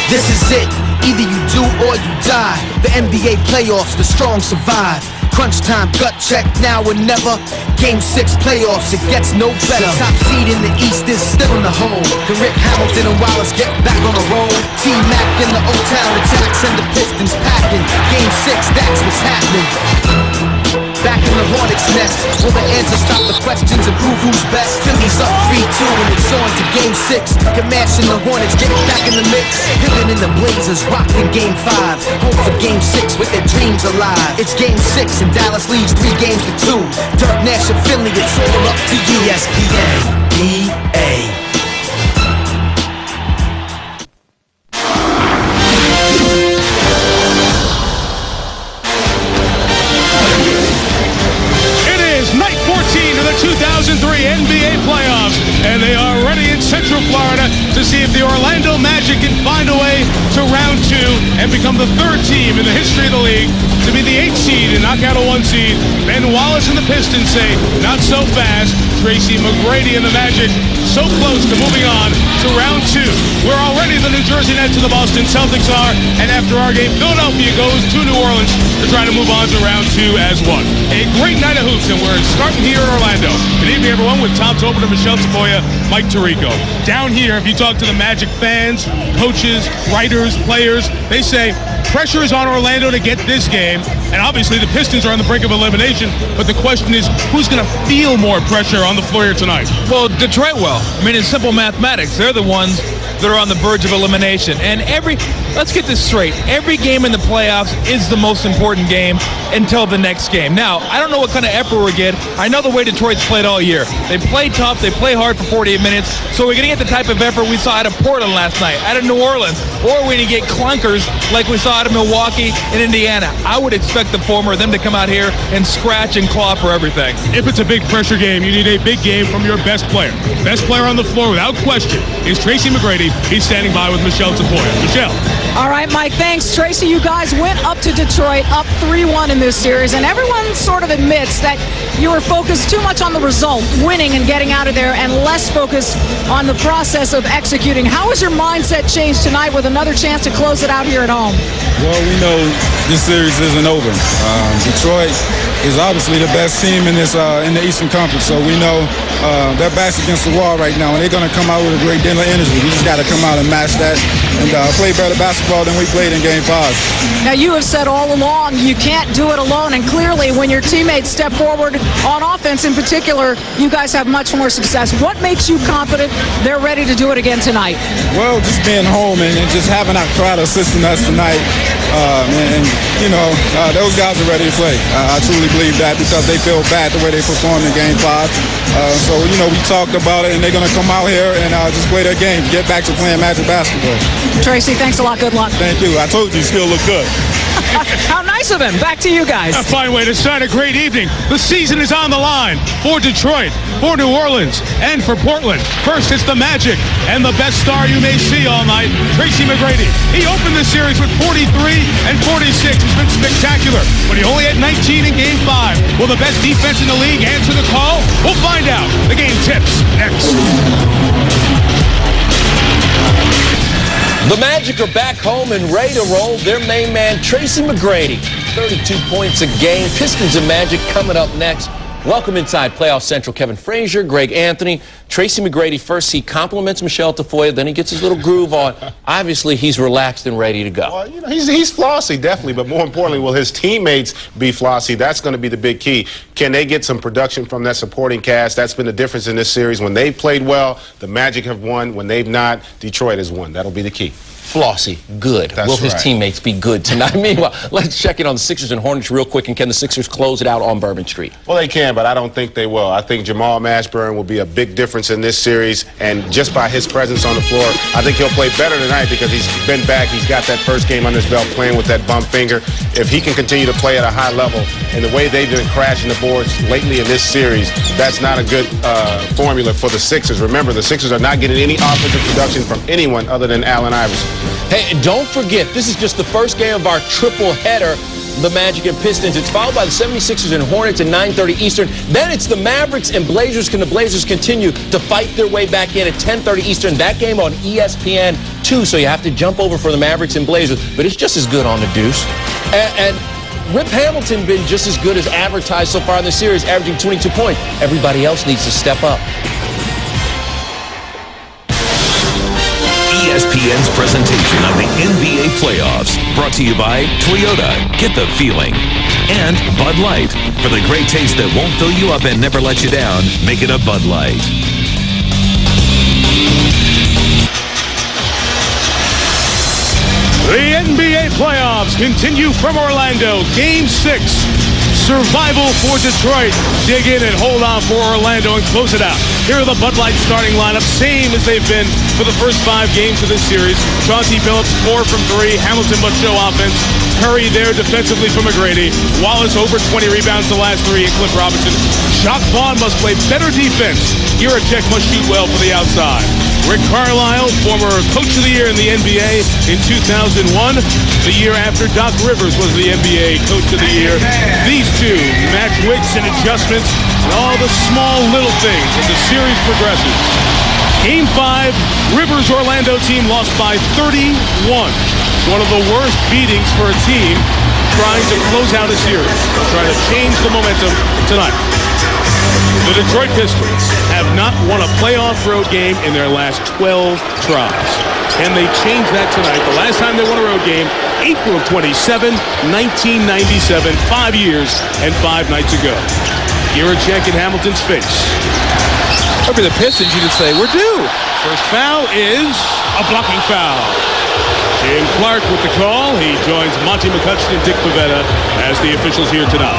This is it, either you do or you die. The NBA playoffs, the strong survive. Crunch time, gut check, now or never. Game 6 playoffs, it gets no better. Top seed in the East is still in the home. Can Rick Hamilton and Wallace get back on the road? T-Mac in the Old Town attacks and the Pistons packing. Game 6, that's what's happening. Back in the Hornets' nest, will the answer stop the questions and prove who's best? Phillies up 3-2 and it's on to Game 6. Can Mash and the Hornets get back in the mix? Pippen and the Blazers rocked in Game 5. Home for Game 6 with their dreams alive. It's Game 6 and Dallas leads 3 games to 2. Dirk Nash and Finley, it's all up to you. ESPN, EA. It is night 14 of the 2003 NBA playoffs, and they are ready in Central Florida to see if the Orlando Magic can find a way to round 2 and become the 3rd team in the history of the league to be the 8th seed and knock out a 1 seed. Ben Wallace and the Pistons say, not so fast. Tracy McGrady and the Magic so close to moving on to round 2. We're already the New Jersey Nets and the Boston Celtics are, and after our game, Philadelphia goes to New Orleans to try to move on to round 2 as one. A great night of hoops, and we're starting here in Orlando. Good evening, everyone, with Tom Tobin and Michelle Tafoya, Mike Tirico. Down here, if you talk to the Magic fans, coaches, writers, players, they say pressure is on Orlando to get this game, and obviously the Pistons are on the brink of elimination, but the question is, who's going to feel more pressure on the floor here tonight? Well, Detroit will. I mean, it's simple mathematics. They're the ones that are on the verge of elimination. And let's get this straight, every game in the playoffs is the most important game until the next game. Now, I don't know what kind of effort we're getting. I know the way Detroit's played all year. They play tough, they play hard for 48 minutes, so we're going to get the type of effort we saw out of Portland last night, out of New Orleans, or we're going to get clunkers like we saw out of Milwaukee and Indiana. I would expect the former of them to come out here and scratch and claw for everything. If it's a big pressure game, you need a big game from your best player. Best player on the floor, without question, is Tracy McGrady. He's standing by with Michelle Tafoya. Michelle. All right, Mike, thanks. Tracy, you guys went up to Detroit, up 3-1 in this series, and everyone sort of admits that you were focused too much on the result, winning and getting out of there, and less focused on the process of executing. How has your mindset changed tonight with another chance to close it out here at home? Well, we know this series isn't over. Detroit is obviously the best team in the Eastern Conference, so we know their back's against the wall right now, and they're going to come out with a great deal of energy. We just got to come out and match that and play better basketball than we played in Game 5. Now, you have said all along you can't do it alone, and clearly when your teammates step forward on offense in particular, you guys have much more success. What makes you confident they're ready to do it again tonight? Well, just being home and just having our crowd assisting us tonight. Those guys are ready to play. I truly believe that because they feel bad the way they performed in Game 5. We talked about it, and they're going to come out here and just play their game, get back to playing Magic basketball. Tracy, thanks a lot. Good luck. Thank you. I told you still look good. How nice of him. Back to you guys. A fine way to start a great evening. The season is on the line for Detroit, for New Orleans, and for Portland. First, it's the Magic, and the best star you may see all night, Tracy McGrady. He opened this series with 43 and 46. He's been spectacular, but he only had 19 in Game 5. Will the best defense in the league answer the call? We'll find out. The game tips next. The Magic are back home and ready to roll. Their main man, Tracy McGrady, 32 points a game. Pistons and Magic coming up next. Welcome inside Playoff Central. Kevin Frazier, Greg Anthony, Tracy McGrady. First, he compliments Michelle Tafoya. Then he gets his little groove on. Obviously, he's relaxed and ready to go. Well, he's flossy, definitely. But more importantly, will his teammates be flossy? That's going to be the big key. Can they get some production from that supporting cast? That's been the difference in this series. When they've played well, the Magic have won. When they've not, Detroit has won. That'll be the key. Flossy, good. That's Will his right. teammates be good tonight? Meanwhile, let's check in on the Sixers and Hornets real quick. And can the Sixers close it out on Bourbon Street? Well, they can, but I don't think they will. I think Jamal Mashburn will be a big difference in this series, and just by his presence on the floor, I think he'll play better tonight because he's been back. He's got that first game under his belt playing with that bum finger. If he can continue to play at a high level, and the way they've been crashing the boards lately in this series, that's not a good formula for the Sixers. Remember, the Sixers are not getting any offensive production from anyone other than Allen Iverson. Hey, don't forget, this is just the first game of our triple header. the Magic and Pistons. It's followed by the 76ers and Hornets at 9:30 Eastern. Then it's the Mavericks and Blazers. Can the Blazers continue to fight their way back in at 10:30 Eastern? That game on ESPN 2, so you have to jump over for the Mavericks and Blazers. But it's just as good on the Deuce. And Rip Hamilton been just as good as advertised so far in the series, averaging 22 points. Everybody else needs to step up. ESPN's presentation of the NBA playoffs, brought to you by Toyota, get the feeling, and Bud Light. For the great taste that won't fill you up and never let you down, make it a Bud Light. The NBA playoffs continue from Orlando. Game 6. Survival for Detroit. Dig in and hold on for Orlando and close it out. Here are the Bud Light starting lineup, same as they've been for the first 5 games of this series. Chauncey Billups, 4 from 3. Hamilton must show offense. Curry there defensively for McGrady. Wallace over 20 rebounds the last 3, and Cliff Robinson. Jacques Vaughn must play better defense. Jiricek must shoot well for the outside. Rick Carlisle, former Coach of the Year in the NBA in 2001, the year after Doc Rivers was the NBA Coach of the Year. These two match wits and adjustments and all the small little things as the series progresses. Game 5, Rivers Orlando team lost by 31. One of the worst beatings for a team trying to close out a series, trying to change the momentum tonight. The Detroit Pistons have not won a playoff road game in their last 12 tries. Can they change that tonight? The last time they won a road game, April 27, 1997, 5 years and 5 nights ago. Jiricek in Hamilton's face. Over the Pistons, you could say, we're due. First foul is a blocking foul. Jim Clark with the call. He joins Monty McCutcheon and Dick Pavetta as the officials here tonight.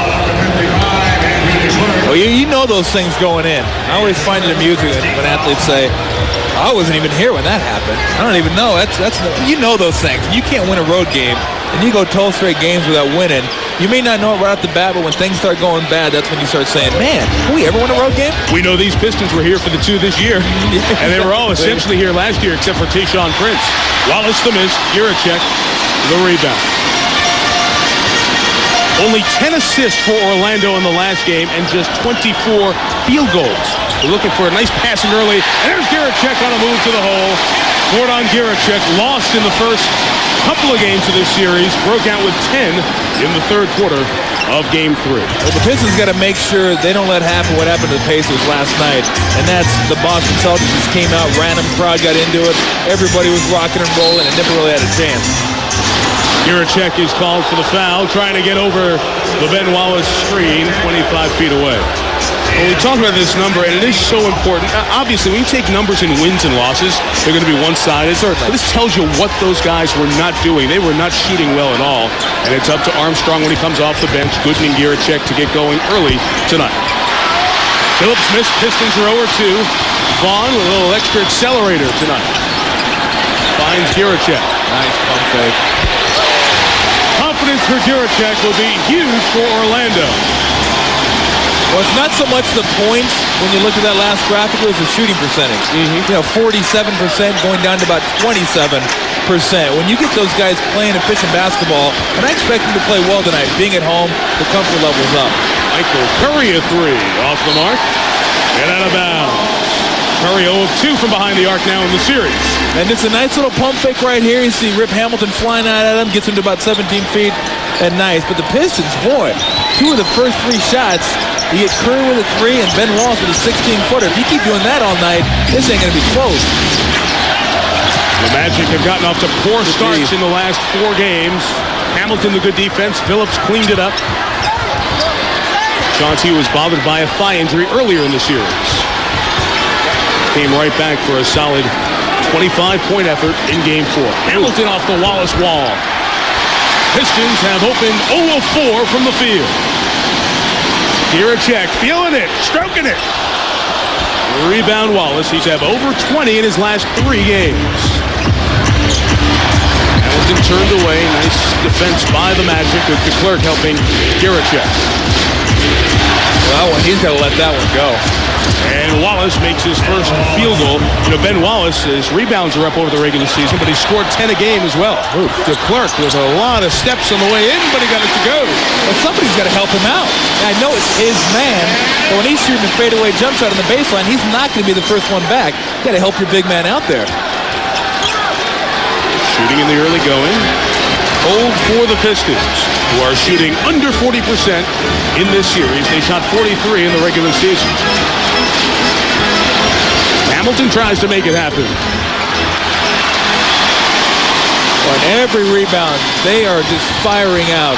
Well, you know those things going in. I always find it amusing when athletes say, I wasn't even here when that happened. I don't even know. You know those things. You can't win a road game, and you go 12 straight games without winning. You may not know it right off the bat, but when things start going bad, that's when you start saying, man, can we ever win a road game? We know these Pistons were here for the 2 this year, and they were all essentially here last year except for Tayshaun Prince. Wallace the miss, Jiricek the rebound. Only 10 assists for Orlando in the last game and just 24 field goals. We're looking for a nice passing early, and there's Jiricek on a move to the hole. Gordon Jiricek lost in the first couple of games of this series, broke out with 10 in the third quarter of Game 3. Well, the Pistons got to make sure they don't let happen what happened to the Pacers last night, and that's the Boston Celtics just came out, random crowd got into it, everybody was rocking and rolling, and never really had a chance. Jiricek is called for the foul, trying to get over the Ben Wallace screen 25 feet away. Well, we talked about this number, and it is so important. Obviously, when you take numbers in wins and losses, they're going to be one-sided. But this tells you what those guys were not doing. They were not shooting well at all. And it's up to Armstrong when he comes off the bench, Gooden and Jiricek to get going early tonight. Phillips missed. Pistons are 0-2. Vaughn with a little extra accelerator tonight. Finds Jiricek. Nice pump fake. Confidence for Jiricek will be huge for Orlando. Well, it's not so much the points when you look at that last graphic, it was the shooting percentage. You know, 47% going down to about 27%. When you get those guys playing efficient basketball, and I expect them to play well tonight, being at home, the comfort level's up. Michael Curry a 3 off the mark and out of bounds. Curry 0-2 from behind the arc now in the series. And it's a nice little pump fake right here. You see Rip Hamilton flying out at him, gets him to about 17 feet, and nice. But the Pistons, boy, 2 of the first 3 shots, you get Curry with a 3 and Ben Wallace with a 16-footer. If you keep doing that all night, this ain't going to be close. The Magic have gotten off to poor starts in the last 4 games. Hamilton, the good defense. Phillips cleaned it up. Chauncey was bothered by a thigh injury earlier in the series. Came right back for a solid 25-point effort in Game 4. Hamilton off the Wallace wall. Pistons have opened 0-4 from the field. Jiricek feeling it, stroking it. Rebound Wallace. He's had over 20 in his last 3 games. Hamilton turned away. Nice defense by the Magic with DeClerc helping Jiricek. Well, he's got to let that one go. And Wallace makes his first field goal. You know, Ben Wallace, his rebounds are up over the regular season, but he scored 10 a game as well. De Klerk with a lot of steps on the way in, but he got it to go. Well, somebody's got to help him out. I know it's his man, but when he's shooting a fadeaway jump shot on the baseline, he's not going to be the first one back. You got to help your big man out there. Shooting in the early going. Hold for the Pistons, who are shooting under 40% in this series. They shot 43 in the regular season. Hamilton tries to make it happen. On every rebound, they are just firing out.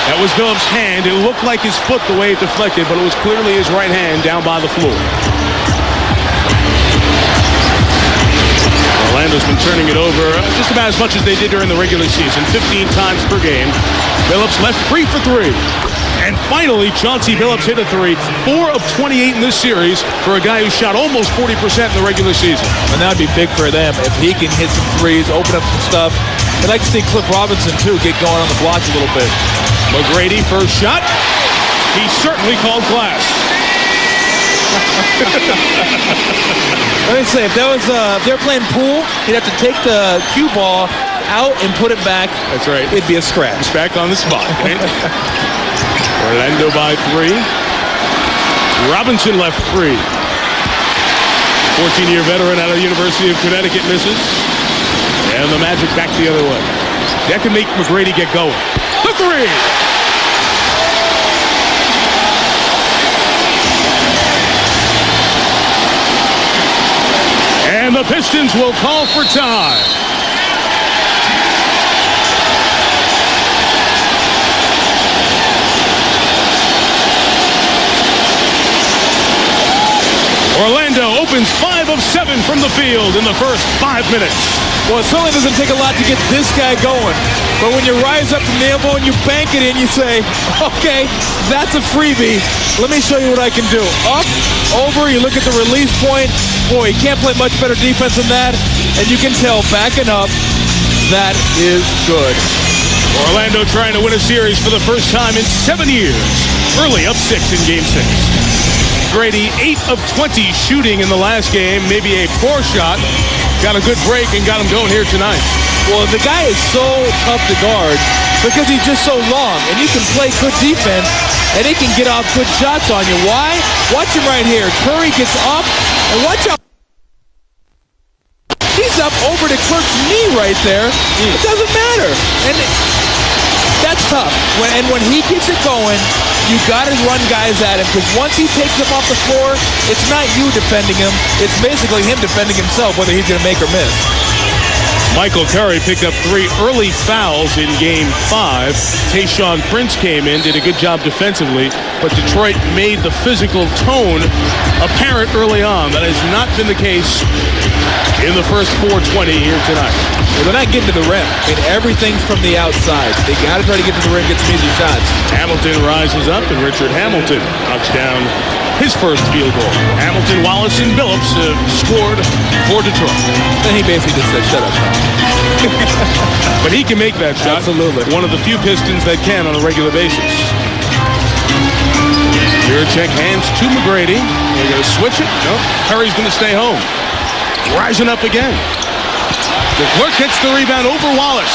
That was Phillips' hand. It looked like his foot the way it deflected, but it was clearly his right hand down by the floor. Orlando's been turning it over just about as much as they did during the regular season, 15 times per game. Phillips left 3 for 3. And finally, Chauncey Billups hit a 3. 4 of 28 in this series for a guy who shot almost 40% in the regular season. And that would be big for them if he can hit some threes, open up some stuff. I'd like to see Cliff Robinson, too, get going on the blocks a little bit. McGrady, first shot. He certainly called glass. Let me say, if they're playing pool, he'd have to take the cue ball out and put it back. That's right. It'd be a scratch. It's back on the spot. Right? Orlando by 3. Robinson left 3. 14-year veteran out of the University of Connecticut misses. And the Magic back the other way. That can make McGrady get going. The 3! And the Pistons will call for time. Orlando opens 5 of 7 from the field in the first 5 minutes. Well, it certainly doesn't take a lot to get this guy going. But when you rise up from the elbow and you bank it in, you say, okay, that's a freebie. Let me show you what I can do. Up, over, you look at the release point. Boy, you can't play much better defense than that. And you can tell, backing up, that is good. Orlando trying to win a series for the first time in 7 years. Early up 6 in Game 6. Grady, 8 of 20 shooting in the last game. Maybe a poor shot. Got a good break and got him going here tonight. Well, the guy is so tough to guard because he's just so long. And you can play good defense, and he can get off good shots on you. Why? Watch him right here. Curry gets up, and watch out. He's up over to Clerk's knee right there. It doesn't matter. And that's tough. When he gets it going, you got to run guys at him because once he takes them off the floor, it's not you defending him. It's basically him defending himself, whether he's going to make or miss. Michael Curry picked up 3 early fouls in Game 5. Tayshaun Prince came in, did a good job defensively, but Detroit made the physical tone apparent early on. That has not been the case in the first 4:20 here tonight. Well, they're not getting to the rim. I mean, everything's from the outside. They got to try to get to the rim, get some easy shots. Hamilton rises up, and Richard Hamilton knocks down his first field goal. Hamilton, Wallace, and Billups have scored for Detroit. And he basically just said, shut up, Tom. But he can make that shot. Absolutely. One of the few Pistons that can on a regular basis. Juracek hands to McGrady. They're going to switch it. No, Curry's going to stay home. Rising up again. The Clerk hits the rebound over Wallace.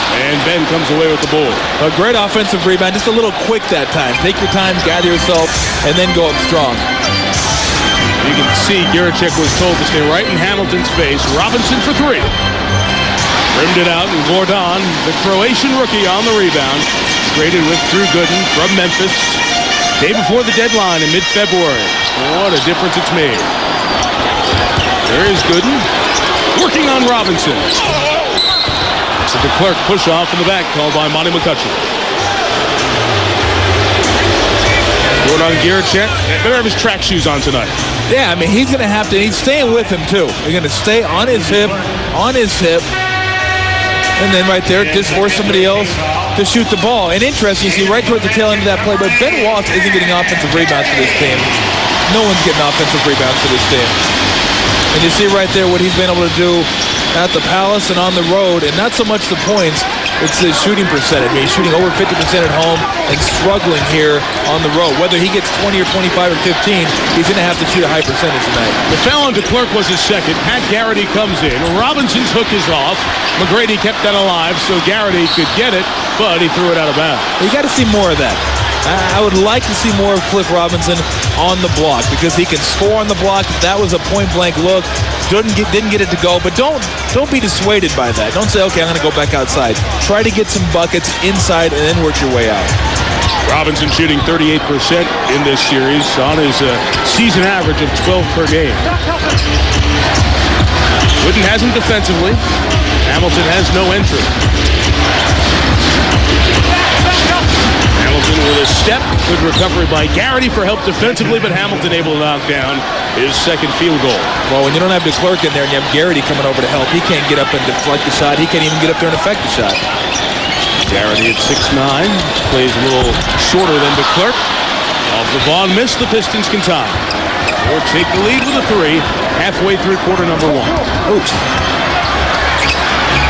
And Ben comes away with the ball. A great offensive rebound. Just a little quick that time. Take your time, gather yourself, and then go up strong. You can see Juracek was told to stay right in Hamilton's face. Robinson for 3. Rimmed it out, and Gordon, the Croatian rookie, on the rebound. Traded with Drew Gooden from Memphis. Day before the deadline in mid-February. What a difference it's made. There is Gooden. Working on Robinson. So the Clerk push off in the back, called by Monty McCutcheon. Gordon Juracek. Better have his track shoes on tonight. Yeah, I mean, he's going to have to, he's staying with him, too. He's going to stay on his hip. And then right there, just force somebody else to shoot the ball. And interesting, you see right towards the tail end of that play, but Ben Wallace isn't getting offensive rebounds for this team. No one's getting offensive rebounds for this team. And you see right there what he's been able to do at the Palace and on the road, and not so much the points, it's the shooting percentage. I mean, he's shooting over 50% at home and struggling here on the road. Whether he gets 20 or 25 or 15, he's going to have to shoot a high percentage tonight. The foul on DeClercq was his second. Pat Garrity comes in. Robinson's hook is off. McGrady kept that alive so Garrity could get it, but he threw it out of bounds. You got to see more of that. I would like to see more of Cliff Robinson on the block because he can score on the block. That was a point-blank look. Didn't get it to go, but don't be dissuaded by that. Don't say, okay, I'm going to go back outside. Try to get some buckets inside and then work your way out. Robinson shooting 38% in this series on his season average of 12 per game. Wooden has him defensively. Hamilton has no entry. Hamilton with a step. Good recovery by Garrity for help defensively, but Hamilton able to knock down his second field goal. Well, when you don't have DeClercq in there and you have Garrity coming over to help, he can't get up and deflect the shot. He can't even get up there and affect the shot. Garrity at 6'9", plays a little shorter than DeClercq. Off the Vaughn miss, the Pistons can tie. Or take the lead with a three, halfway through quarter number one. Oops.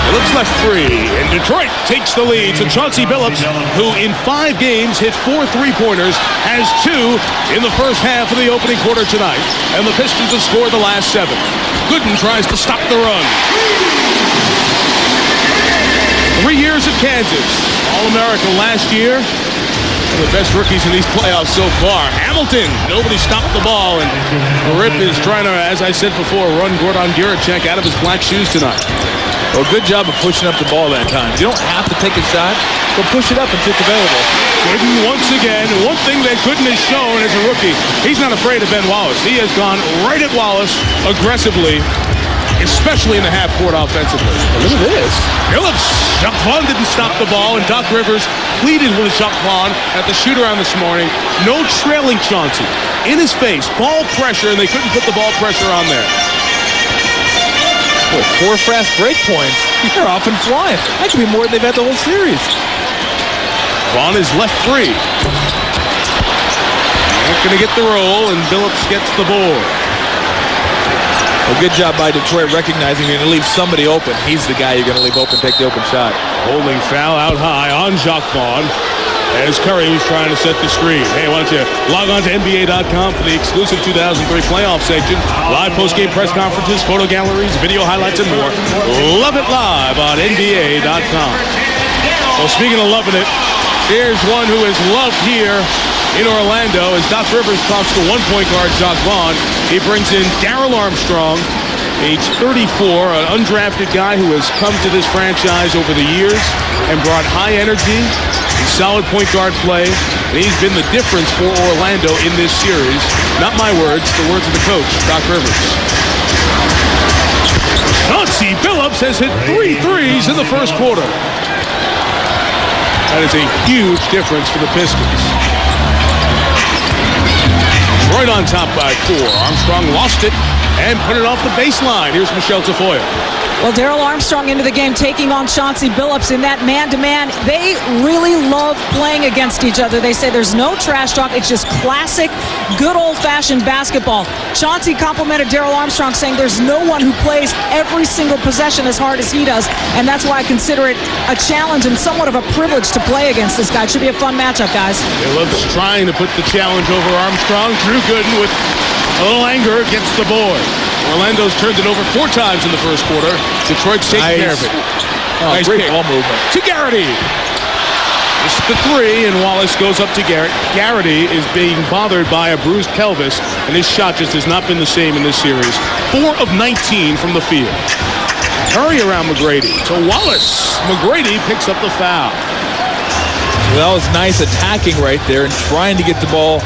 Billups left free, and Detroit takes the lead. So Chauncey Billups, who in 5 games hit 4 3-pointers, has 2 in the first half of the opening quarter tonight. And the Pistons have scored the last 7. Gooden tries to stop the run. 3 years at Kansas. All-America last year. One of the best rookies in these playoffs so far. Hamilton, nobody stopped the ball, and Rip is trying to, as I said before, run Gordon Guricek out of his black shoes tonight. Well, good job of pushing up the ball that time. You don't have to take a shot, but push it up until it's available. Gooden once again, one thing that Gooden has shown as a rookie, he's not afraid of Ben Wallace. He has gone right at Wallace aggressively, especially in the half court offensively. Well, look at this. Billups, Jacques Vaughn didn't stop the ball, and Doc Rivers pleaded with Jacques Vaughn at the shoot-around this morning. No trailing Chauncey. In his face, ball pressure, and they couldn't put the ball pressure on there. Well, 4 fast break points. They're off and flying. That could be more than they've had the whole series. Vaughn is left free. Not going to get the roll, and Billups gets the board. Well, good job by Detroit recognizing you're going to leave somebody open. He's the guy you're going to leave open, take the open shot. Holding foul out high on Jacques Vaughn as Curry was trying to set the screen. Hey, why don't you log on to NBA.com for the exclusive 2003 playoff section. Live post-game press conferences, photo galleries, video highlights, and more. Love it live on NBA.com. Well, speaking of loving it, here's one who is loved here in Orlando as Doc Rivers talks to one-point guard Jacques Vaughn. He brings in Darrell Armstrong, age 34, an undrafted guy who has come to this franchise over the years and brought high energy, solid point guard play, and he's been the difference for Orlando in this series. Not my words, the words of the coach, Doc Rivers. Chauncey Billups has hit 3 threes in the first quarter. That is a huge difference for the Pistons. Detroit on top by 4. Armstrong lost it and put it off the baseline. Here's Michelle Tafoya. Well, Darrell Armstrong into the game taking on Chauncey Billups in that man-to-man. They really love playing against each other. They say there's no trash talk. It's just classic, good old-fashioned basketball. Chauncey complimented Darrell Armstrong, saying there's no one who plays every single possession as hard as he does, and that's why I consider it a challenge and somewhat of a privilege to play against this guy. It should be a fun matchup, guys. Billups trying to put the challenge over Armstrong. Drew Gooden with a little anger against the board. Orlando's turned it over 4 times in the first quarter. Detroit's taking care of it. Nice great ball movement. To Garrity. It's the 3, and Wallace goes up to Garrett. Garrity is being bothered by a bruised pelvis, and his shot just has not been the same in this series. 4 of 19 from the field. Hurry around McGrady. To Wallace. McGrady picks up the foul. Well, that was nice attacking right there and trying to get the ball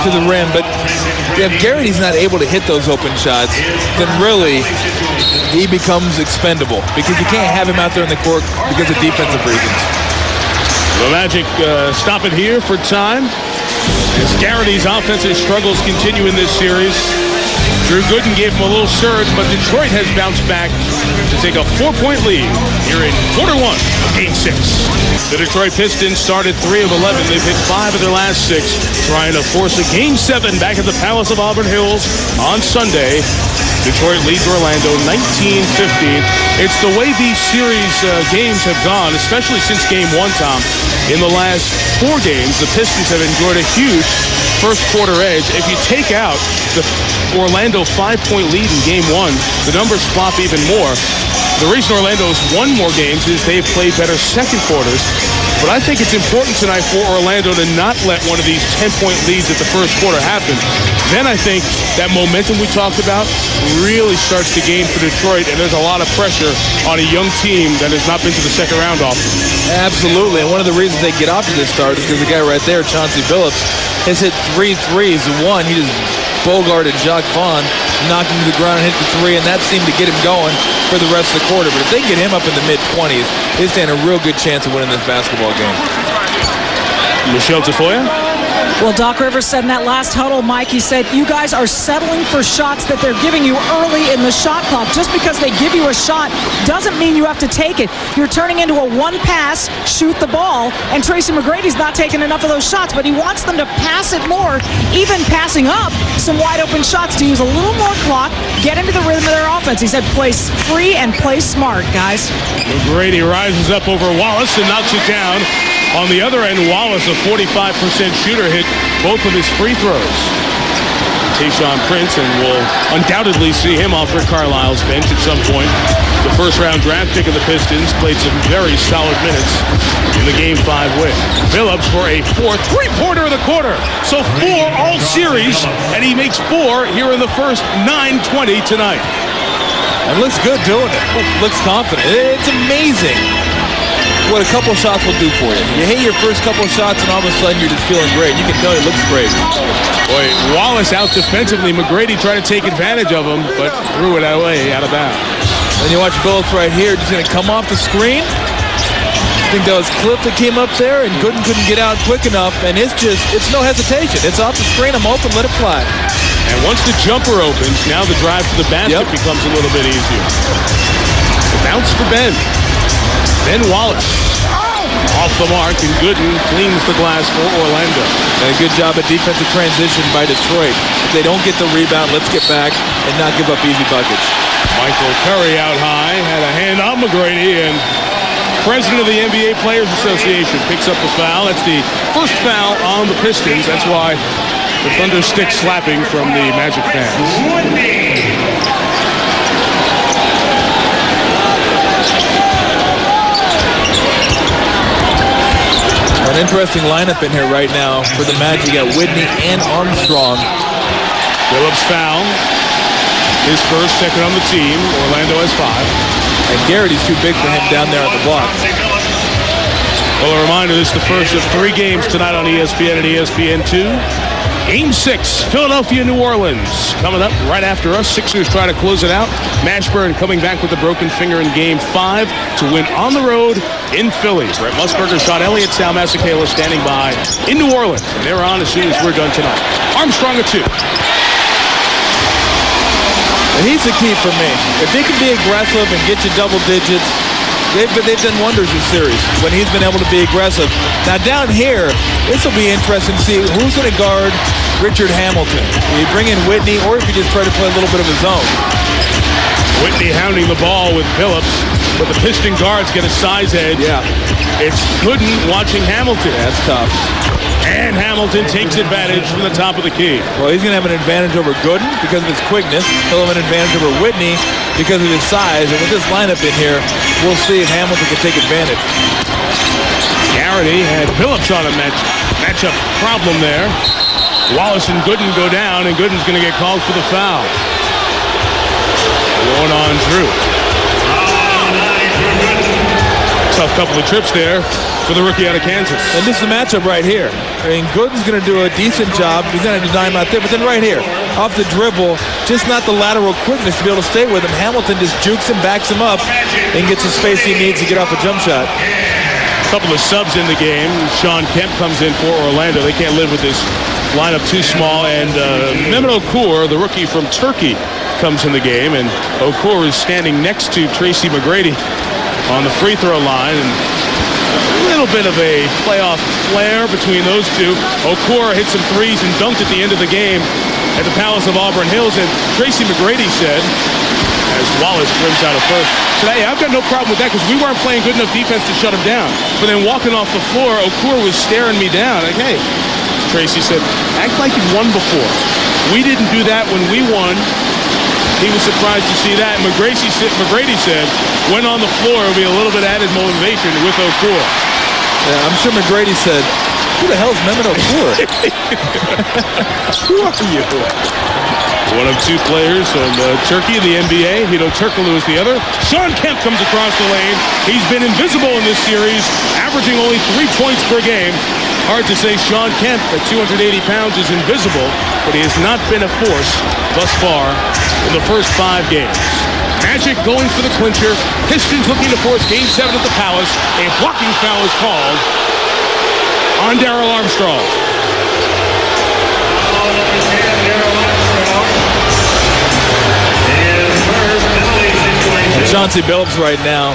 to the rim, but if Garrity's not able to hit those open shots, then really he becomes expendable because you can't have him out there in the court because of defensive reasons. The Magic stop it here for time as Garrity's offensive struggles continue in this series. Drew Gooden gave him a little surge, but Detroit has bounced back to take a 4-point lead here in quarter one of Game 6. The Detroit Pistons started 3 of 11. They've hit 5 of their last 6, trying to force a Game 7 back at the Palace of Auburn Hills on Sunday. Detroit leads Orlando 19-15. It's the way these series games have gone, especially since Game 1, Tom. In the last 4 games, the Pistons have enjoyed a huge first quarter edge. If you take out the Orlando 5-point lead in Game 1, the numbers flop even more. The reason Orlando's won more games is they've played better second quarters. But I think it's important tonight for Orlando to not let one of these 10-point leads at the first quarter happen. Then I think that momentum we talked about really starts to gain for Detroit, and there's a lot of pressure on a young team that has not been to the second round often. Absolutely, and one of the reasons they get off to this start is because the guy right there, Chauncey Billups, has hit 3 threes. One, he just bogarted Jacques Vaughn, knocked him to the ground and hit the 3, and that seemed to get him going for the rest of the quarter. But if they get him up in the mid-20s, they stand a real good chance of winning this basketball game. Michelle Tafoya? Well, Doc Rivers said in that last huddle, Mike, he said, you guys are settling for shots that they're giving you early in the shot clock. Just because they give you a shot doesn't mean you have to take it. You're turning into a one-pass, shoot the ball, and Tracy McGrady's not taking enough of those shots, but he wants them to pass it more, even passing up some wide-open shots to use a little more clock, get into the rhythm of their offense. He said, play free and play smart, guys. McGrady rises up over Wallace and knocks it down. On the other end, Wallace, a 45% shooter, hit both of his free throws. Tayshaun Prince, and we'll undoubtedly see him off Rick Carlisle's bench at some point. The first-round draft pick of the Pistons played some very solid minutes in the Game 5 win. Billups for a 4th three-pointer of the quarter. So 4 all series, and he makes 4 here in the first 9:20 tonight. And looks good doing it. Looks confident. It's amazing what a couple shots will do for you. You hit your first couple shots, and all of a sudden you're just feeling great. You can tell it looks great. Boy, Wallace out defensively. McGrady tried to take advantage of him, but threw it away out of bounds. And you watch Billups right here, just going to come off the screen. I think that was Cliff that came up there, and Gooden couldn't get out quick enough, and it's no hesitation. It's off the screen, I'm open, let it fly. And once the jumper opens, now the drive to the basket becomes a little bit easier. The bounce for Ben Wallace. Off the mark, and Gooden cleans the glass for Orlando. And a good job at defensive transition by Detroit. If they don't get the rebound, let's get back and not give up easy buckets. Michael Curry out high, had a hand on McGrady, and president of the NBA Players Association picks up the foul. That's the first foul on the Pistons. That's why the Thunder stick slapping from the Magic fans. An interesting lineup in here right now for the Magic. You got Whitney and Armstrong. Billups foul. His first, second on the team. Orlando has 5. And Garrity's too big for him down there on the block. Well, a reminder, this is the first of 3 games tonight on ESPN and ESPN2. Game 6, Philadelphia, New Orleans. Coming up right after us, Sixers try to close it out. Mashburn coming back with a broken finger in Game 5 to win on the road in Philly. Brett Musburger, Sean Elliott, Sal Masekela standing by in New Orleans. And they're on as soon as we're done tonight. Armstrong at 2. And he's the key for me. If he can be aggressive and get you double digits, they've done wonders this series when he's been able to be aggressive. Now down here, this will be interesting to see who's going to guard Richard Hamilton. Will you bring in Whitney, or if you just try to play a little bit of his own? Whitney hounding the ball with Billups, but the Piston guards get a size edge. Yeah. It's Gooden watching Hamilton. That's tough. And Hamilton takes advantage from the top of the key. Well, he's going to have an advantage over Gooden because of his quickness. He'll have an advantage over Whitney because of his size. And with this lineup in here, we'll see if Hamilton can take advantage. Garrity had Billups on a matchup problem there. Wallace and Gooden go down, and Gooden's going to get called for the foul. Going on Drew. Tough couple of trips there for the rookie out of Kansas. And this is the matchup right here. I mean, Gooden's going to do a decent job. He's going to deny him out there. But then right here, off the dribble, just not the lateral quickness to be able to stay with him. Hamilton just jukes him, backs him up, and gets the space he needs to get off a jump shot. A couple of subs in the game. Sean Kemp comes in for Orlando. They can't live with this lineup too small, and Mehmet Okur, the rookie from Turkey, comes in the game, and Okur is standing next to Tracy McGrady on the free throw line, and a little bit of a playoff flair between those two. Okur hit some threes and dunked at the end of the game at the Palace of Auburn Hills, and Tracy McGrady said, as Wallace rims out a first, today I've got no problem with that because we weren't playing good enough defense to shut him down. But then walking off the floor, Okur was staring me down. Like, hey, Tracy said, act like you won before. We didn't do that when we won. He was surprised to see that. And McGrady said, when on the floor, it'll be a little bit added motivation with Okur. Yeah, I'm sure McGrady said, who the hell's Mehmet Okur? Who are you? One of two players from Turkey in the NBA. Hito Turkoglu is the other. Sean Kemp comes across the lane. He's been invisible in this series, averaging only 3 points per game. Hard to say Sean Kemp at 280 pounds is invisible, but he has not been a force thus far in the first 5 games. Magic going for the clincher. Pistons looking to force Game 7 at the Palace. A blocking foul is called on Darrell Armstrong. Chauncey Billups right now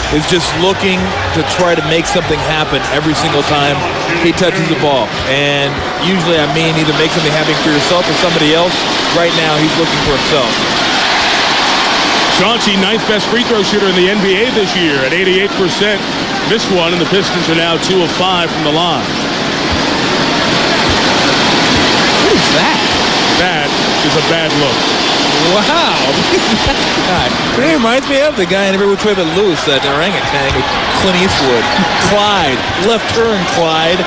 is just looking to try to make something happen every single time he touches the ball. And usually I mean either make something happen for yourself or somebody else. Right now he's looking for himself. Chauncey, 9th best free throw shooter in the NBA this year at 88%. Missed one, and the Pistons are now 2 of 5 from the line. What is that? That is a bad look. Wow. It reminds me of the guy in Every Which Way But Loose, that orangutan with Clint Eastwood. Clyde. Left turn, Clyde.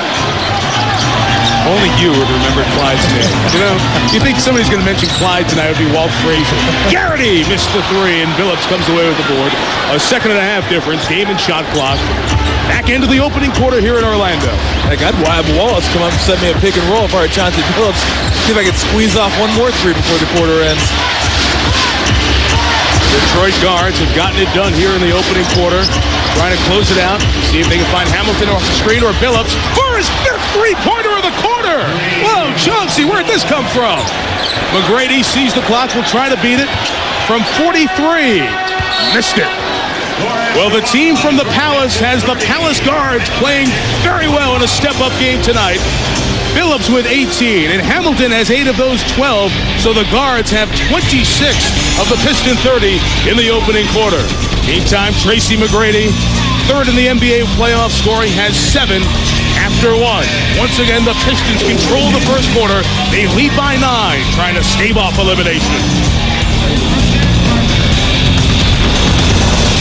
Only you would remember Clyde's name. You know, you think somebody's going to mention Clyde tonight, it would be Walt Frazier. Garrity missed the 3, and Billups comes away with the board. A 1.5 difference, game and shot clock. Back into the opening quarter here in Orlando. Like, I'd have Wallace come up and set me a pick and roll if I were Chauncey Billups. See if I could squeeze off one more 3 before the quarter ends. Detroit guards have gotten it done here in the opening quarter. Trying to close it out. See if they can find Hamilton off the screen or Billups for his 5th 3-pointer of the quarter. Whoa, Chauncey, where'd this come from? McGrady sees the clock, will try to beat it from 43. Missed it. Well, the team from the Palace has the Palace guards playing very well in a step-up game tonight. Billups with 18, and Hamilton has 8 of those 12, so the guards have 26 of the Piston 30 in the opening quarter. Meantime, Tracy McGrady, 3rd in the NBA playoff scoring, has 7 after 1. Once again, the Pistons control the first quarter. They lead by 9, trying to stave off elimination.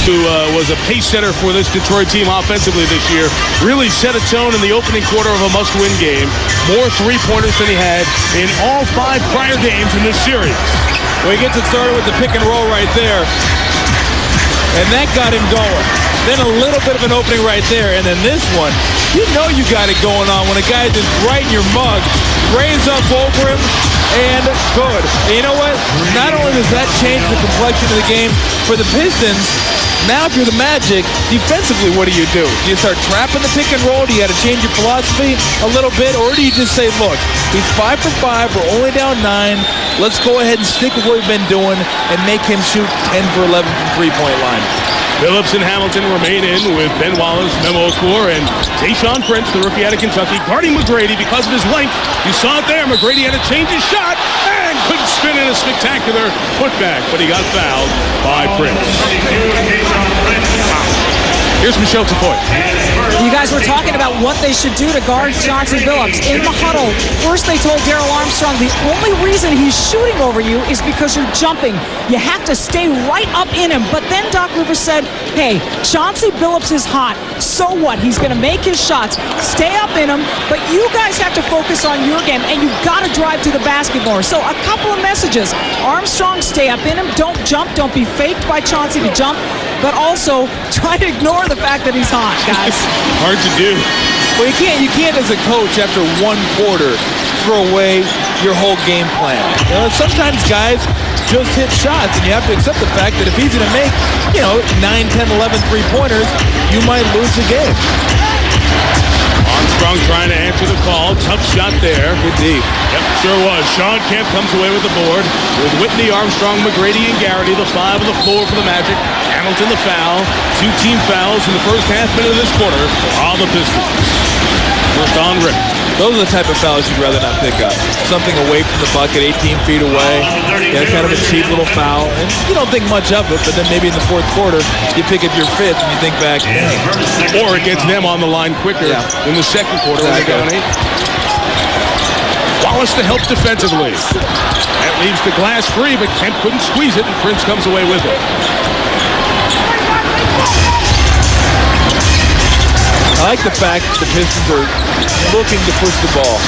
Who was a pace setter for this Detroit team offensively this year, really set a tone in the opening quarter of a must-win game. More 3-pointers than he had in all 5 prior games in this series. Well, he gets it started with the pick and roll right there, and that got him going. Then a little bit of an opening right there, and then this one, you know you got it going on when a guy just right in your mug, rains up over him, and good. And you know what? Not only does that change the complexion of the game for the Pistons, now if you're the Magic, defensively, what do? Do you start trapping the pick and roll? Do you got to change your philosophy a little bit? Or do you just say, look, he's 5 for 5, we're only down 9, let's go ahead and stick with what we've been doing and make him shoot 10 for 11 from three-point line. Billups and Hamilton remain in with Ben Wallace, Mehmet Okur, and Tayshaun Prince, the rookie out of Kentucky, guarding McGrady because of his length. You saw it there. McGrady had to change his shot and couldn't spin in a spectacular putback, but he got fouled by Prince. Here's Michelle Tafoya. You guys were talking about what they should do to guard Chauncey Billups. In the huddle, first they told Darrell Armstrong the only reason he's shooting over you is because you're jumping. You have to stay right up in him. But then Doc Rivers said, hey, Chauncey Billups is hot. So what? He's going to make his shots. Stay up in him, but you guys have to focus on your game, and you've got to drive to the basket more. So a couple of messages. Armstrong, stay up in him. Don't jump. Don't be faked by Chauncey to jump. But also, try to ignore the fact that he's hot, guys. Hard to do. Well, you can't as a coach after 1 quarter throw away your whole game plan. You know, sometimes guys just hit shots, and you have to accept the fact that if he's going to make, 9, 10, 11 3-pointers, you might lose the game. Armstrong trying to answer the call. Tough shot there. Good deep. Yep, sure was. Sean Kemp comes away with the board with Whitney, Armstrong, McGrady, and Garrity, the 5 on the floor for the Magic. Hamilton the foul. 2 team fouls in the first half minute of this quarter on the Pistons. First on Rick. Those are the type of fouls you'd rather not pick up. Something away from the bucket, 18 feet away. Yeah, kind of a cheap little foul. And you don't think much of it, but then maybe in the fourth quarter, you pick up your fifth and you think back, dang. Or it gets them on the line quicker in the second quarter when they go on 8. Wallace to help defensively. That leaves the glass free, but Kemp couldn't squeeze it, and Prince comes away with it. I like the fact that the Pistons are looking to push the ball.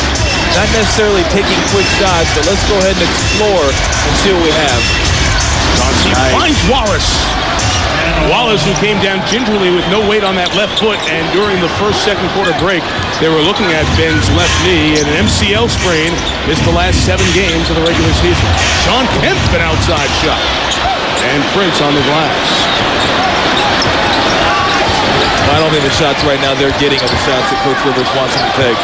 Not necessarily taking quick shots, but let's go ahead and explore and see what we have. Johnson finds Wallace. Wallace, who came down gingerly with no weight on that left foot, and during the second quarter break, they were looking at Ben's left knee, and an MCL sprain missed the last 7 games of the regular season. Sean Kemp, an outside shot. And Prince on the glass. I don't think the shots right now they're getting are the shots that Coach Rivers wants them to take.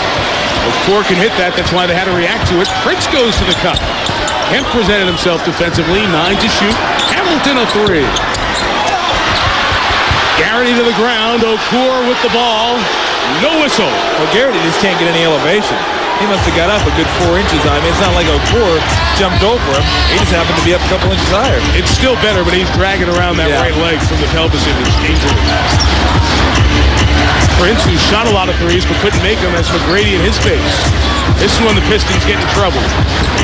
Core can hit that. That's why they had to react to it. Prince goes to the cup. Kemp presented himself defensively. 9 to shoot. Hamilton a 3. Garrity to the ground. Okur with the ball. No whistle. Well, Garrity just can't get any elevation. He must have got up a good 4 inches. I mean, it's not like Okur jumped over him. He just happened to be up a couple inches higher. It's still better, but he's dragging around that right leg from the pelvis injury. Prince, who shot a lot of threes but couldn't make them, as McGrady in his face. This is when the Pistons get in trouble.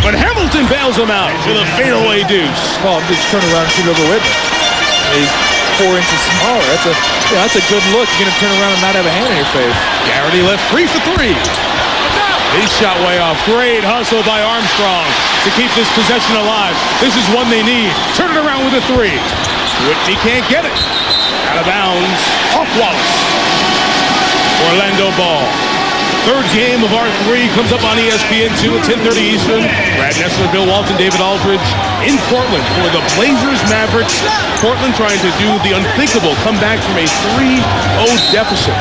But Hamilton bails him out with a fadeaway deuce. Well, I'm just turn around and shoot over with him. He's 4 inches smaller. That's a good look. You're going to turn around and not have a hand in your face. Garrity left free for 3. His shot way off. Great hustle by Armstrong to keep this possession alive. This is one they need. Turn it around with a 3. Whitney can't get it. Out of bounds. Off Wallace. Orlando ball. Third game of R3 comes up on ESPN2 at 10:30 Eastern. Brad Nessler, Bill Walton, David Aldridge in Portland for the Blazers Mavericks. Portland trying to do the unthinkable, come back from a 3-0 deficit.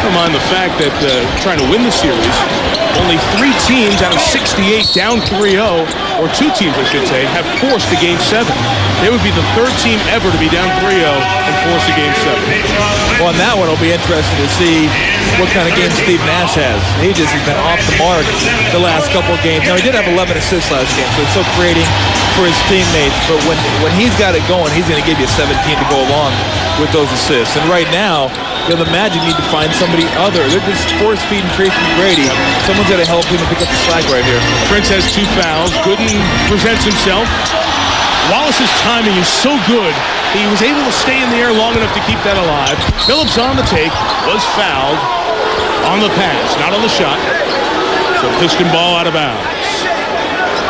Never mind the fact that trying to win the series, only 3 teams out of 68 down 3-0, or 2 teams I should say, have forced a Game 7. They would be the 3rd team ever to be down 3-0 and force a Game 7. Well, on that one, it'll be interesting to see what kind of game Steve Nash has. He just has been off the mark the last couple of games. Now, he did have 11 assists last game, so he's still creating for his teammates. But when he's got it going, he's going to give you 17 to go along with those assists. And right now, the Magic need to find somebody other. They're just force-feeding Tracy McGrady. Someone's got to help him to pick up the slack right here. Prince has 2 fouls. Gooden presents himself. Wallace's timing is so good, he was able to stay in the air long enough to keep that alive. Phillips on the take, was fouled on the pass, not on the shot. So Piston ball out of bounds.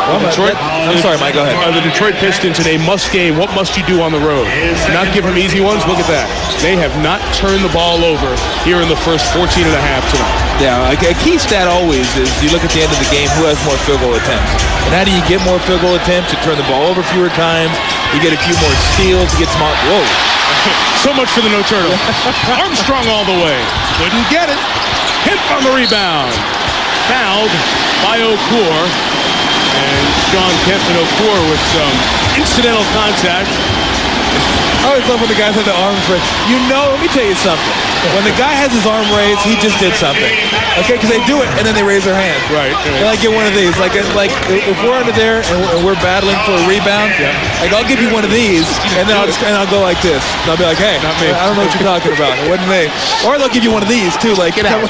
Well, I'm sorry, Mike, go ahead. The Detroit Pistons in a must game. What must you do on the road? Not give them easy ones? Look at that. They have not turned the ball over here in the first 14 and a half tonight. Yeah, a key stat always is you look at the end of the game, who has more field goal attempts. And how do you get more field goal attempts? You turn the ball over fewer times. You get a few more steals. You get some... Whoa. So much for the no turnover. Armstrong all the way. Couldn't get it. Kemp on the rebound. Fouled by Okur. And Sean Kemp and Okur with some incidental contact. I always love when the guys have their arms raised. You know, let me tell you something. When the guy has his arm raised, he just did something. Okay, because they do it and then they raise their hand. Right. They like get one of these. Like if we're under there and we're battling for a rebound, like I'll give you one of these and then I'll go like this. And I'll be like, hey, not me. I don't know what you're talking about. It wasn't me. Or they'll give you one of these too. Like get out.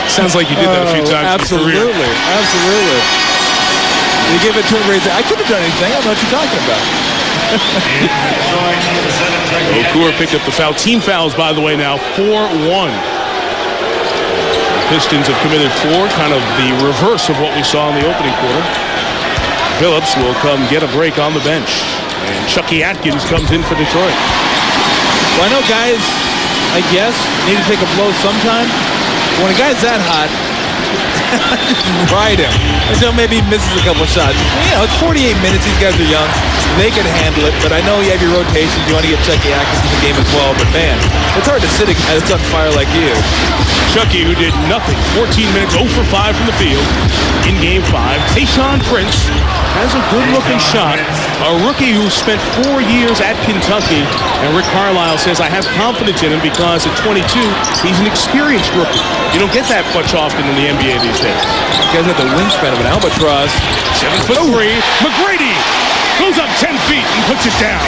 Sounds like you did that a few times. Absolutely, in your career. absolutely. You give it to him, raise it. I couldn't have done anything. I don't know what you're talking about. Okur picked up the foul. Team fouls, by the way, now 4-1. Pistons have committed 4, kind of the reverse of what we saw in the opening quarter. Phillips will come get a break on the bench. And Chucky Atkins comes in for Detroit. Well, I know guys, I guess, need to take a blow sometime. When a guy's that hot, Ride him until maybe he misses a couple shots. You know, it's 48 minutes. These guys are young. They can handle it, but I know you have your rotations. You want to get Chucky Atkins in the game as well, but man, it's hard to sit a guy that's on fire like he is. Chucky, who did nothing, 14 minutes, 0 for 5 from the field in Game 5. Tayshaun Prince has a good-looking shot. A rookie who spent 4 years at Kentucky, and Rick Carlisle says, I have confidence in him because at 22, he's an experienced rookie. You don't get that much often in the NBA these days. He has the wingspan of an albatross. 7'3". McGrady goes up 10 feet and puts it down.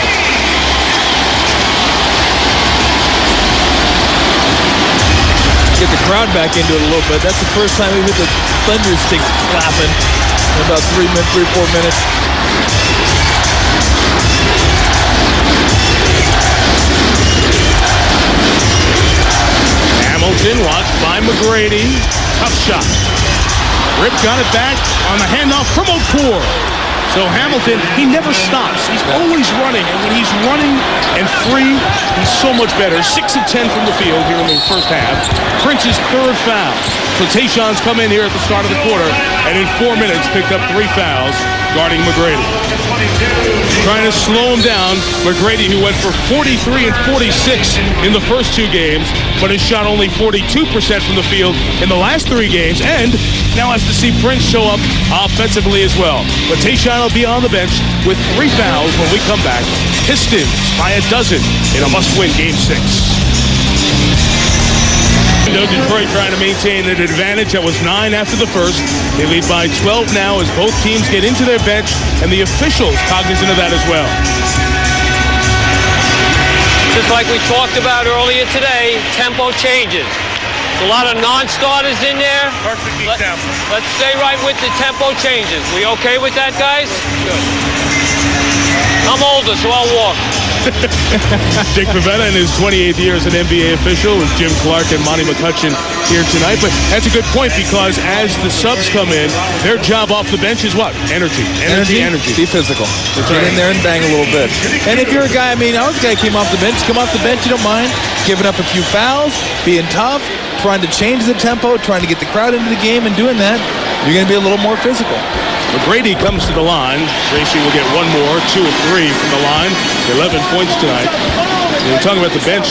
Get the crowd back into it a little bit. That's the first time we've hit the thunder stick clapping in about 3, 4 minutes. Hamilton watched by McGrady. Tough shot. Rip got it back on the handoff from Okur. So Hamilton, he never stops. He's always running, and when he's running and free, he's so much better. 6 of 10 from the field here in the first half. Prince's third foul. So Tayshaun's come in here at the start of the quarter, and in 4 minutes picked up 3 fouls guarding McGrady. Trying to slow him down, McGrady, who went for 43 and 46 in the first 2 games, but has shot only 42% from the field in the last 3 games, and now has to see Prince show up offensively as well. But Tayshaun will be on the bench with 3 fouls when we come back. Pistons by a dozen in a must-win Game 6. Detroit trying to maintain an advantage that was 9 after the first. They lead by 12 now as both teams get into their bench, and the officials cognizant of that as well. Just like we talked about earlier today, tempo changes. A lot of non-starters in there. Let's stay right with the tempo changes. We okay with that, guys? Good. I'm older, so I'll walk. Dick Pavetta in his 28th year as an NBA official with Jim Clark and Monty McCutcheon here tonight. But that's a good point because as the subs come in, their job off the bench is what? Energy. Be physical. Get in there and bang a little bit. And if you're a guy, I was a guy who came off the bench. Come off the bench, you don't mind giving up a few fouls, being tough, trying to change the tempo, trying to get the crowd into the game, and doing that, you're going to be a little more physical. McGrady comes to the line. Tracy will get 1 more, 2 of 3 from the line. 11 points tonight. And we're talking about the bench.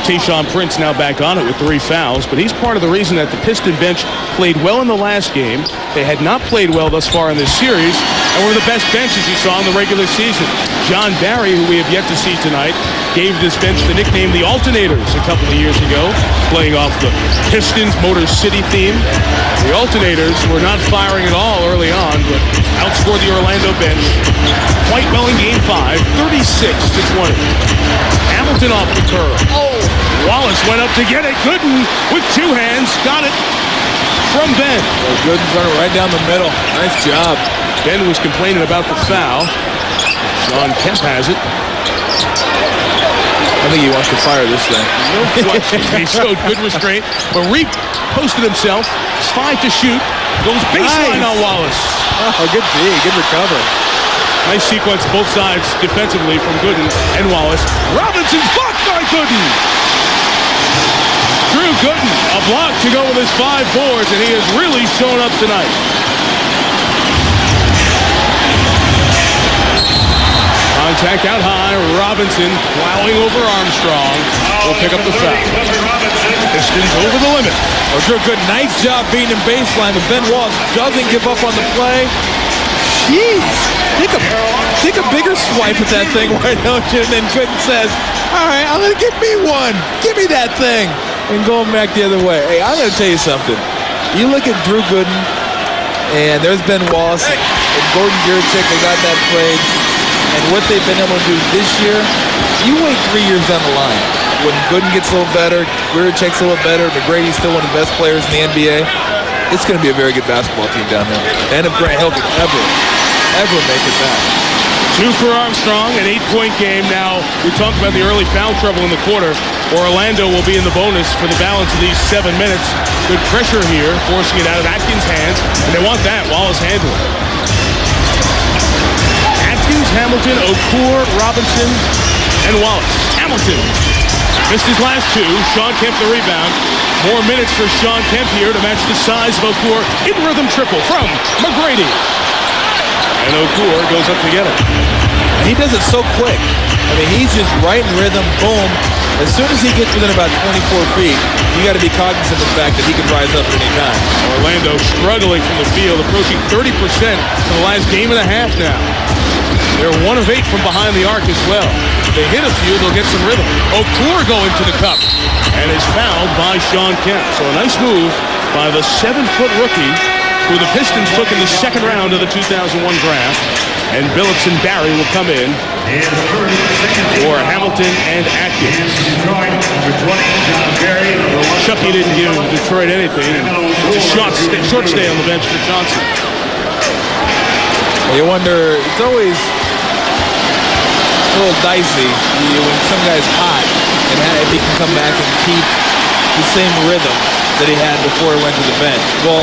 Tayshaun Prince now back on it with 3 fouls, but he's part of the reason that the Piston bench played well in the last game. They had not played well thus far in this series, and were the best benches you saw in the regular season. John Barry, who we have yet to see tonight, gave this bench the nickname the Alternators a couple of years ago, playing off the Pistons Motor City theme. The Alternators were not firing at all early on, but outscored the Orlando bench quite well in Game 5, 36-20. Hamilton off the curve. Wallace went up to get it. Gooden with 2 hands, got it from Ben. Gooden's running right down the middle. Nice job. Ben was complaining about the foul. Sean Kemp has it. I think he wants to fire this thing. No question. He showed good restraint, but Reap posted himself. 5 to shoot. Goes baseline on Wallace. Oh, good D. Good recovery. Nice sequence both sides defensively from Gooden and Wallace. Robinson's blocked by Gooden. Drew Gooden, a block to go with his 5 boards, and he has really shown up tonight. Contact out high. Robinson plowing over Armstrong. Will pick up the foul. Pistons over the limit. Drew Gooden, nice job beating him baseline, but Ben Wallace doesn't give up on the play. Jeez. Take a bigger swipe at that thing, why don't you? And then Gooden says, all right, I'm going to give me one. Give me that thing. And going back the other way. Hey, I'm going to tell you something. You look at Drew Gooden, and there's Ben Wallace and Gordon Gierchik. They got that played. And what they've been able to do this year, you wait 3 years down the line. When Gooden gets a little better, Gierchik's a little better, McGrady's still one of the best players in the NBA, it's going to be a very good basketball team down there. And if Grant Hill can ever make it back. 2 for Armstrong, an 8-point game. Now, we talked about the early foul trouble in the quarter. Orlando will be in the bonus for the balance of these 7 minutes. Good pressure here, forcing it out of Atkins' hands, and they want that. Wallace handling. Atkins, Hamilton, Okur, Robinson, and Wallace. Hamilton Missed his last two. Sean Kemp the rebound. More minutes for Sean Kemp here to match the size of Okur. In rhythm triple from McGrady. And Okur goes up to get it. And he does it so quick. I mean, he's just right in rhythm, boom. As soon as he gets within about 24 feet, you got to be cognizant of the fact that he can rise up at any time. Orlando struggling from the field, approaching 30% for the last game and a half now. They're 1 of 8 from behind the arc as well. If they hit a few, they'll get some rhythm. Okur going to the cup and is fouled by Sean Kemp. So a nice move by the 7-foot rookie who the Pistons took in the second round of the 2001 draft. And Billups and Barry will come in for Hamilton and Atkins. Chucky didn't give Detroit anything. It's a short stay on the bench for Johnson. You wonder, it's always a little dicey when some guy's hot and if he can come back and keep the same rhythm that he had before he went to the bench. Well,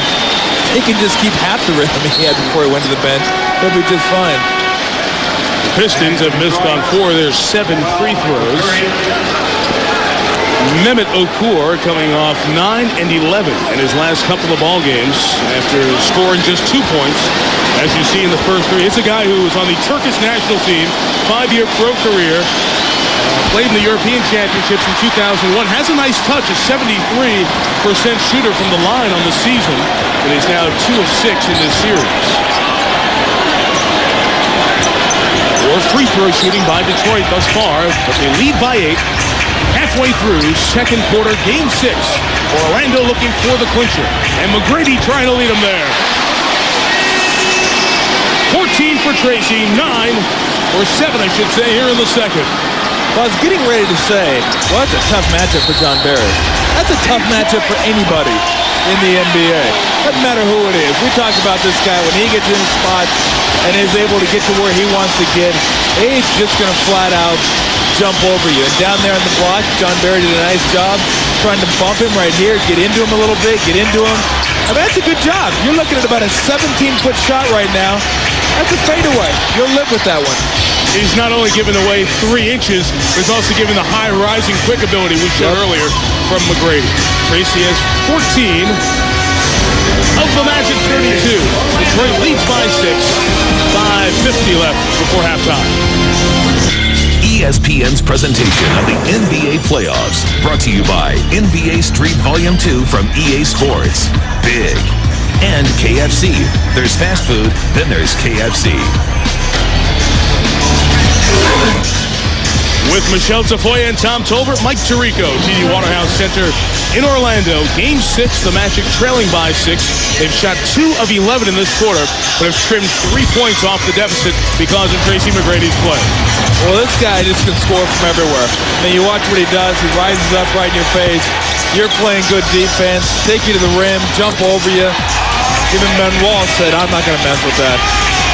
he can just keep half the rhythm he had before he went to the bench. He'll be just fine. The Pistons have missed on 4 of their 7 free throws. Mehmet Okur coming off 9 and 11 in his last couple of ball games after scoring just 2 points. As you see in the first 3, it's a guy who was on the Turkish national team, 5-year pro career, played in the European Championships in 2001, has a nice touch, a 73% shooter from the line on the season, and he's now 2 of 6 in this series. Or free throw shooting by Detroit thus far, but they lead by 8. Halfway through second quarter, game 6. Orlando looking for the clincher, and McGrady trying to lead them there. 14 for Tracy, 9, or 7, I should say, here in the second. Well, I was getting ready to say, well, that's a tough matchup for John Barry. That's a tough matchup for anybody in the NBA. Doesn't matter who it is. We talk about this guy when he gets in his spot and is able to get to where he wants to get. He's just going to flat out jump over you. And down there on the block, John Barry did a nice job trying to bump him right here, get into him a little bit, get into him. I mean, that's a good job. You're looking at about a 17-foot shot right now. That's a fadeaway. You'll live with that one. He's not only giving away 3 inches, he's also giving the high rising quick ability we showed earlier from McGrady. Tracy has 14 of the Magic 32. Detroit leads by 6. 5:50 left before halftime. ESPN's presentation of the NBA playoffs, brought to you by NBA Street Volume 2 from EA Sports. Big. And KFC. There's fast food, then there's KFC. With Michelle Tafoya and Tom Tolbert, Mike Tirico, TD Waterhouse Center in Orlando. Game 6, the Magic trailing by 6. They've shot 2 of 11 in this quarter, but have trimmed 3 points off the deficit because of Tracy McGrady's play. Well, this guy just can score from everywhere. I mean, you watch what he does. He rises up right in your face. You're playing good defense, take you to the rim, jump over you. Even Manuel said, I'm not going to mess with that.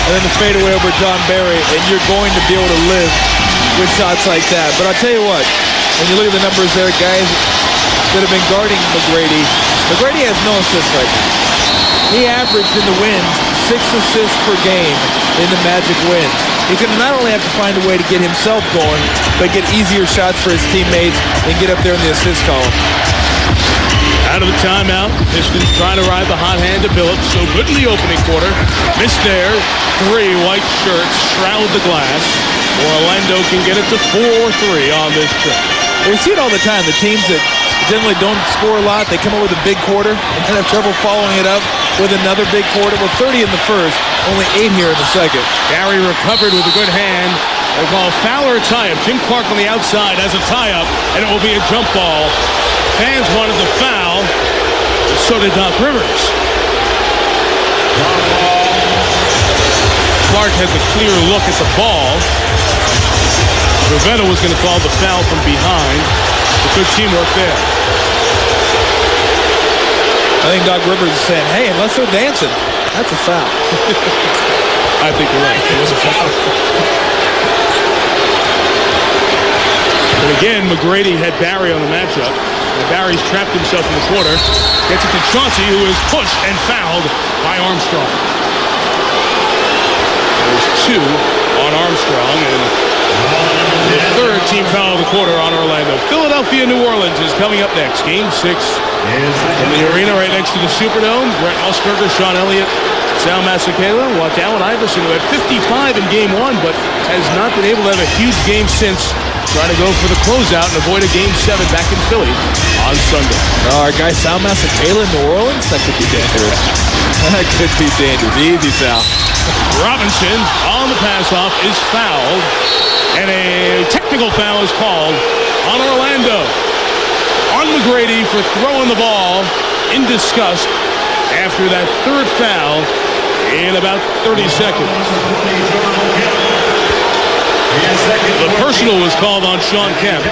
And then the fadeaway over John Barry, and you're going to be able to live with shots like that. But I'll tell you what, when you look at the numbers there, guys that have been guarding McGrady, McGrady has no assists right now. He averaged in the wins 6 assists per game in the Magic wins. He's going to not only have to find a way to get himself going, but get easier shots for his teammates and get up there in the assist column. Out of the timeout, Pistons trying to ride the hot hand of Billups. So good in the opening quarter. Missed there. 3 white shirts shroud the glass. Orlando can get it to 4-3 on this trip. We see it all the time. The teams that generally don't score a lot, they come up with a big quarter and then have trouble following it up with another big quarter. Well, 30 in the first, only 8 here in the second. Barry recovered with a good hand. They call Fowler a tie-up. Jim Clark on the outside has a tie-up, and it will be a jump ball. Fans wanted the foul. So did Doc Rivers. Clark has a clear look at the ball. Ravenna was going to call the foul from behind. But good teamwork there. I think Doc Rivers is saying, hey, unless they're dancing, that's a foul. I think you're right. It was a foul. But again, McGrady had Barry on the matchup. And Barry's trapped himself in the corner. Gets it to Chauncey, who is pushed and fouled by Armstrong. There's 2 on Armstrong, and The third team foul of the quarter on Orlando. Philadelphia, New Orleans is coming up next. Game 6 in the arena right next to the Superdome. Brent Musburger, Sean Elliott, Sal Masekela, Allen Iverson, who had 55 in Game 1, but has not been able to have a huge game since, trying to go for the closeout and avoid a Game 7 back in Philly on Sunday. Our guy Sal Masekela in New Orleans? That could be dangerous. That could be dangerous. Easy, Sal. Robinson on the pass-off is fouled, and a technical foul is called on Orlando. On McGrady for throwing the ball in disgust after that third foul in about 30 seconds. The personal was called on Sean Kemp.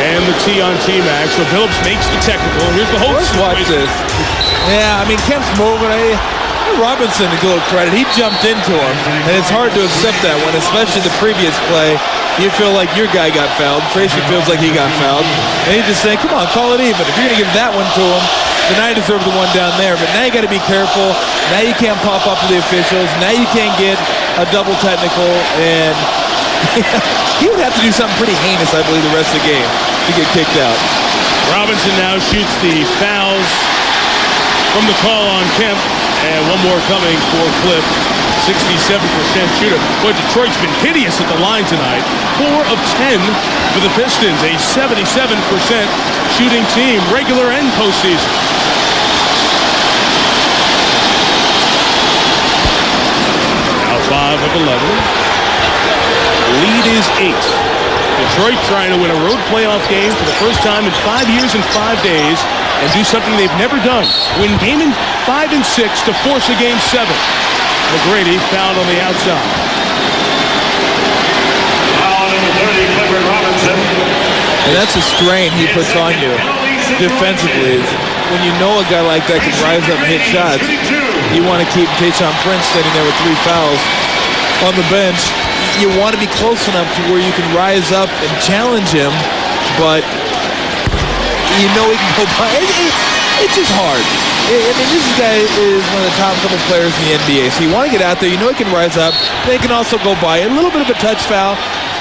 And the T-on-T match. So Phillips makes the technical. Here's the whole Let's watch this. Yeah, I mean, Kemp's moving. Robinson, to give credit, he jumped into him, and it's hard to accept that when, especially the previous play, you feel like your guy got fouled. Tracy feels like he got fouled, and he's just saying, come on, call it even. If you're going to give that one to him, then I deserve the one down there. But now you got to be careful. Now you can't pop up to the officials. Now you can't get a double technical, and he would have to do something pretty heinous, I believe, the rest of the game to get kicked out. Robinson now shoots the fouls from the call on Kemp. And one more coming for Cliff, 67% shooter. Boy, Detroit's been hideous at the line tonight. 4 of 10 for the Pistons, a 77% shooting team, regular and postseason. Now 5 of 11. Lead is 8. Detroit trying to win a road playoff game for the first time in 5 years and 5 days. And do something they've never done. Win game in 5 and 6 to force a Game 7. McGrady fouled on the outside. Foul number 30, Clifford Robinson. And that's a strain he puts on you defensively. When you know a guy like that can rise up and hit shots, you want to keep Tayshaun Prince standing there with 3 fouls on the bench. You want to be close enough to where you can rise up and challenge him, but you know he can go by. It's just hard. I mean, this guy is one of the top couple players in the NBA. So you want to get out there. You know he can rise up. They can also go by. A little bit of a touch foul,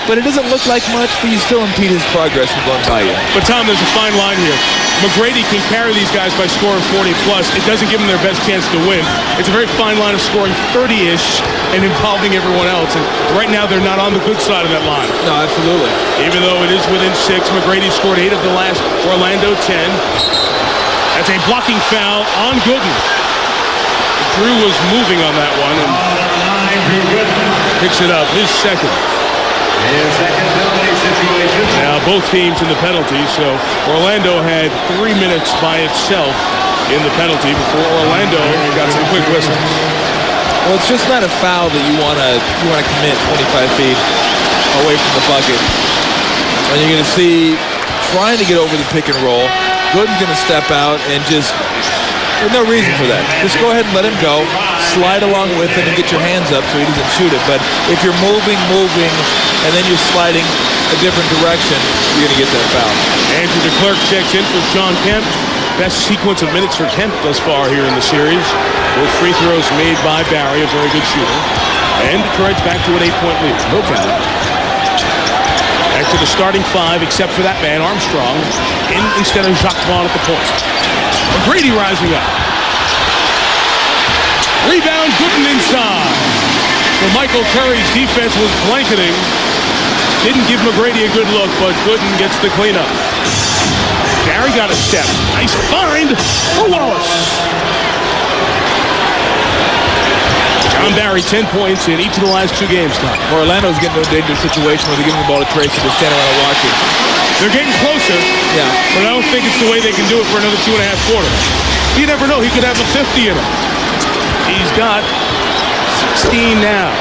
but it doesn't look like much, but you still impede his progress from going by you. But, Tom, there's a fine line here. McGrady can carry these guys by scoring 40-plus. It doesn't give them their best chance to win. It's a very fine line of scoring 30-ish and involving everyone else. And right now, they're not on the good side of that line. No, absolutely. Even though it is within 6, McGrady scored 8 of the last, Orlando 10. That's a blocking foul on Gooden. Drew was moving on that one and picks it up, his second. Now both teams in the penalty, so Orlando had 3 minutes by itself in the penalty before Orlando got some quick whistles. Well, it's just not a foul that you want to commit 25 feet away from the bucket. And you're going to see trying to get over the pick and roll. Gooden's going to step out and just, there's no reason for that. Just go ahead and let him go. Slide along with him and get your hands up so he doesn't shoot it. But if you're moving, and then you're sliding a different direction, you're going to get that foul. Andrew DeClercq checks in for Sean Kemp. Best sequence of minutes for Kemp thus far here in the series. Both free throws made by Barry, a very good shooter. And Detroit's back to an 8-point lead. No count. Back to the starting 5, except for that man, Armstrong, instead of Jacques Vaughn at the point. McGrady rising up. Rebound, Gooden inside. So Michael Curry's defense was blanketing. Didn't give McGrady a good look, but Gooden gets the cleanup. Barry got a step. Nice find for Wallace. John Barry, 10 points in each of the last 2 games, Tom. Orlando's getting to a dangerous situation where they're giving the ball to Tracy to stand around and watch it. They're getting closer, yeah, but I don't think it's the way they can do it for another 2.5 quarters. You never know. He could have a 50 in him. He's got 16 now.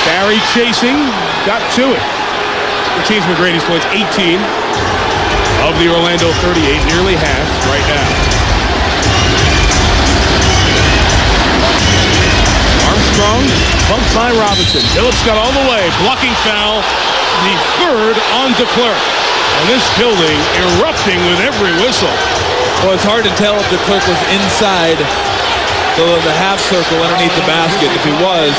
Barry chasing, got to it. Change McGrady's points, 18 of the Orlando 38, nearly half right now. Armstrong bumped by Robinson. Phillips got all the way, blocking foul, the third on DeClercq. And this building erupting with every whistle. Well, it's hard to tell if DeClercq was inside the half circle underneath the basket. If he was,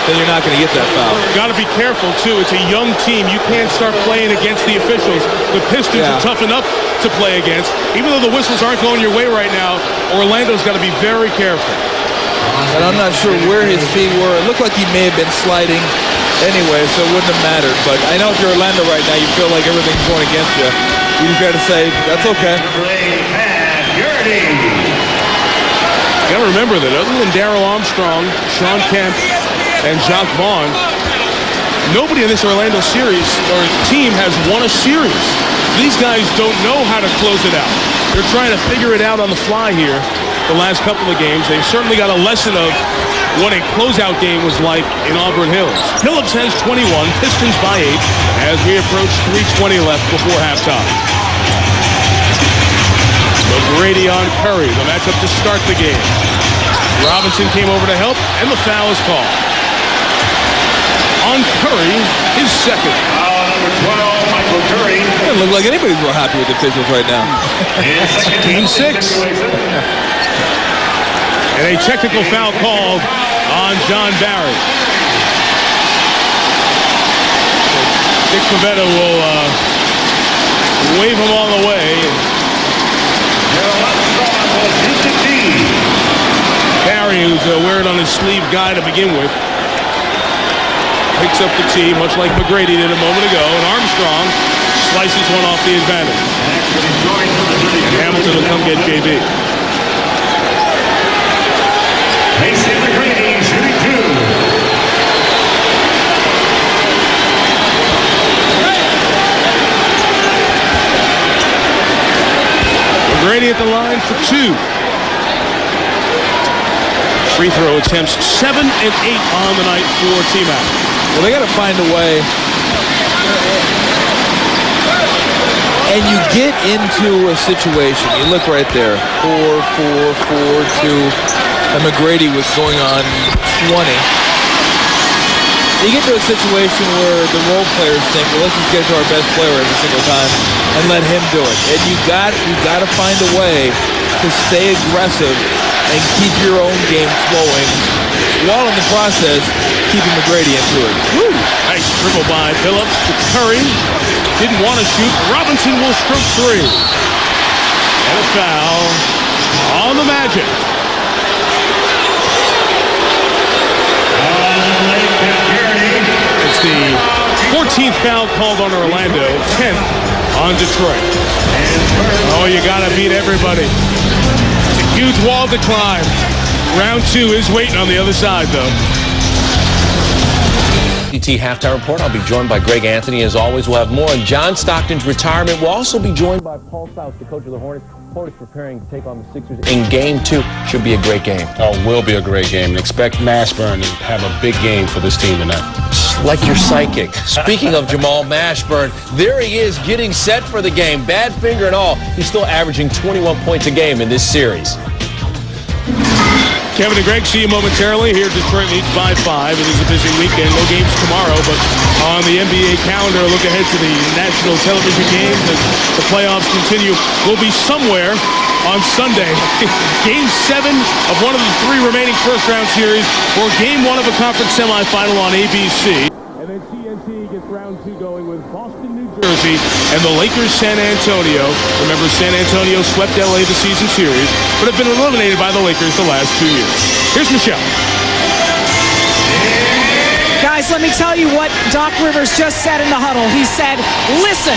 then you're not going to get that foul. Got to be careful, too. It's a young team. You can't start playing against the officials. The Pistons are tough enough to play against. Even though the whistles aren't going your way right now, Orlando's got to be very careful. And I'm not sure where his feet were. It looked like he may have been sliding anyway, so it wouldn't have mattered. But I know if you're Orlando right now, you feel like everything's going against you. You just got to say, that's okay. You got to remember that other than Darrell Armstrong, Sean Kemp, and Jacques Vaughn, nobody in this Orlando series or team has won a series. These guys don't know how to close it out. They're trying to figure it out on the fly here the last couple of games. They've certainly got a lesson of what a closeout game was like in Auburn Hills. Phillips has 21, Pistons by 8 as we approach 3:20 left before halftime. McGrady on Curry, the matchup to start the game. Robinson came over to help, and the foul is called. On Curry, his second. Number 12, Michael Curry. It doesn't look like anybody's real happy with the officials right now. Game 6. And a technical foul called on John Barry. Dick Pavetta will wave him all the way. Barry, who's wearing on his sleeve guy to begin with, picks up the tee, much like McGrady did a moment ago, and Armstrong slices one off the advantage. And Hamilton will come get JB. Mason McGrady shooting 2. McGrady at the line for 2. Free throw attempts 7 and 8 on the night for Team Out. Well, they got to find a way. And you get into a situation. You look right there. 4, 4, 4, 2. And McGrady was going on 20. You get to a situation where the role players think, well, let's just get to our best player every single time and let him do it. And you got to find a way to stay aggressive and keep your own game flowing while in the process keeping McGrady into it. Woo! Nice dribble by Phillips to Curry. Didn't want to shoot. Robinson will stroke 3. And a foul on the Magic. It's the 14th foul called on Orlando, 10th on Detroit. Oh, you got to beat everybody. It's a huge wall to climb. Round 2 is waiting on the other side, though. CT Halftime Report. I'll be joined by Greg Anthony. As always, we'll have more on John Stockton's retirement. We'll also be joined by Paul South, the coach of the Hornets. Hornets preparing to take on the Sixers in Game 2. Should be a great game. Oh, will be a great game. And expect Mashburn to have a big game for this team tonight. Like your psychic. Speaking of Jamal Mashburn, there he is getting set for the game. Bad finger and all. He's still averaging 21 points a game in this series. Kevin and Greg, see you momentarily. Here Detroit leads by 5. It is a busy weekend. No games tomorrow, but on the NBA calendar, look ahead to the national television games as the playoffs continue. We'll be somewhere on Sunday. Game 7 of one of the 3 remaining first-round series or Game 1 of a conference semifinal on ABC. And then TNT gets round 2 going with Boston, New Jersey, and the Lakers, San Antonio. Remember, San Antonio swept LA the season series, but have been eliminated by the Lakers the last 2 years. Here's Michelle. Guys, let me tell you what Doc Rivers just said in the huddle. He said, listen,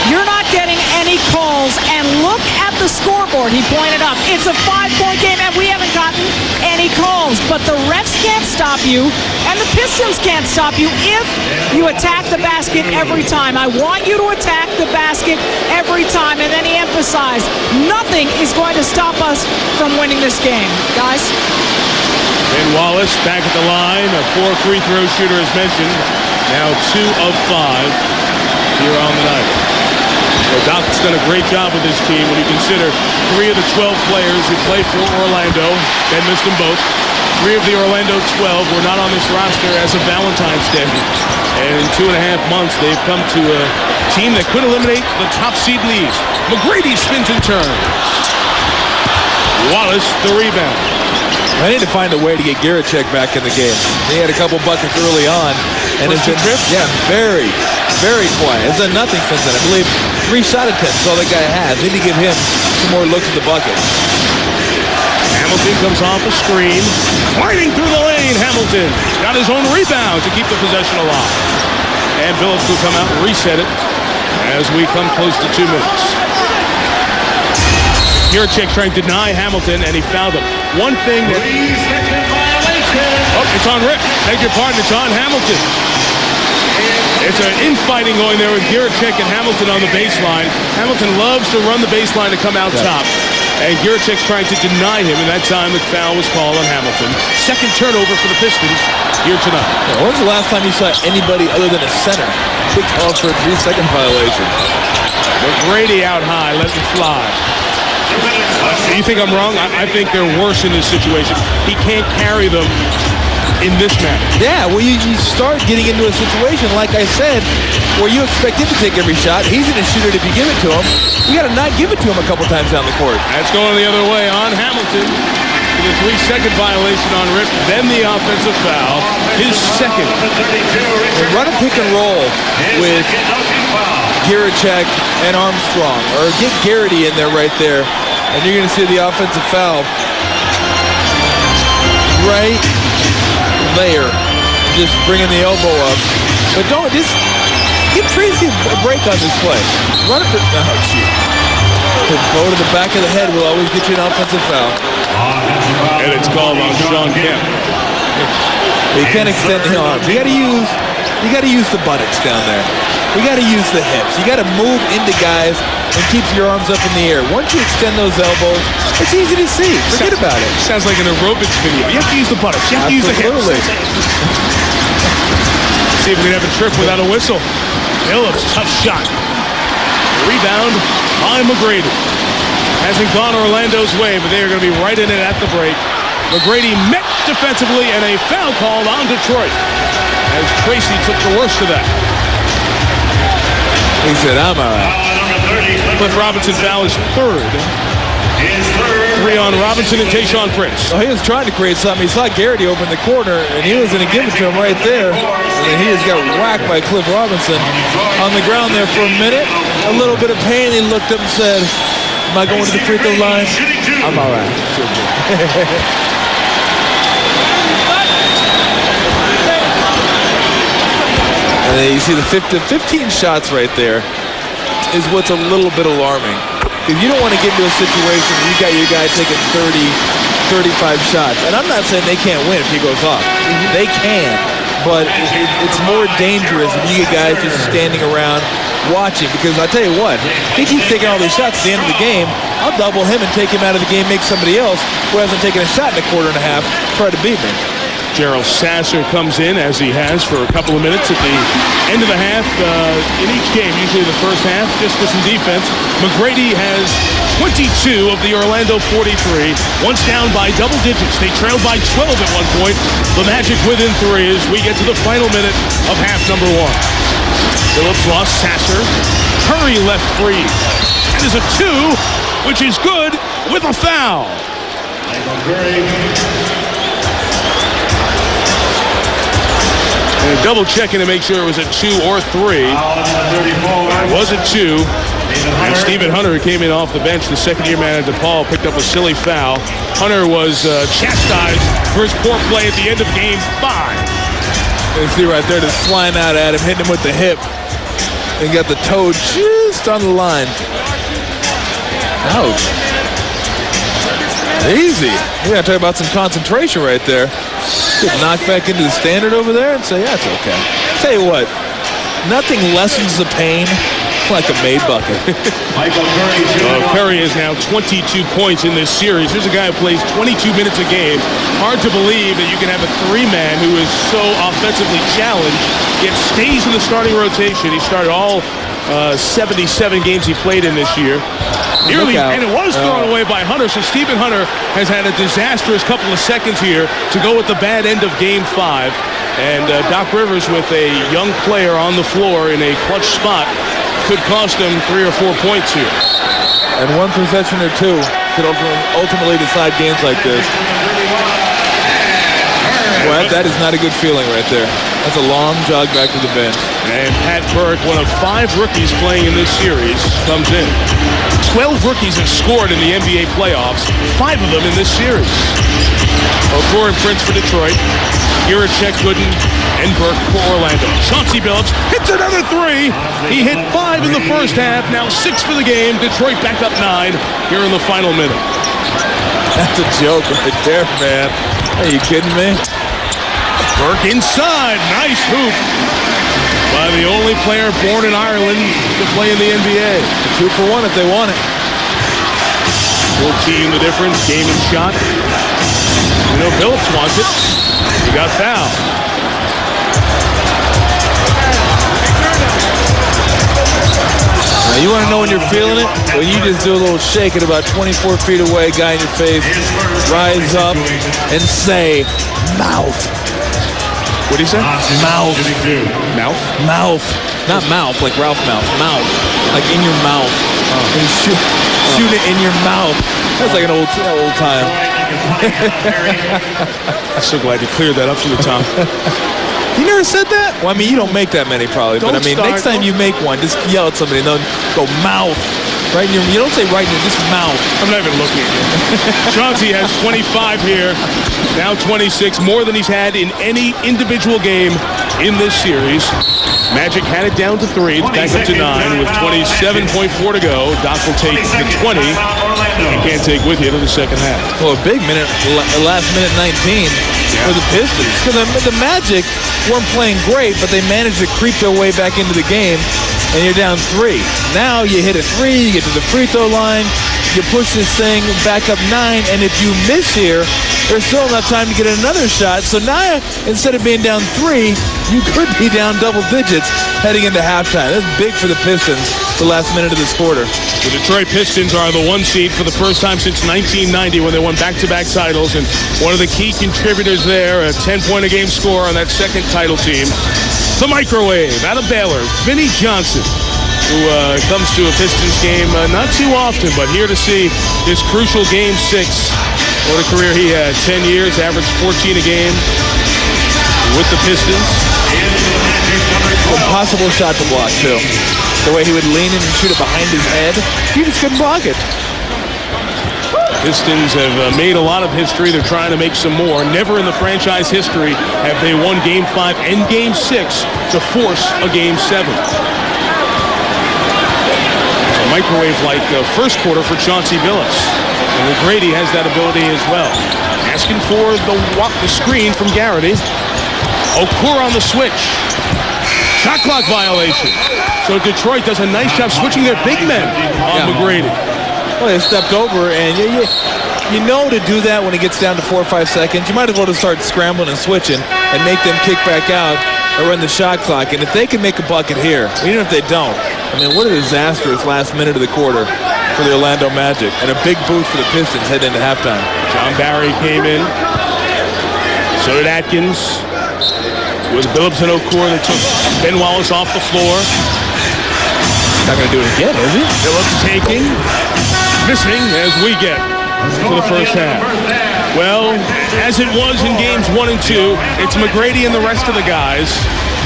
you're not getting any calls, and look at the scoreboard. He pointed up. It's a 5-point game, and we haven't gotten any calls. But the refs can't stop you, and the Pistons can't stop you if you attack the basket every time. I want you to attack the basket every time. And then he emphasized, nothing is going to stop us from winning this game. Guys? Ben Wallace back at the line, a 4 free throw shooter as mentioned. Now 2 of 5 here on the night. So Doc's done a great job with this team when you consider 3 of the 12 players who play for Orlando. Ben missed them both. 3 of the Orlando 12 were not on this roster as of Valentine's Day. And in 2.5 months, they've come to a team that could eliminate the top seed leads. McGrady spins and turns. Wallace, the rebound. I need to find a way to get Giricek back in the game. He had a couple buckets early on, and it's been very, very quiet. It's done nothing since then. I believe 3 shot attempts is all that guy has. They need to give him some more looks at the bucket. Hamilton comes off a screen, sliding through the lane. Hamilton got his own rebound to keep the possession alive. And Billups will come out and reset it as we come close to 2 minutes. Giricek trying to deny Hamilton, and he fouled him. One thing that... 3-second violation. Oh, it's on Rick. Beg your pardon, it's on Hamilton. It's an infighting going there with Giricek and Hamilton on the baseline. Hamilton loves to run the baseline to come out top. And Giricek's trying to deny him, and that time the foul was called on Hamilton. Second turnover for the Pistons here tonight. Yeah, when's the last time you saw anybody other than a center quick call for a 3-second violation? McGrady out high, let it fly. Do you think I'm wrong? I think they're worse in this situation. He can't carry them in this match. Yeah, well, you start getting into a situation, like I said, where you expect him to take every shot. He's going to shoot it if you give it to him. You got to not give it to him a couple times down the court. That's going the other way on Hamilton. The 3-second violation on Rip, then the offensive foul. His second. Run a pick and roll with Giricek and Armstrong, or get Garrity in there right there, and you're going to see the offensive foul right there, just bringing the elbow up. But don't just give Tracy a break on this play. Run it. Oh, shoot. The blow to the back of the head will always get you an offensive foul. And it's called on Sean Kemp. You can't extend the arms. You got to use the buttocks down there. You got to use the hips. You got to move into guys and keep your arms up in the air. Once you extend those elbows, it's easy to see. Forget about it. Sounds like an aerobics video. You have to use the buttocks. You have to use the hips. See if we can have a trip without a whistle. Billups, tough shot. Rebound by McGrady. Hasn't gone Orlando's way, but they are going to be right in it at the break. McGrady met defensively, and a foul called on Detroit as Tracy took the worst of that. He said, I'm all right. Cliff Robinson foul is third. 3 on Robinson and Tayshaun Prince. Well, he was trying to create something. He saw Garrity open the corner, and he was going to give it to him right there. And he just got whacked by Cliff Robinson on the ground there for a minute. A little bit of pain. He looked up and said, am I going to the free throw line? I'm all right. And then you see the 15 shots right there is what's a little bit alarming. Because you don't want to get into a situation where you got your guy taking 30, 35 shots. And I'm not saying they can't win if he goes off. They can. But it's more dangerous if you get guys just standing around watching. Because I tell you what, if he keeps taking all these shots at the end of the game, I'll double him and take him out of the game, make somebody else who hasn't taken a shot in a quarter and a half try to beat me. Gerald Sasser comes in, as he has for a couple of minutes at the end of the half. In each game, usually the first half, just for some defense. McGrady has 22 of the Orlando 43. Once down by double digits. They trailed by 12 at one point. The Magic within 3 as we get to the final minute of half number 1. Billups lost Sasser. Curry left free. That is a 2, which is good with a foul. And double checking to make sure it was a 2 or 3. It was a 2. And Stephen Hunter came in off the bench. The second-year man at DePaul picked up a silly foul. Hunter was chastised for his poor play at the end of game 5. You see right there, just flying out at him, hitting him with the hip. And got the toe just on the line. Ouch. Easy. We got to talk about some concentration right there. Get knocked back into the standard over there and say, yeah, it's okay. Tell you what, nothing lessens the pain like a made bucket. Curry has now 22 points in this series. Here's a guy who plays 22 minutes a game. Hard to believe that you can have a 3-man who is so offensively challenged, yet stays in the starting rotation. He started all 77 games he played in this year. Nearly, and it was thrown away by Hunter, so Stephen Hunter has had a disastrous couple of seconds here to go with the bad end of game 5. And Doc Rivers, with a young player on the floor in a clutch spot, could cost him 3 or 4 points here. And one possession or two could ultimately decide games like this. Well, that is not a good feeling right there. That's a long jog back to the bench. And Pat Burke, one of 5 rookies playing in this series, comes in. 12 rookies have scored in the NBA playoffs, 5 of them in this series. Okur and Prince for Detroit. Jiricek, Gooden, and Burke for Orlando. Chauncey Billups hits another 3. He hit 5 in the first half, now 6 for the game. Detroit back up 9 here in the final minute. That's a joke right there, man. Are you kidding me? Burke inside. Nice hoop by the only player born in Ireland to play in the NBA. 2 for 1 if they want it. 14 the difference. Game and shot. You know Billups wants it. He got fouled. Now you want to know when you're feeling it? When you just do a little shake at about 24 feet away, guy in your face, rise up and say, mouth. What do you say? Mouth. Mouth? Mouth. Not mouth, like Ralph Mouth. Mouth. Like in your mouth. And shoot it in your mouth. That's like an old time. I'm so glad you cleared that up from the tongue. You never said that? Well, I mean, you don't make that many probably. But I mean, next time you make one, just yell at somebody and they'll go mouth. Right in your, you don't say right in your, just mouth. I'm not even looking at you. Chauncey has 25 here, now 26, more than he's had in any individual game in this series. Magic had it down to 3. It's back up to 9 with 27.4 to go. Doc will take the 20. He can't take with you to the second half. Well, a big minute, last minute 19 for the Pistons. Because the Magic weren't playing great, but they managed to creep their way back into the game, and you're down 3. Now you hit a 3, you get to the free throw line, you push this thing back up 9, and if you miss here, there's still enough time to get another shot. So now, instead of being down 3, you could be down double digits heading into halftime. That's big for the Pistons, the last minute of this quarter. The Detroit Pistons are the 1 seed for the first time since 1990 when they won back-to-back titles, and one of the key contributors there, a 10-point-a-game scorer on that second title team. The microwave out of Baylor, Vinnie Johnson, who comes to a Pistons game not too often, but here to see this crucial Game 6. What a career he had. 10 years, averaged 14 a game with the Pistons. Impossible shot to block, too. The way he would lean in and shoot it behind his head, he just couldn't block it. Pistons have made a lot of history. They're trying to make some more. Never in the franchise history have they won Game 5 and Game 6 to force a Game 7. It's a microwave-like first quarter for Chauncey Billups. And Grady has that ability as well. Asking for the screen from Garrity. Okur on the switch. Shot clock violation. So Detroit does a nice job switching their big men on McGrady. Well, they stepped over, and you know to do that when it gets down to 4 or 5 seconds. You might as well just start scrambling and switching and make them kick back out or run the shot clock. And if they can make a bucket here, even if they don't, I mean, what a disastrous last minute of the quarter for the Orlando Magic, and a big boost for the Pistons heading into halftime. John Barry came in. So did Atkins. With Billups and Okur, they took Ben Wallace off the floor. Not going to do it again, is he? Billups taking, missing as we get to the first half. Well, as it was in games 1 and 2, it's McGrady and the rest of the guys.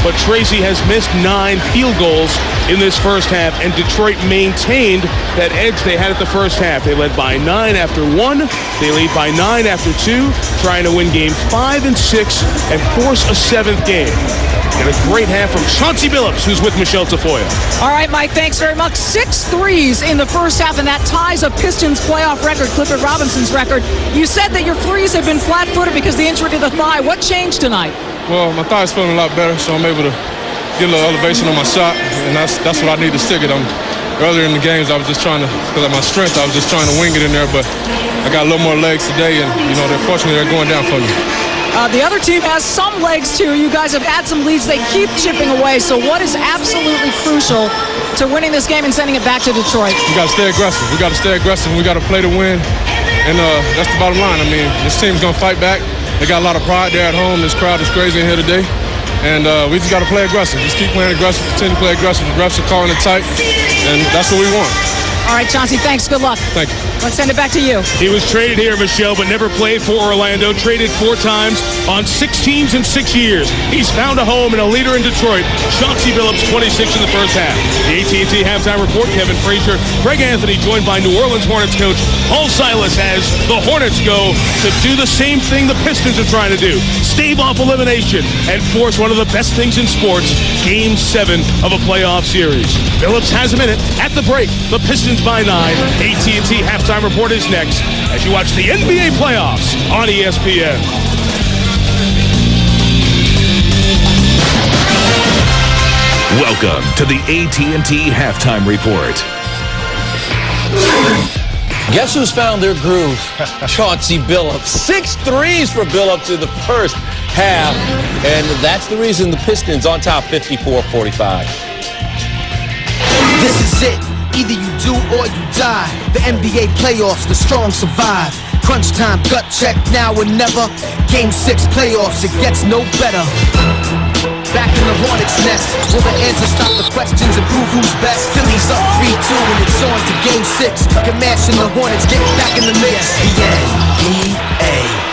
But Tracy has missed 9 field goals in this first half, and Detroit maintained that edge they had at the first half. They led by 9 after 1. They lead by 9 after 2, trying to win game 5 and 6 and force a 7th game. And a great half from Chauncey Billups, who's with Michelle Tafoya. All right, Mike, thanks very much. 6 threes in the first half, and that ties a Pistons playoff record, Clifford Robinson's record. You said that your threes have been flat-footed because of the injury to the thigh. What changed tonight? Well, my thigh's feeling a lot better, so I'm able to get a little elevation on my shot, and that's what I need to stick it on. Earlier in the games, I was just trying to, because of my strength, I was just trying to wing it in there, but I got a little more legs today, and, fortunately, they're going down for me. The other team has some legs, too. You guys have had some leads. They keep chipping away. So what is absolutely crucial to winning this game and sending it back to Detroit? We got to stay aggressive. We got to stay aggressive. We got to play to win, and that's the bottom line. I mean, this team's going to fight back. They got a lot of pride there at home. This crowd is crazy in here today. And we just got to play aggressive. Just keep playing aggressive, continue to play aggressive. The refs are calling it tight, and that's what we want. All right, Chauncey, thanks. Good luck. Thank you. Let's send it back to you. He was traded here, Michelle, but never played for Orlando. Traded 4 times on 6 teams in 6 years. He's found a home and a leader in Detroit. Chauncey Billups, 26 in the first half. The AT&T halftime report, Kevin Frazier, Greg Anthony, joined by New Orleans Hornets coach Paul Silas, as the Hornets go to do the same thing the Pistons are trying to do. Stave off elimination and force one of the best things in sports, Game 7 of a playoff series. Billups has a minute at the break. The Pistons by 9. AT&T halftime report is next as you watch the NBA playoffs on ESPN. Welcome to the AT&T halftime report. Guess who's found their groove? Chauncey Billups. 6 threes for Billups in the first half. And that's the reason the Pistons on top 54-45. This is it. Either you do or you die. The NBA playoffs, the strong survive. Crunch time, gut check, now or never. Game 6 playoffs, it gets no better. Back in the Hornets' nest, will the answer stop the questions and prove who's best? Phillies up 3-2 and it's on to Game 6. Gamache and the Hornets get back in the mix. The NBA.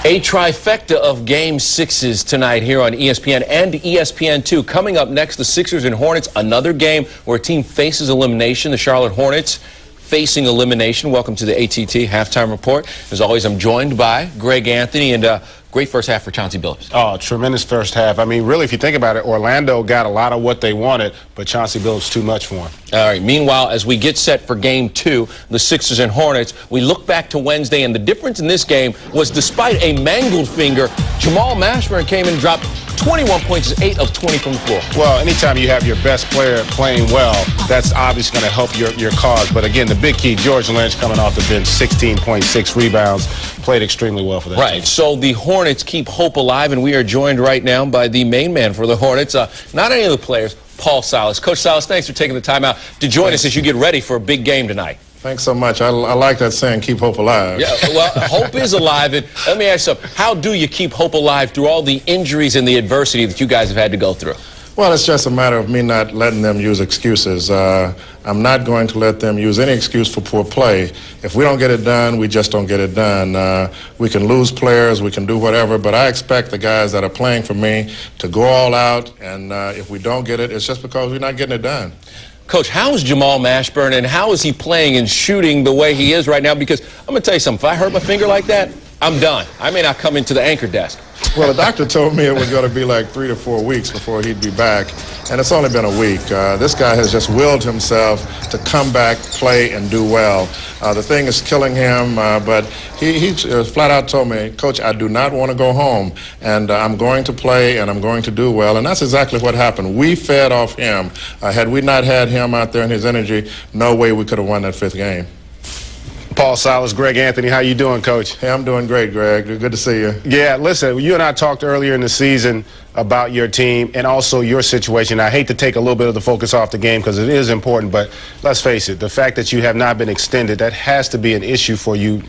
A trifecta of Game 6s tonight here on ESPN and ESPN2. Coming up next, the Sixers and Hornets, another game where a team faces elimination. The Charlotte Hornets facing elimination. Welcome to the AT&T halftime report. As always, I'm joined by Greg Anthony, and great first half for Chauncey Billups. Oh, tremendous first half. I mean, really, if you think about it, Orlando got a lot of what they wanted, but Chauncey Billups too much for him. All right. Meanwhile, as we get set for Game 2, the Sixers and Hornets, we look back to Wednesday, and the difference in this game was despite a mangled finger, Jamal Mashburn came and dropped 21 points, 8 of 20 from the floor. Well, anytime you have your best player playing well, that's obviously going to help your cause. But again, the big key, George Lynch coming off the bench, 16.6 rebounds, played extremely well for that Right. team. So the Hornets keep hope alive, and we are joined right now by the main man for the Hornets. Not any of the players, Paul Silas. Coach Silas, thanks for taking the time out to join us as you get ready for a big game tonight. Thanks so much. I like that saying, keep hope alive. Yeah, well, hope is alive. And let me ask you something. How do you keep hope alive through all the injuries and the adversity that you guys have had to go through? Well, it's just a matter of me not letting them use excuses. I'm not going to let them use any excuse for poor play. If we don't get it done, we just don't get it done. We can lose players, we can do whatever, but I expect the guys that are playing for me to go all out, and if we don't get it, it's just because we're not getting it done. Coach, how is Jamal Mashburn, and how is he playing and shooting the way he is right now? Because I'm going to tell you something. If I hurt my finger like that, I'm done. I may not come into the anchor desk. Well, the doctor told me it was going to be like 3 to 4 weeks before he'd be back, and it's only been a week. This guy has just willed himself to come back, play, and do well. The thing is killing him, but he flat out told me, Coach, I do not want to go home, and I'm going to play, and I'm going to do well, and that's exactly what happened. We fed off him. Had we not had him out there and his energy, no way we could have won that 5th game. Paul Silas, Greg Anthony, how you doing, Coach? Hey, I'm doing great, Greg. Good to see you. Yeah, listen, you and I talked earlier in the season about your team and also your situation. I hate to take a little bit of the focus off the game because it is important, but let's face it, the fact that you have not been extended, that has to be an issue for you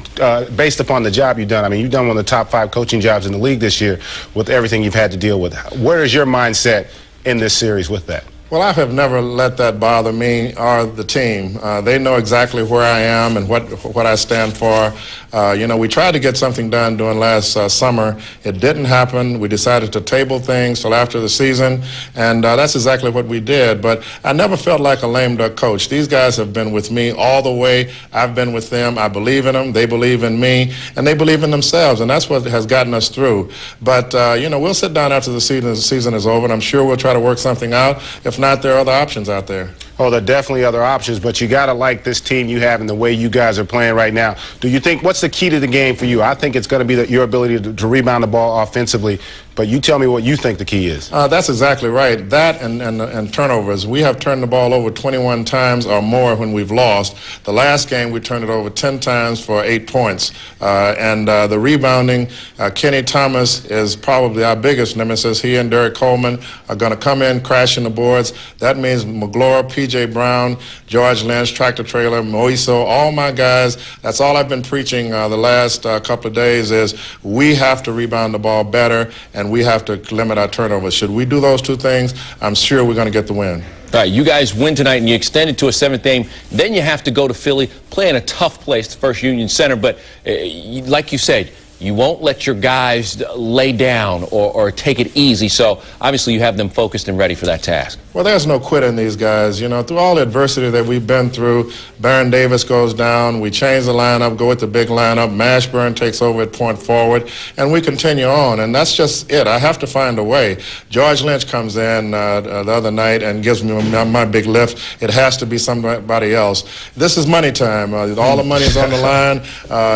based upon the job you've done. I mean, you've done one of the top 5 coaching jobs in the league this year with everything you've had to deal with. Where is your mindset in this series with that? Well, I have never let that bother me or the team. They know exactly where I am and what I stand for. We tried to get something done during last summer. It didn't happen. We decided to table things till after the season, and that's exactly what we did. But I never felt like a lame duck coach. These guys have been with me all the way. I've been with them. I believe in them. They believe in me, and they believe in themselves, and that's what has gotten us through. But, we'll sit down after the season is over, and I'm sure we'll try to work something out. If not, there are other options out there. Oh, there are definitely other options, but you got to like this team you have and the way you guys are playing right now. Do you think, what's the key to the game for you? I think it's going to be your ability to rebound the ball offensively, but you tell me what you think the key is. That's exactly right. That and turnovers. We have turned the ball over 21 times or more when we've lost. The last game, we turned it over 10 times for 8 points. The rebounding, Kenny Thomas is probably our biggest nemesis. He and Derek Coleman are going to come in crashing the boards. That means McGlure, P.J. Brown, George Lynch, Tractor Trailer, Moiso, all my guys. That's all I've been preaching the last couple of days is we have to rebound the ball better and we have to limit our turnovers. Should we do those 2 things, I'm sure we're going to get the win. All right, you guys win tonight and you extend it to a 7th game. Then you have to go to Philly, play in a tough place, the First Union Center. But like you said, you won't let your guys lay down or take it easy. So obviously you have them focused and ready for that task. Well, there's no quit in these guys. You know, through all the adversity that we've been through, Baron Davis goes down, we change the lineup, go with the big lineup, Mashburn takes over at point forward, and we continue on. And that's just it. I have to find a way. George Lynch comes in the other night and gives me my big lift. It has to be somebody else. This is money time. All the money is on the line.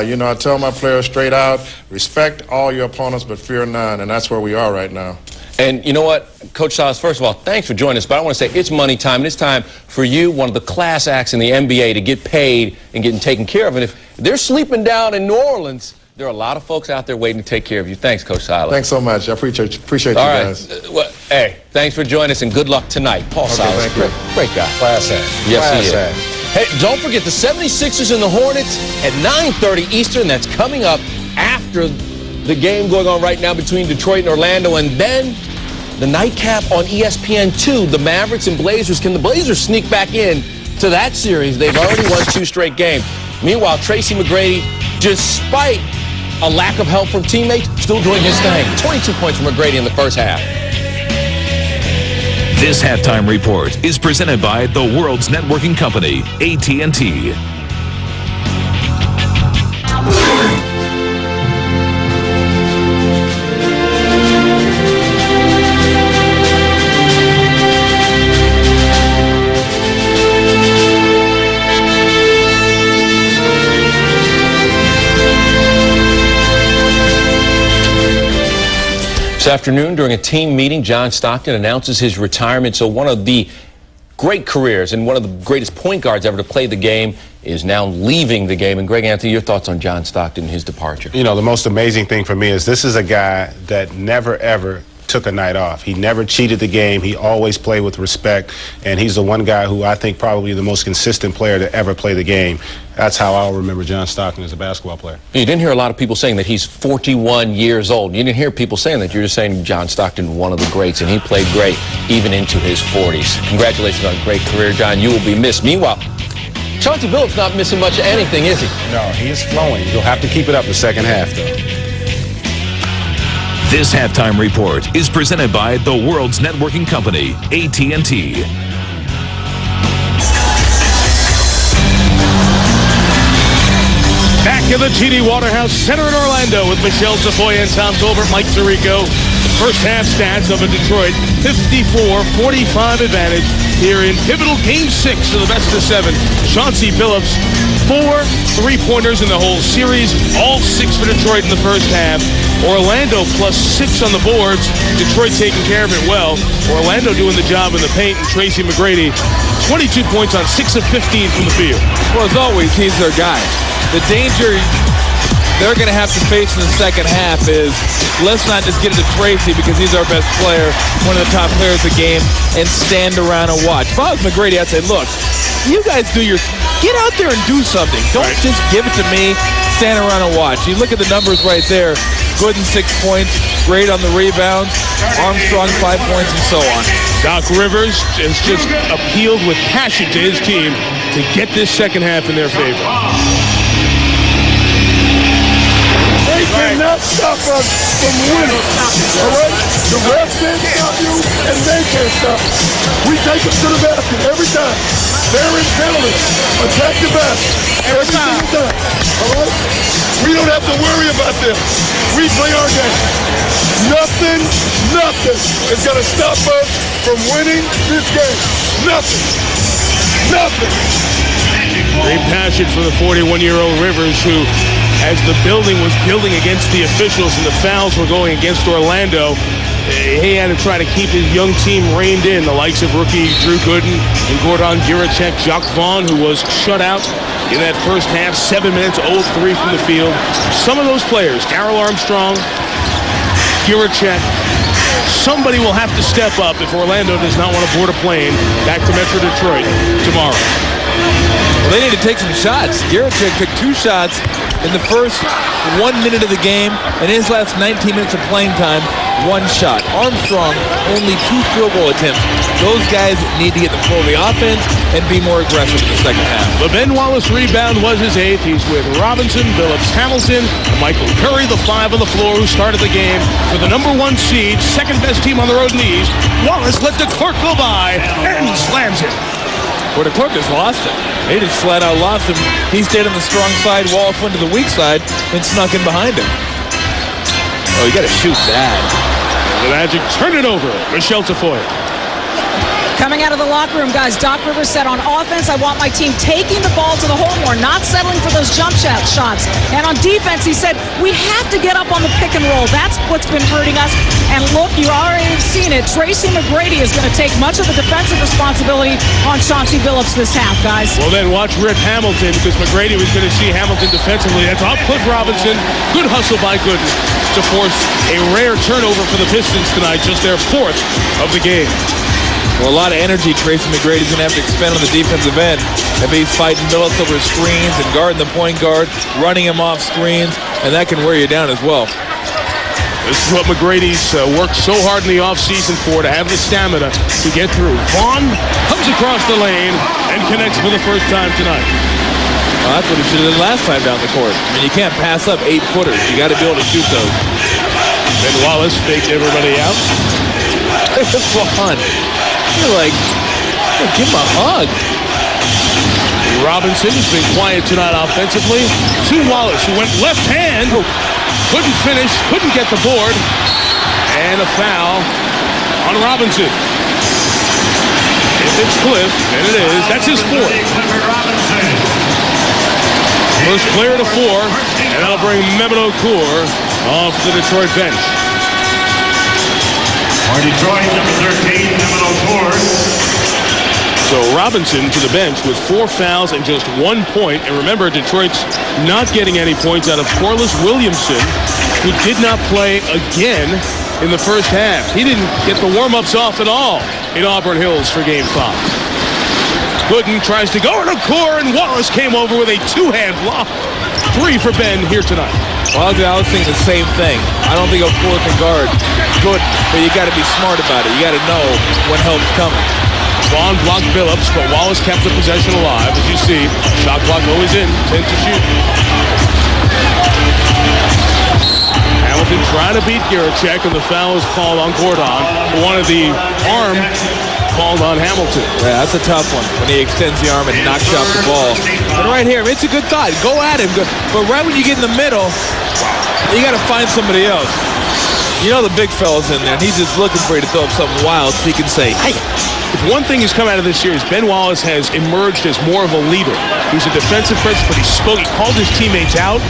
You know, I tell my players straight out, respect all your opponents, but fear none. And that's where we are right now. And you know what, Coach Silas, first of all, thanks for joining us, but I want to say it's money time, and it's time for you, one of the class acts in the NBA, to get paid and getting taken care of. And if they're sleeping down in New Orleans, there are a lot of folks out there waiting to take care of you. Thanks, Coach Silas. Thanks so much. I appreciate you guys. Well, hey, thanks for joining us, and good luck tonight. Paul Silas, great guy. Class act. Yes, he is. Hey, don't forget the 76ers and the Hornets at 9:30 Eastern. That's coming up after the game going on right now between Detroit and Orlando, and then the nightcap on ESPN2, the Mavericks and Blazers. Can the Blazers sneak back in to that series? They've already won 2 straight games. Meanwhile, Tracy McGrady, despite a lack of help from teammates, still doing his thing. 22 points from McGrady in the first half. This halftime report is presented by the world's networking company, AT&T. This afternoon, during a team meeting, John Stockton announces his retirement. So one of the great careers and one of the greatest point guards ever to play the game is now leaving the game. And Greg Anthony, your thoughts on John Stockton and his departure? You know, the most amazing thing for me is this is a guy that never, ever took a night off. He never cheated the game. He always played with respect, and he's the one guy who I think probably the most consistent player to ever play the game. That's how I'll remember John Stockton as a basketball player. You didn't hear a lot of people saying that he's 41 years old. You didn't hear people saying that. You're just saying John Stockton, one of the greats, and he played great even into his 40s. Congratulations on a great career, John. You will be missed. Meanwhile, Chauncey Billups not missing much of anything, is he? No, he is flowing. You'll have to keep it up the second half, though. This halftime report is presented by the world's networking company, AT&T. Back in the TD Waterhouse Center in Orlando with Michelle Tafoya and Tom Colbert, Mike Tirico. First half stats of a Detroit 54-45 advantage here in pivotal Game 6 of the best of 7. Chauncey Billups, 4 3-pointers in the whole series, all 6 for Detroit in the first half. Orlando plus 6 on the boards. Detroit taking care of it well. Orlando doing the job in the paint, and Tracy McGrady, 22 points on 6 of 15 from the field. Well, as always, he's their guy. The danger they're going to have to face in the second half is, let's not just get it to Tracy because he's our best player, one of the top players of the game, and stand around and watch. If I was McGrady, I'd say, look, you guys get out there and do something. Don't just give it to me, stand around and watch. You look at the numbers right there. Gooden 6 points, great on the rebounds, Armstrong 5 points, and so on. Doc Rivers has just appealed with passion to his team to get this second half in their favor. They cannot stop us from winning. All right? The refs can't stop you, and they can't stop us. We take them to the basket every time. They're in penalties. Attack the basket every single time. All right? We don't have to worry about them. We play our game. Nothing is going to stop us from winning this game. Nothing. Great passion for the 41-year-old Rivers, who, as the building was building against the officials and the fouls were going against Orlando, he had to try to keep his young team reined in. The likes of rookie Drew Gooden and Gordon Giracek, Jacques Vaughn, who was shut out in that first half, 7 minutes, 0 of 3 from the field. Some of those players, Darrell Armstrong, Giracek, somebody will have to step up if Orlando does not want to board a plane back to Metro Detroit tomorrow. Well, they need to take some shots. Gerichek took 2 shots in the first 1 minute of the game, and his last 19 minutes of playing time, 1 shot. Armstrong, only 2 field goal attempts. Those guys need to get the flow of the offense and be more aggressive in the second half. The Ben Wallace rebound was his 8th. He's with Robinson, Billups, Hamilton, and Michael Curry, the 5 on the floor who started the game for the number 1 seed, second best team on the road in the East. Wallace let the clerk go by and slams it. Where the clerk just lost him. They just flat out lost him. He stayed on the strong side, Wallace went to the weak side and snuck in behind him. Oh, you got to shoot that. The Magic turn it over. Michelle Tafoya. Coming out of the locker room, guys, Doc Rivers said on offense, I want my team taking the ball to the hole more, not settling for those jump shots. And on defense, he said, we have to get up on the pick and roll. That's what's been hurting us. And look, you already have seen it. Tracy McGrady is going to take much of the defensive responsibility on Chauncey Billups this half, guys. Well, then watch Rip Hamilton, because McGrady was going to see Hamilton defensively. That's off Cliff Robinson. Good hustle by Gooden to force a rare turnover for the Pistons tonight, just their 4th of the game. Well, a lot of energy Tracy McGrady's going to have to expend on the defensive end if he's fighting Billups over screens and guarding the point guard, running him off screens, and that can wear you down as well. This is what McGrady's worked so hard in the offseason for, to have the stamina to get through. Vaughn comes across the lane and connects for the first time tonight. Well, that's what he should have done last time down the court. I mean, you can't pass up 8-footers. You got to be able to shoot those. Ben Wallace faked everybody out. Vaughn. You're like, give him a hug. Robinson has been quiet tonight offensively. To Wallace, who went left hand. Couldn't finish, couldn't get the board. And a foul on Robinson. If it's Cliff, and it is, that's his 4th. First player to 4, and that'll bring Mehmet Okur off the Detroit bench. For Detroit, number 13, Mehmet Okur. So Robinson to the bench with 4 fouls and just 1 point. And remember, Detroit's not getting any points out of Corliss Williamson, who did not play again in the first half. He didn't get the warm-ups off at all in Auburn Hills for Game 5. Gooden tries to go to Okur, and Wallace came over with a 2-hand block. 3 for Ben here tonight. Well, I was thinking the same thing. I don't think Okur can guard good, but you got to be smart about it. You got to know when help's coming. Vaughn blocked Billups, but Wallace kept the possession alive. As you see, shot clock always in, 10 to shoot. Hamilton trying to beat Gerichek, and the foul is called on Gordon. Wanted the arm called on Hamilton. Yeah, that's a tough one when he extends the arm and knocks out the ball. And right here, it's a good thought. Go at him. But right when you get in the middle, you got to find somebody else. You know the big fella's in there, and he's just looking for you to throw up something wild so he can say, hey. If one thing has come out of this series, Ben Wallace has emerged as more of a leader. He's a defensive presence, but he called his teammates out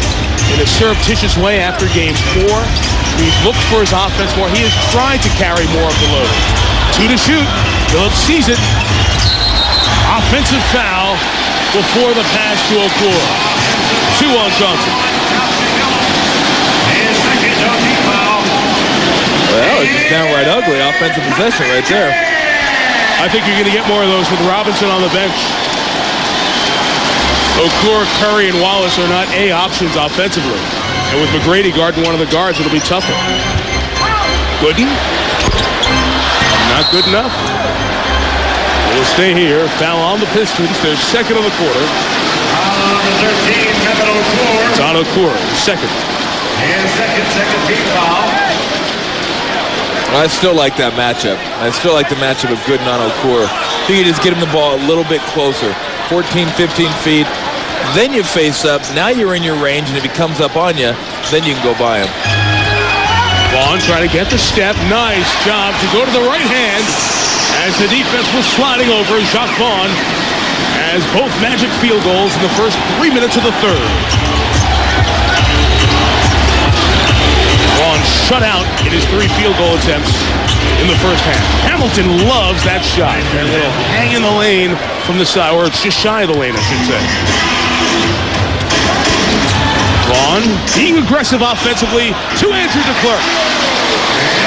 in a surreptitious way after Game 4. He's looked for his offense more. He has tried to carry more of the load. 2 to shoot. Billups sees it. Offensive foul before the pass to Okur. 2 on Johnson. Well, it's just downright ugly offensive possession right there. I think you're going to get more of those with Robinson on the bench. Okur, Curry, and Wallace are not A options offensively. And with McGrady guarding one of the guards, it'll be tougher. Gooden. Not good enough. We'll stay here. Foul on the Pistons. Their 2nd of the quarter. Number 13, Mehmet Okur. It's on Okur, 2nd. And second team foul. I still like that matchup. I still like the matchup of Gooden on Okur. If you just get him the ball a little bit closer, 14, 15 feet, then you face up. Now you're in your range, and if he comes up on you, then you can go by him. Vaughn trying to get the step. Nice job to go to the right hand as the defense was sliding over Jacques Vaughn as both Magic field goals in the first 3 minutes of the 3rd. Vaughn shut out in his 3 field goal attempts in the first half. Hamilton loves that shot. A little hang in the lane from the side, or it's just shy of the lane, I should say. Vaughn being aggressive offensively to Andrew DeClerc.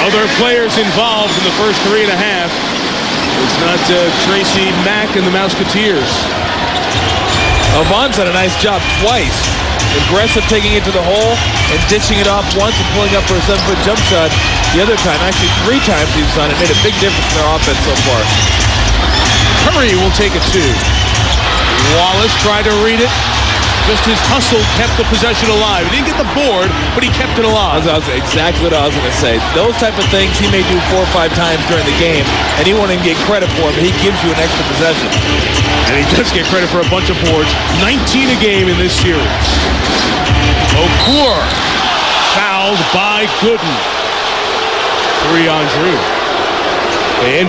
Other players involved in the first 3.5. It's not Tracy Mack and the Mouseketeers. Vaughn's done a nice job twice. Aggressive taking it to the hole and dishing it off once and pulling up for a 7-foot jump shot the other time. Actually, 3 times he's done it. Made a big difference in their offense so far. Curry will take it 2. Wallace tried to read it. Just his hustle kept the possession alive. He didn't get the board, but he kept it alive. That's exactly what I was going to say. Those type of things he may do 4 or 5 times during the game, and he won't even get credit for it, but he gives you an extra possession. And he does get credit for a bunch of boards. 19 a game in this series. Okur fouled by Gooden. 3 on Drew.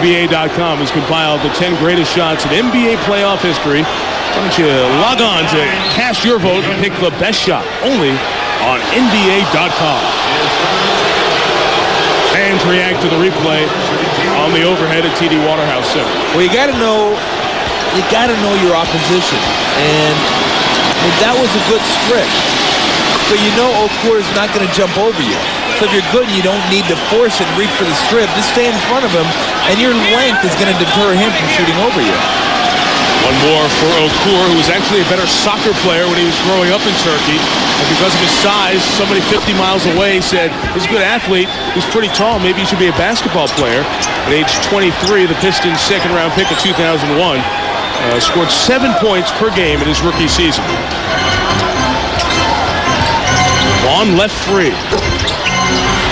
NBA.com has compiled the 10 greatest shots in NBA playoff history. Why don't you log on to cast your vote and pick the best shot only on NBA.com. Fans react to the replay on the overhead at TD Waterhouse Center. Well, you got to know your opposition, and that was a good strip. So you know Okur is not going to jump over you. So if you're good and you don't need to force it and reach for the strip, just stay in front of him, and your length is going to deter him from shooting over you. One more for Okur, who was actually a better soccer player when he was growing up in Turkey. And because of his size, somebody 50 miles away said, he's a good athlete, he's pretty tall, maybe he should be a basketball player. At age 23, the Pistons' second-round pick in 2001, scored 7 points per game in his rookie season. Vaughn left free.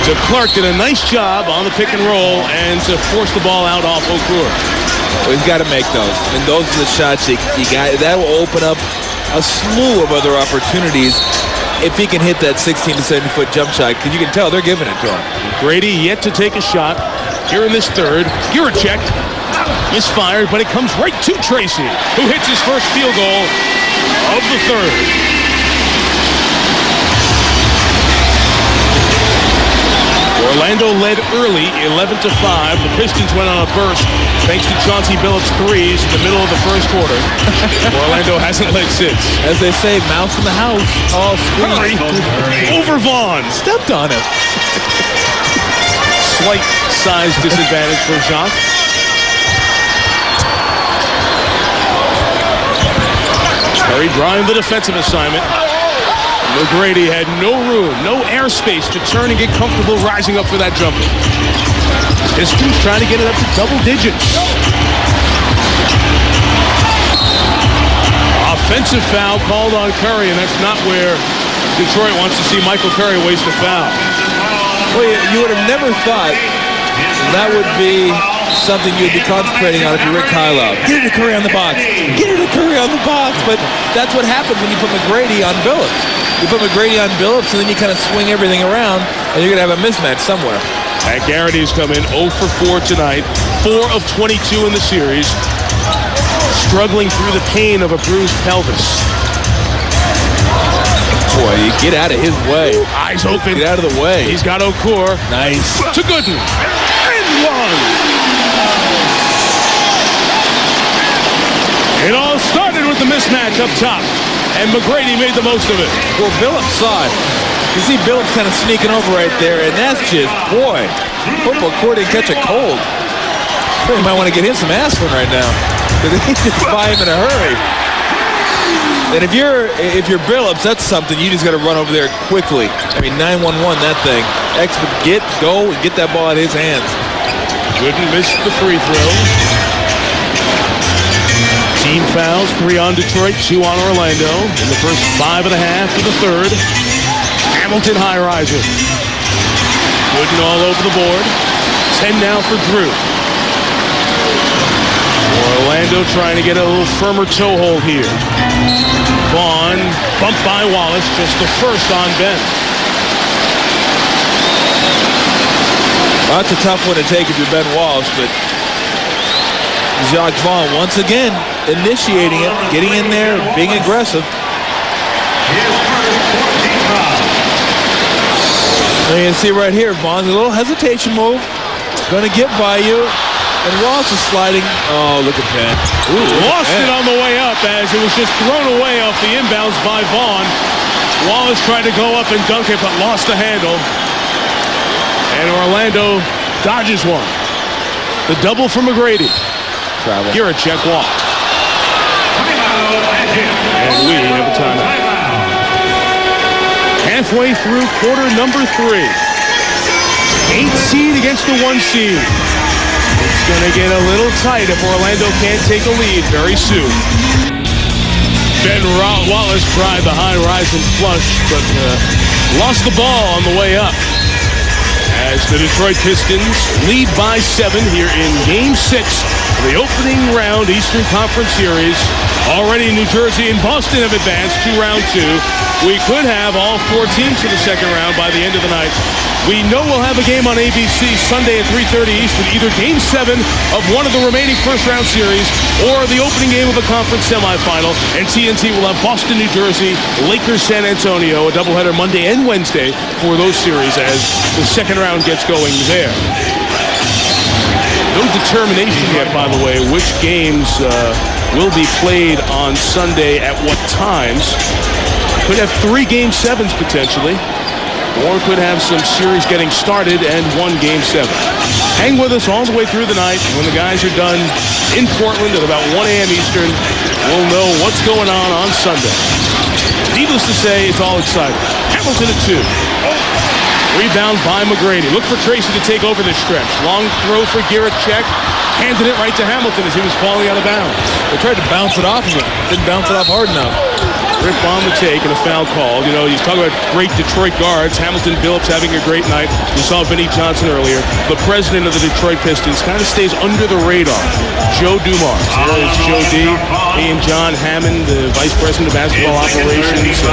So Clark did a nice job on the pick and roll and to force the ball out off Okur. Well, he's got to make those. And those are the shots you got. That will open up a slew of other opportunities if he can hit that 16 to 70-foot jump shot, because you can tell they're giving it to him. Grady yet to take a shot here in this third. Guracek misfired, but it comes right to Tracy, who hits his first field goal of the third. Orlando led early, 11-5. The Pistons went on a burst thanks to Chauncey Billups' threes in the middle of the first quarter. Orlando hasn't led since. As they say, mouse in the house. Oh, Curry over Vaughn. Stepped on him. Slight size disadvantage for Jacques. Curry drawing the defensive assignment. McGrady had no room, no airspace to turn and get comfortable rising up for that jumper. Pistons trying to get it up to double digits. Offensive foul called on Curry, and that's not where Detroit wants to see Michael Curry waste a foul. Well, you would have never thought that would be something you'd be concentrating on if you're Rick Kylov. Get it to Curry on the box. Get it to Curry on the box. But that's what happens when you put McGrady on Billups. You put McGrady on Billups, and then you kind of swing everything around, and you're going to have a mismatch somewhere. Pat Garrity's come in 0 for 4 tonight, 4 of 22 in the series, struggling through the pain of a bruised pelvis. Boy, you get out of his way. Eyes open. Get out of the way. He's got Okur. Nice. To Gooden. And one. It all started with the mismatch up top, and McGrady made the most of it. Well, Billups saw it. You see Billups kind of sneaking over right there, and that's just, boy, hope Okur didn't catch a cold. You might want to get him some aspirin right now, because he's just by him in a hurry. And if you're Billups, that's something you just got to run over there quickly. I mean, 9-1-1 that thing. Go and get that ball out of his hands. Gooden missed the free throw. Team fouls, 3 on Detroit, 2 on Orlando in the first 5.5 of the third. Hamilton high riser. Gooden all over the board. 10 now for Drew. Orlando trying to get a little firmer toehold here. Vaughn bumped by Wallace, just the first on Ben. Well, that's a tough one to take if you're Ben Wallace, but Jacques Vaughn once again initiating it, getting in there, being aggressive. And you can see right here, Vaughn's a little hesitation move. Going to get by you. And Ross is sliding. Oh, look at that. Lost it on the way up as it was just thrown away off the inbounds by Vaughn. Wallace tried to go up and dunk it, but lost the handle. And Orlando dodges one. The double for McGrady. Travel. Guracek walked. And we have a timeout. Halfway through quarter number 3. 8 seed against the 1 seed. It's going to get a little tight if Orlando can't take a lead very soon. Ben Wallace tried the high rise and flush, but lost the ball on the way up. As the Detroit Pistons lead by 7 here in Game 6 of the opening round Eastern Conference Series. Already New Jersey and Boston have advanced to round 2. We could have all 4 teams to the second round by the end of the night. We know we'll have a game on ABC Sunday at 3:30 Eastern, either Game 7 of one of the remaining first-round series or the opening game of the conference semifinal. And TNT will have Boston, New Jersey, Lakers, San Antonio, a doubleheader Monday and Wednesday for those series as the second round gets going there. No determination yet, by the way, which games will be played on Sunday at what times. Could have 3 Game 7s potentially. Or could have some series getting started and 1 Game 7. Hang with us all the way through the night. When the guys are done in Portland at about 1 a.m. Eastern, we'll know what's going on Sunday. Needless to say, it's all exciting. Hamilton at 2. Rebound by McGrady. Look for Tracy to take over the stretch. Long throw for Garrett Check. Handed it right to Hamilton as he was falling out of bounds. They tried to bounce it off of him. Didn't bounce it off hard enough. Rip on the take and a foul called. You know, he's talking about great Detroit guards. Hamilton Billups having a great night. We saw Vinnie Johnson earlier. The president of the Detroit Pistons kind of stays under the radar. Joe Dumars. There is Joe D. He and John Hammond, the vice president of basketball operations,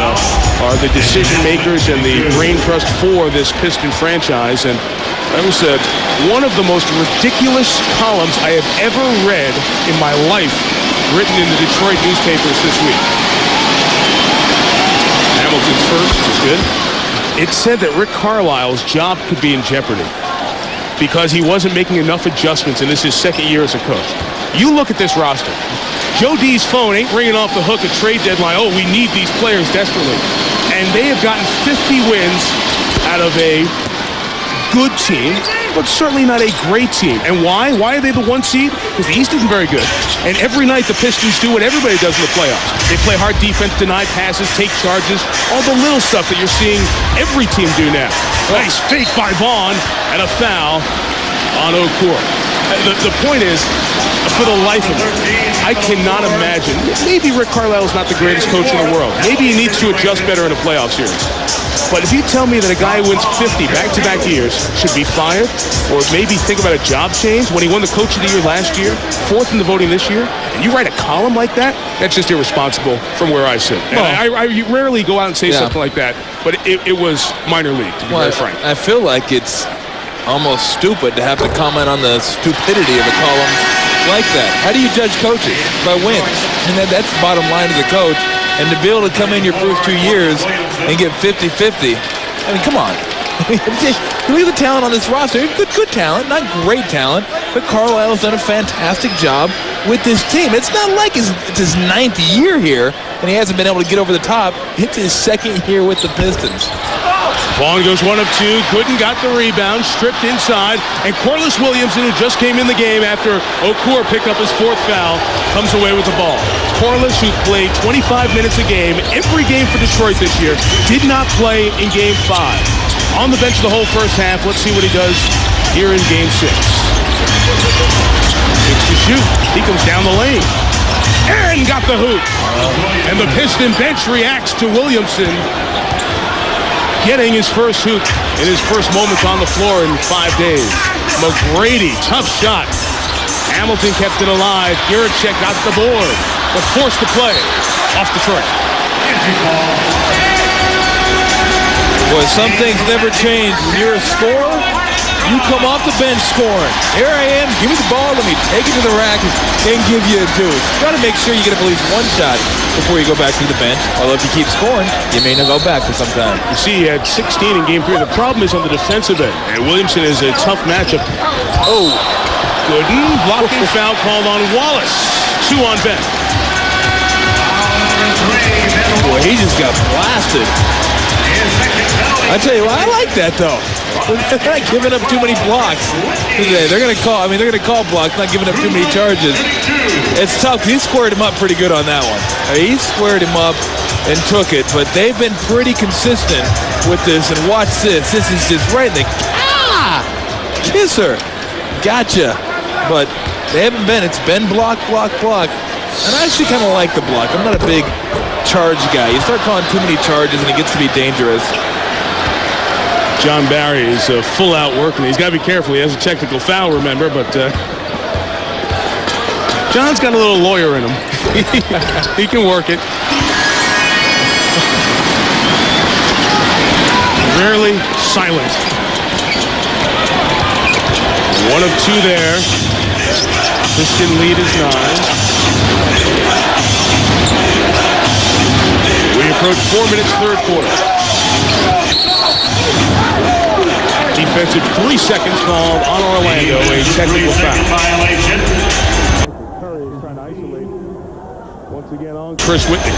are the decision makers and the brain trust for this Piston franchise. And that was one of the most ridiculous columns I have ever read in my life written in the Detroit newspapers this week. Hamilton's first is good. It said that Rick Carlisle's job could be in jeopardy because he wasn't making enough adjustments, and this is his second year as a coach. You look at this roster. Joe D's phone ain't ringing off the hook at trade deadline. Oh, we need these players desperately. And they have gotten 50 wins out of a good team, but certainly not a great team. And why? Why are they the 1 seed? Because the East isn't very good. And every night the Pistons do what everybody does in the playoffs. They play hard defense, deny passes, take charges, all the little stuff that you're seeing every team do now. Nice fake by Vaughn and a foul on Okur. The point is, for the life of me, I cannot imagine. Maybe Rick Carlisle is not the greatest coach in the world. Maybe he needs to adjust better in a playoff series. But if you tell me that a guy who wins 50 back-to-back years should be fired or maybe think about a job change when he won the Coach of the Year last year, 4th in the voting this year, and you write a column like that, that's just irresponsible from where I sit. And I rarely go out and say something like that, but it was minor league, to be very frank. I feel like it's almost stupid to have to comment on the stupidity of a column like that. How do you judge coaches? By wins. And that's the bottom line of the coach. And to be able to come in your first 2 years and get 50-50, I mean, come on. Look at the talent on this roster. Good talent, not great talent, but Carlisle's done a fantastic job with this team. It's not like it's his 9th year here, and he hasn't been able to get over the top. It's his 2nd year with the Pistons. Vaughn goes 1 of 2. Gooden got the rebound, stripped inside, and Corliss Williamson, who just came in the game after Okur picked up his 4th foul, comes away with the ball. Corliss, who played 25 minutes a game, every game for Detroit this year, did not play in Game 5. On the bench the whole first half. Let's see what he does here in Game 6. 6 to shoot. He comes down the lane. And got the hoop. And the Piston bench reacts to Williamson getting his first hoop in his first moments on the floor in 5 days. McGrady, tough shot. Hamilton kept it alive. Jiricek got the board, but forced the play off Detroit. Boy, some things never change. When you're a scorer, you come off the bench scoring. Here I am, give me the ball, let me take it to the rack and give you a deuce. You got to make sure you get at least 1 shot before you go back to the bench. Although if you keep scoring, you may not go back for some time. You see, he had 16 in Game 3. The problem is on the defensive end, and Williamson is a tough matchup. Oh, Gooden blocking foul called on Wallace. 2 on Ben. Boy, he just got blasted. I tell you what, I like that though. They're not giving up too many blocks today. They're going to call blocks, not giving up too many charges. It's tough. He squared him up pretty good on that one. He squared him up and took it, but they've been pretty consistent with this. And watch this. This is just right in the kisser. Gotcha. But they haven't been. It's been block, block, block. And I actually kind of like the block. I'm not a big charge guy. You start calling too many charges and it gets to be dangerous. John Barry is full out working. He's got to be careful. He has a technical foul, remember, but John's got a little lawyer in him. He can work it. Rarely silent. 1 of 2 there. Piston lead is 9. We approach 4 minutes, third quarter. Defensive 3 seconds called on Orlando, a technical foul. Violation. Curry is trying to isolate. Once again on Chris Whitney.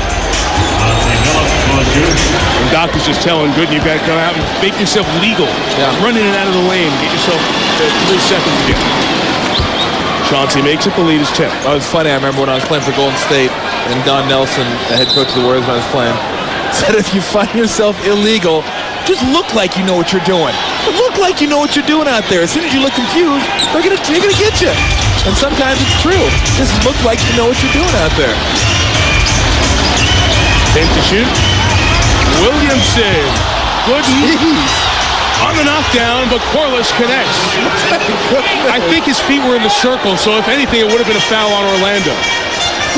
And Doc is just telling Gooden, you've got to go out and make yourself legal. Yeah. Run in and out of the lane. Get yourself 3 seconds again. Chauncey makes it. The lead is 10. Oh, it's funny. I remember when I was playing for Golden State and Don Nelson, the head coach of the Warriors when I was playing, said if you find yourself illegal, just look like you know what you're doing. Look like you know what you're doing out there. As soon as you look confused, they're gonna get you. And sometimes it's true. Just look like you know what you're doing out there. 10 to shoot. Williamson. Gooden on the knockdown, but Corliss connects. I think his feet were in the circle, so if anything, it would have been a foul on Orlando.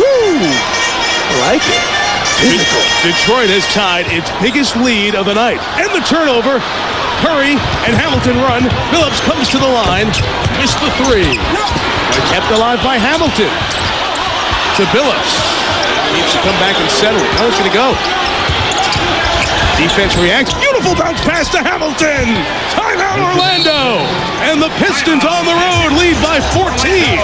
Woo! I like it. Physical. Detroit has tied its biggest lead of the night. And the turnover. Curry and Hamilton run. Phillips comes to the line. Missed the 3. But kept alive by Hamilton. To Billups. Needs to come back and settle. How is it going to go? Defense reacts. Beautiful bounce pass to Hamilton. Timeout Orlando. And the Pistons on the road lead by 14.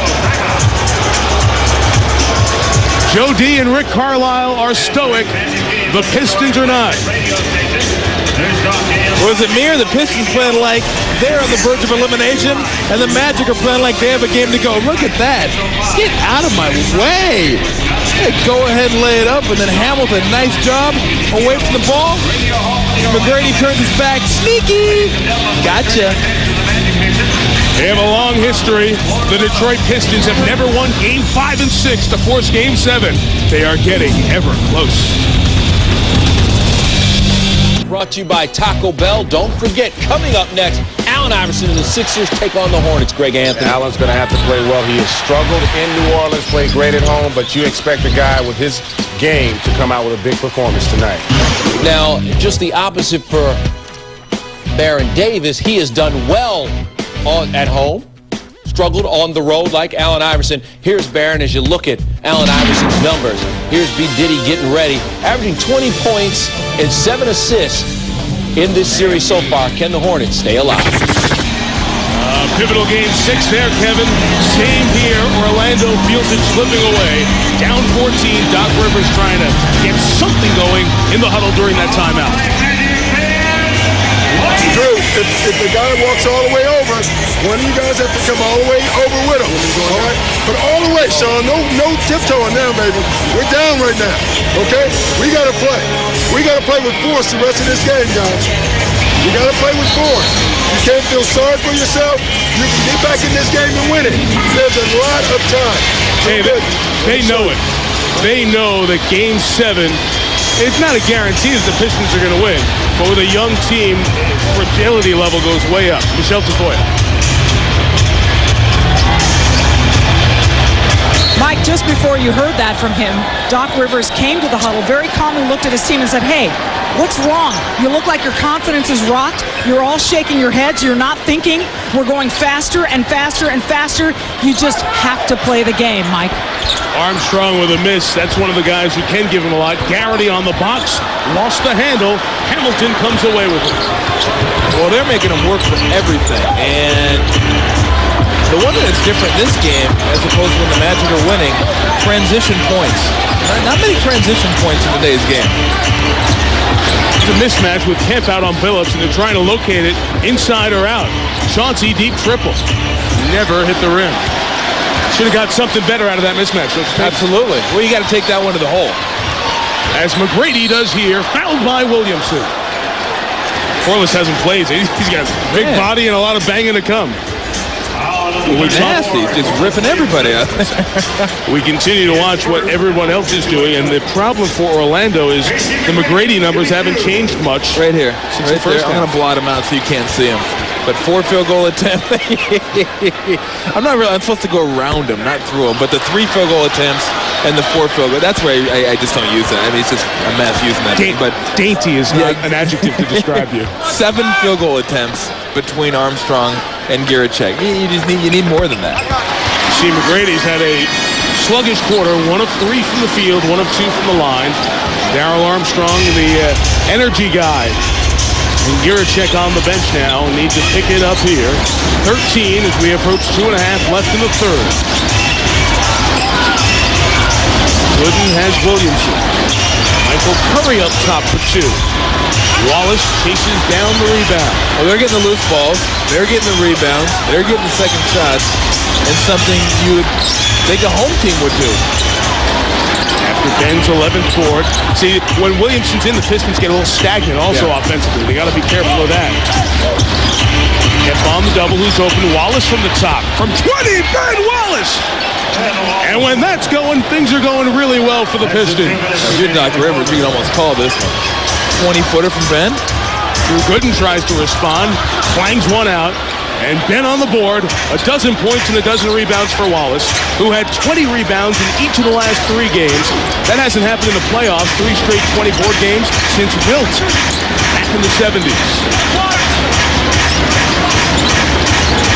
Joe D and Rick Carlisle are stoic. The Pistons are not. Was it me or the Pistons playing like they're on the verge of elimination and the Magic are playing like they have a game to go? Look at that. Get out of my way. Hey, go ahead and lay it up, and then Hamilton, nice job away from the ball. McGrady turns his back. Sneaky. Gotcha. They have a long history. The Detroit Pistons have never won Game 5 and 6 to force Game 7. They are getting ever close. Brought to you by Taco Bell. Don't forget, coming up next, Allen Iverson and the Sixers take on the Hornets. Greg Anthony. Allen's going to have to play well. He has struggled in New Orleans, played great at home, but you expect a guy with his game to come out with a big performance tonight. Now, just the opposite for Baron Davis. He has done well at home, struggled on the road like Allen Iverson. Here's Baron as you look at Allen Iverson's numbers. Here's B. Diddy getting ready, averaging 20 points and 7 assists in this series so far. Can the Hornets stay alive? Pivotal Game 6 there, Kevin. Same here. Orlando feels it slipping away. Down 14. Doc Rivers trying to get something going in the huddle during that timeout. Drew, if the guy walks all the way over, one of you guys have to come all the way over with him. All right? But all the way, Sean. No tiptoeing now, baby. We're down right now. Okay? We got to play. We got to play with force the rest of this game, guys. You got to play with force. You can't feel sorry for yourself. You can get back in this game and win it. There's a lot of time. Hey, they know it. They know that Game 7, it's not a guarantee that the Pistons are going to win. But with a young team, fragility level goes way up. Michelle Tafoya. Mike, just before you heard that from him, Doc Rivers came to the huddle, very calmly looked at his team and said, hey, what's wrong? You look like your confidence is rocked. You're all shaking your heads. You're not thinking. We're going faster and faster and faster. You just have to play the game, Mike. Armstrong with a miss. That's one of the guys who can give him a lot. Garrity on the box. Lost the handle. Hamilton comes away with it. Well, they're making him work for everything. And the one thing that's different in this game, as opposed to when the Magic are winning, transition points. Not many transition points in today's game. Here's the mismatch with Kemp out on Billups, and they're trying to locate it inside or out. Chauncey deep triple. Never hit the rim. Should have got something better out of that mismatch. Absolutely. Well, you got to take that one to the hole. As McGrady does here, fouled by Williamson. Corliss hasn't played. He's got a big body and a lot of banging to come. Nasty. Just ripping everybody out. We continue to watch what everyone else is doing, and the problem for Orlando is the McGrady numbers haven't changed much. Right here. Since Right the first there. I'm going to blot him out so you can't see him. But 4 field goal attempts. I'm supposed to go around him, not through him. But the 3 field goal attempts and the 4 field goal, that's where I just don't use it. I mean, it's just a mess using that. But dainty is not an adjective to describe you. 7 field goal attempts between Armstrong and Giricek. You need more than that. See, McGrady's had a sluggish quarter, 1 of 3 from the field, 1 of 2 from the line. Darrell Armstrong, the energy guy. And Giricek on the bench now. Need to pick it up here. 13 as we approach 2.5 left in the third. Gooden has Williamson. Michael Curry up top for 2. Wallace chases down the rebound. Well, they're getting the loose balls. They're getting the rebounds. They're getting the second shots. And something you would think a home team would do. After Ben's 11th board. See, when Williamson's in, the Pistons get a little stagnant also offensively. They got to be careful of that. Get on the double, who's open. Wallace from the top. From 20, Ben Wallace! And when that's going, things are going really well for the Pistons. If you're Doc Rivers, you can almost call this one. 20-footer from Ben. Drew Gooden tries to respond. Clangs one out. And Ben on the board, 12 points and 12 rebounds for Wallace, who had 20 rebounds in each of the last 3 games. That hasn't happened in the playoffs, 3 straight 20-board games since Wilt back in the 70s.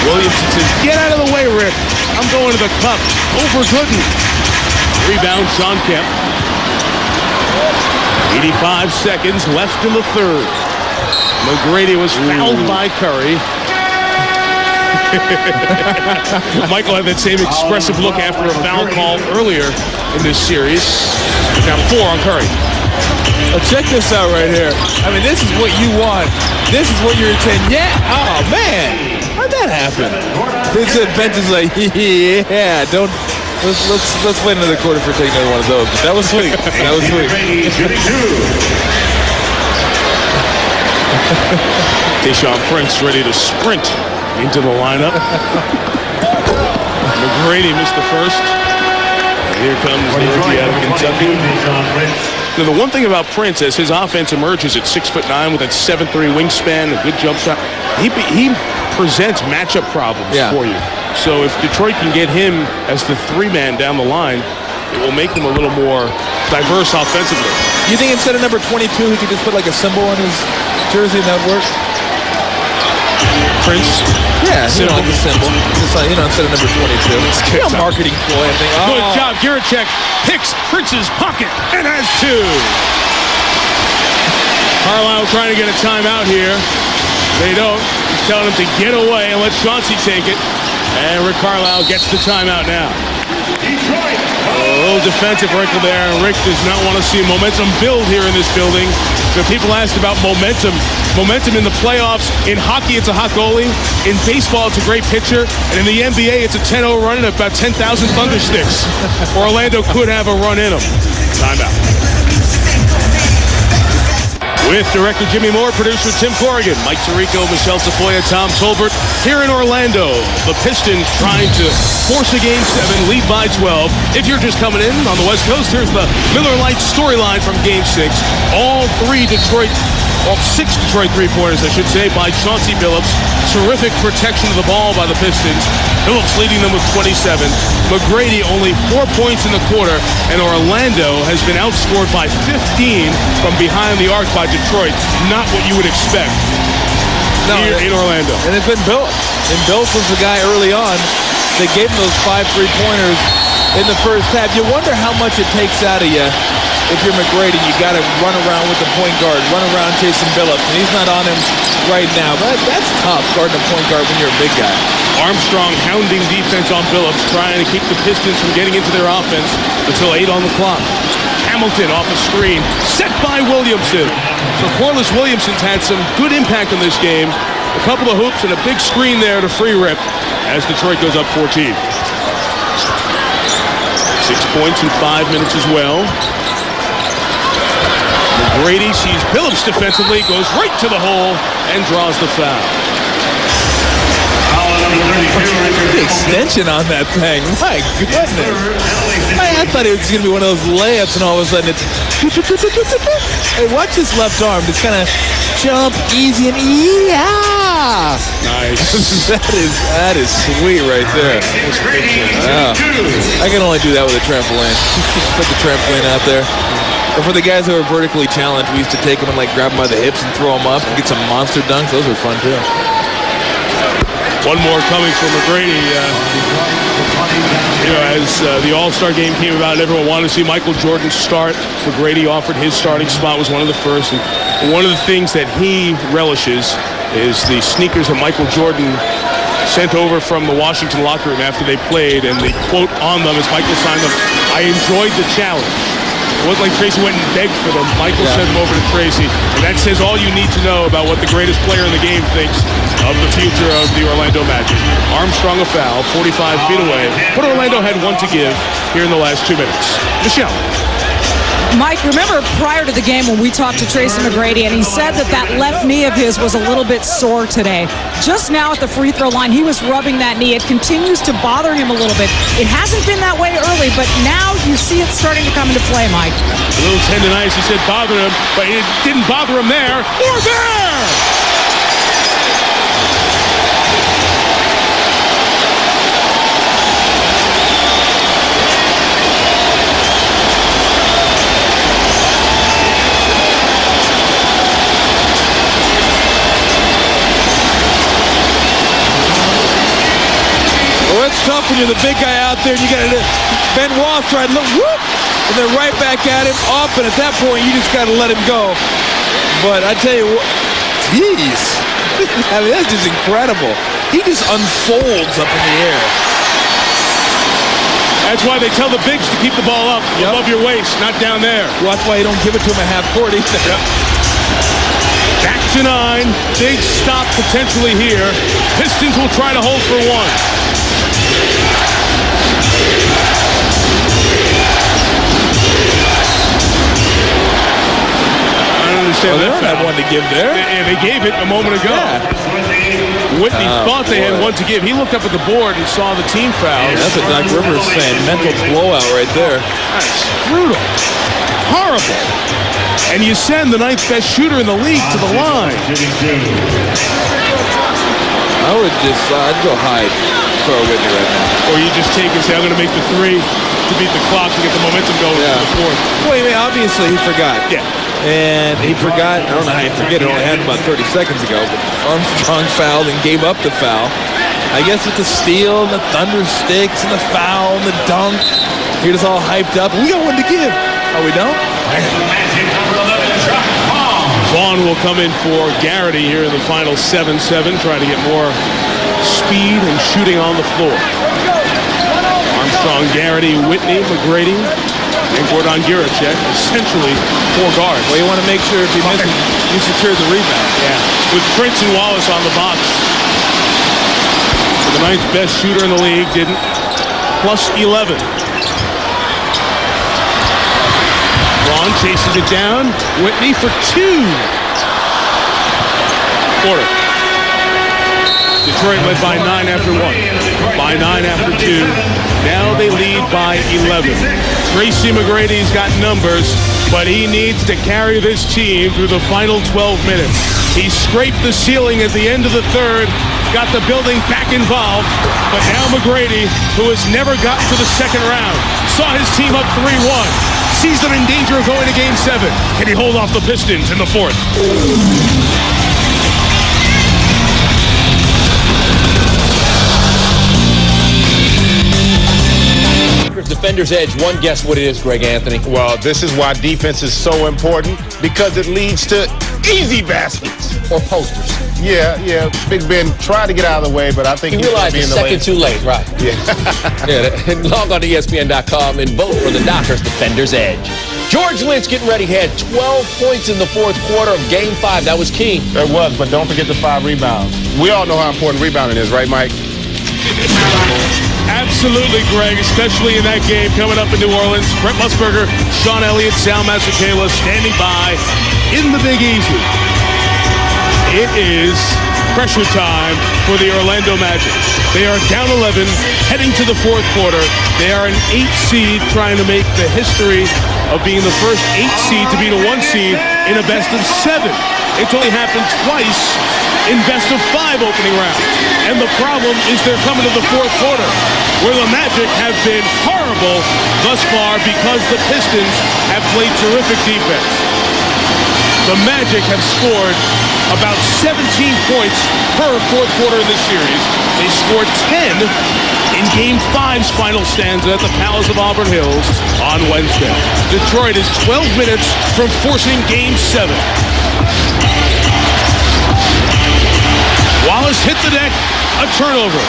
Williamson says, get out of the way, Rick. I'm going to the cup. Over Gooden. Rebound, Sean Kemp. 85 seconds left in the third. McGrady was fouled by Curry. Michael had that same expressive look after a foul call earlier in this series. Now 4 on Curry. Well, check this out right here. I mean, this is what you want. This is what you're saying. Yeah. Oh, man. How'd that happen? This bench is like, yeah, don't. Let's wait another quarter for taking another one of those. But that was sweet. That was sweet. Tayshaun Prince ready to sprint into the lineup. McGrady missed the first. And here comes the rookie out of Kentucky. Now, the one thing about Prince, as his offense emerges at 6'9" with that 7'3" wingspan, a good jump shot, he presents matchup problems for you. So if Detroit can get him as the 3-man down the line, it will make them a little more diverse offensively. You think instead of number 22, he could just put like a symbol on his jersey and that would work? Prince? Yeah, like a symbol. Just like, instead of number 22. It's a marketing ploy, I think. Good job. Giricek picks Prince's pocket and has 2. Carlisle trying to get a timeout here. They don't. He's telling him to get away and let Chauncey take it. And Rick Carlisle gets the timeout now. A little defensive wrinkle there. Rick does not want to see momentum build here in this building. The people asked about momentum. Momentum in the playoffs. In hockey, it's a hot goalie. In baseball, it's a great pitcher. And in the NBA, it's a 10-0 run and about 10,000 thunder sticks. Orlando could have a run in them. Timeout. With director Jimmy Moore, producer Tim Corrigan, Mike Tirico, Michelle Tafoya, Tom Tolbert. Here in Orlando, the Pistons trying to force a Game 7, lead by 12. If you're just coming in on the West Coast, here's the Miller Lite storyline from Game 6. All 6 Detroit three-pointers, I should say, by Chauncey Billups. Terrific protection of the ball by the Pistons. Billups leading them with 27. McGrady only 4 points in the quarter, and Orlando has been outscored by 15 from behind the arc by Detroit. Not what you would expect here in Orlando. And it's been Billups. And Billups was the guy early on that gave him those 5 3-pointers in the first half. You wonder how much it takes out of you. If you're McGrady, you got to run around with the point guard, run around chasing Billups, and he's not on him right now. But that's tough, guarding a point guard when you're a big guy. Armstrong hounding defense on Phillips, trying to keep the Pistons from getting into their offense until 8 on the clock. Hamilton off the screen, set by Williamson. So Corliss Williamson's had some good impact on this game. A couple of hoops and a big screen there to free rip as Detroit goes up 14. 6 points in 5 minutes as well. McGrady sees Phillips defensively, goes right to the hole and draws the foul. The extension on that thing. My goodness. I thought it was going to be one of those layups, and all of a sudden it's... Hey, watch this left arm. Just kind of jump easy and... Yeah! Nice. that is sweet right there. Yeah. I can only do that with a trampoline. Just put the trampoline out there. Or for the guys that were vertically challenged, we used to take them and like grab them by the hips and throw them up and get some monster dunks. Those were fun too. One more coming from McGrady. As the All-Star game came about, everyone wanted to see Michael Jordan start. McGrady offered his starting spot, was one of the first. And one of the things that he relishes is the sneakers that Michael Jordan sent over from the Washington locker room after they played. And the quote on them is Michael signed them, "I enjoyed the challenge." It wasn't like Tracy went and begged for them. Michael sent them over to Tracy. And that says all you need to know about what the greatest player in the game thinks of the future of the Orlando Magic. Armstrong a foul, 45 feet away. But Orlando had one to give here in the last 2 minutes. Michelle. Mike, remember prior to the game when we talked to Tracy McGrady, and he said that left knee of his was a little bit sore today. Just now at the free throw line, he was rubbing that knee. It continues to bother him a little bit. It hasn't been that way early, but now you see it starting to come into play, Mike. A little tendonitis, he said, bothered him, but it didn't bother him there or there. Well, it's tough when you're the big guy out there and you got to... Ben Roth tried to look, whoop, and then right back at him, up, and at that point, you just got to let him go. But I tell you what, geez. I mean, that's just incredible. He just unfolds up in the air. That's why they tell the bigs to keep the ball up above your waist, not down there. Well, that's why you don't give it to him at half court either. Yep. Back to 9. Big stop potentially here. Pistons will try to hold for one. I don't understand they that. don't have one to give there. They gave it a moment ago. Yeah. Whitney thought they had one to give. He looked up at the board and saw the team foul. That's what Doc Rivers is saying. Mental blowout right there. That's brutal. Horrible. And you send the 9th best shooter in the league to the line. I would just, I'd go hide. Throw Whitney right now. Or you just take and say, I'm going to make the 3 to beat the clock to get the momentum going to the 4th. Well, I mean, obviously he forgot. Yeah. And he forgot, I don't know how he forget, it only happened about 30 seconds ago, but Armstrong fouled and gave up the foul. I guess with the steal and the thunder sticks and the foul and the dunk, you're just all hyped up. We got one to give. Oh, we don't? Vaughn will come in for Garrity here in the final 7-7, trying to get more speed and shooting on the floor. Armstrong, Garrity, Whitney, McGrady, and Gordon Giracek, essentially 4 guards. Well, you want to make sure if you miss it, you secure the rebound. Yeah, with Prince and Wallace on the box. So the 9th best shooter in the league didn't. Plus 11. Vaughn chases it down. Whitney for 2. Quarter. Detroit led by 9 after 1. By 9 after 2. Now they lead by 11. Tracy McGrady's got numbers, but he needs to carry this team through the final 12 minutes. He scraped the ceiling at the end of the 3rd, got the building back involved, but now McGrady, who has never gotten to the 2nd round, saw his team up 3-1, sees them in danger of going to Game 7. Can he hold off the Pistons in the 4th? Defender's edge. One guess what it is, Greg Anthony. Well, this is why defense is so important, because it leads to easy baskets. or posters? Yeah. Big Ben tried to get out of the way, but I think He he's going realized to be in a the way. second too late, right? Yeah. And log on to ESPN.com and vote for the Dockers Defender's Edge. George Lynch getting ready. He had 12 points in the fourth quarter of Game 5. That was key. That was, but don't forget the 5 rebounds. We all know how important rebounding is, right, Mike? Absolutely, Greg, especially in that game coming up in New Orleans. Brett Musburger, Sean Elliott, Sal Masakela standing by in the Big Easy. It is pressure time for the Orlando Magic. They are down 11, heading to the fourth quarter. They are an 8 seed trying to make the history of being the first 8 seed to beat a 1 seed in a best of 7. It's only happened twice in best of 5 opening rounds. And the problem is they're coming to the fourth quarter, where the Magic have been horrible thus far because the Pistons have played terrific defense. The Magic have scored about 17 points per fourth quarter in this series. They scored 10 in Game 5's final stanza at the Palace of Auburn Hills on Wednesday. Detroit is 12 minutes from forcing Game 7. Wallace hit the deck, a turnover.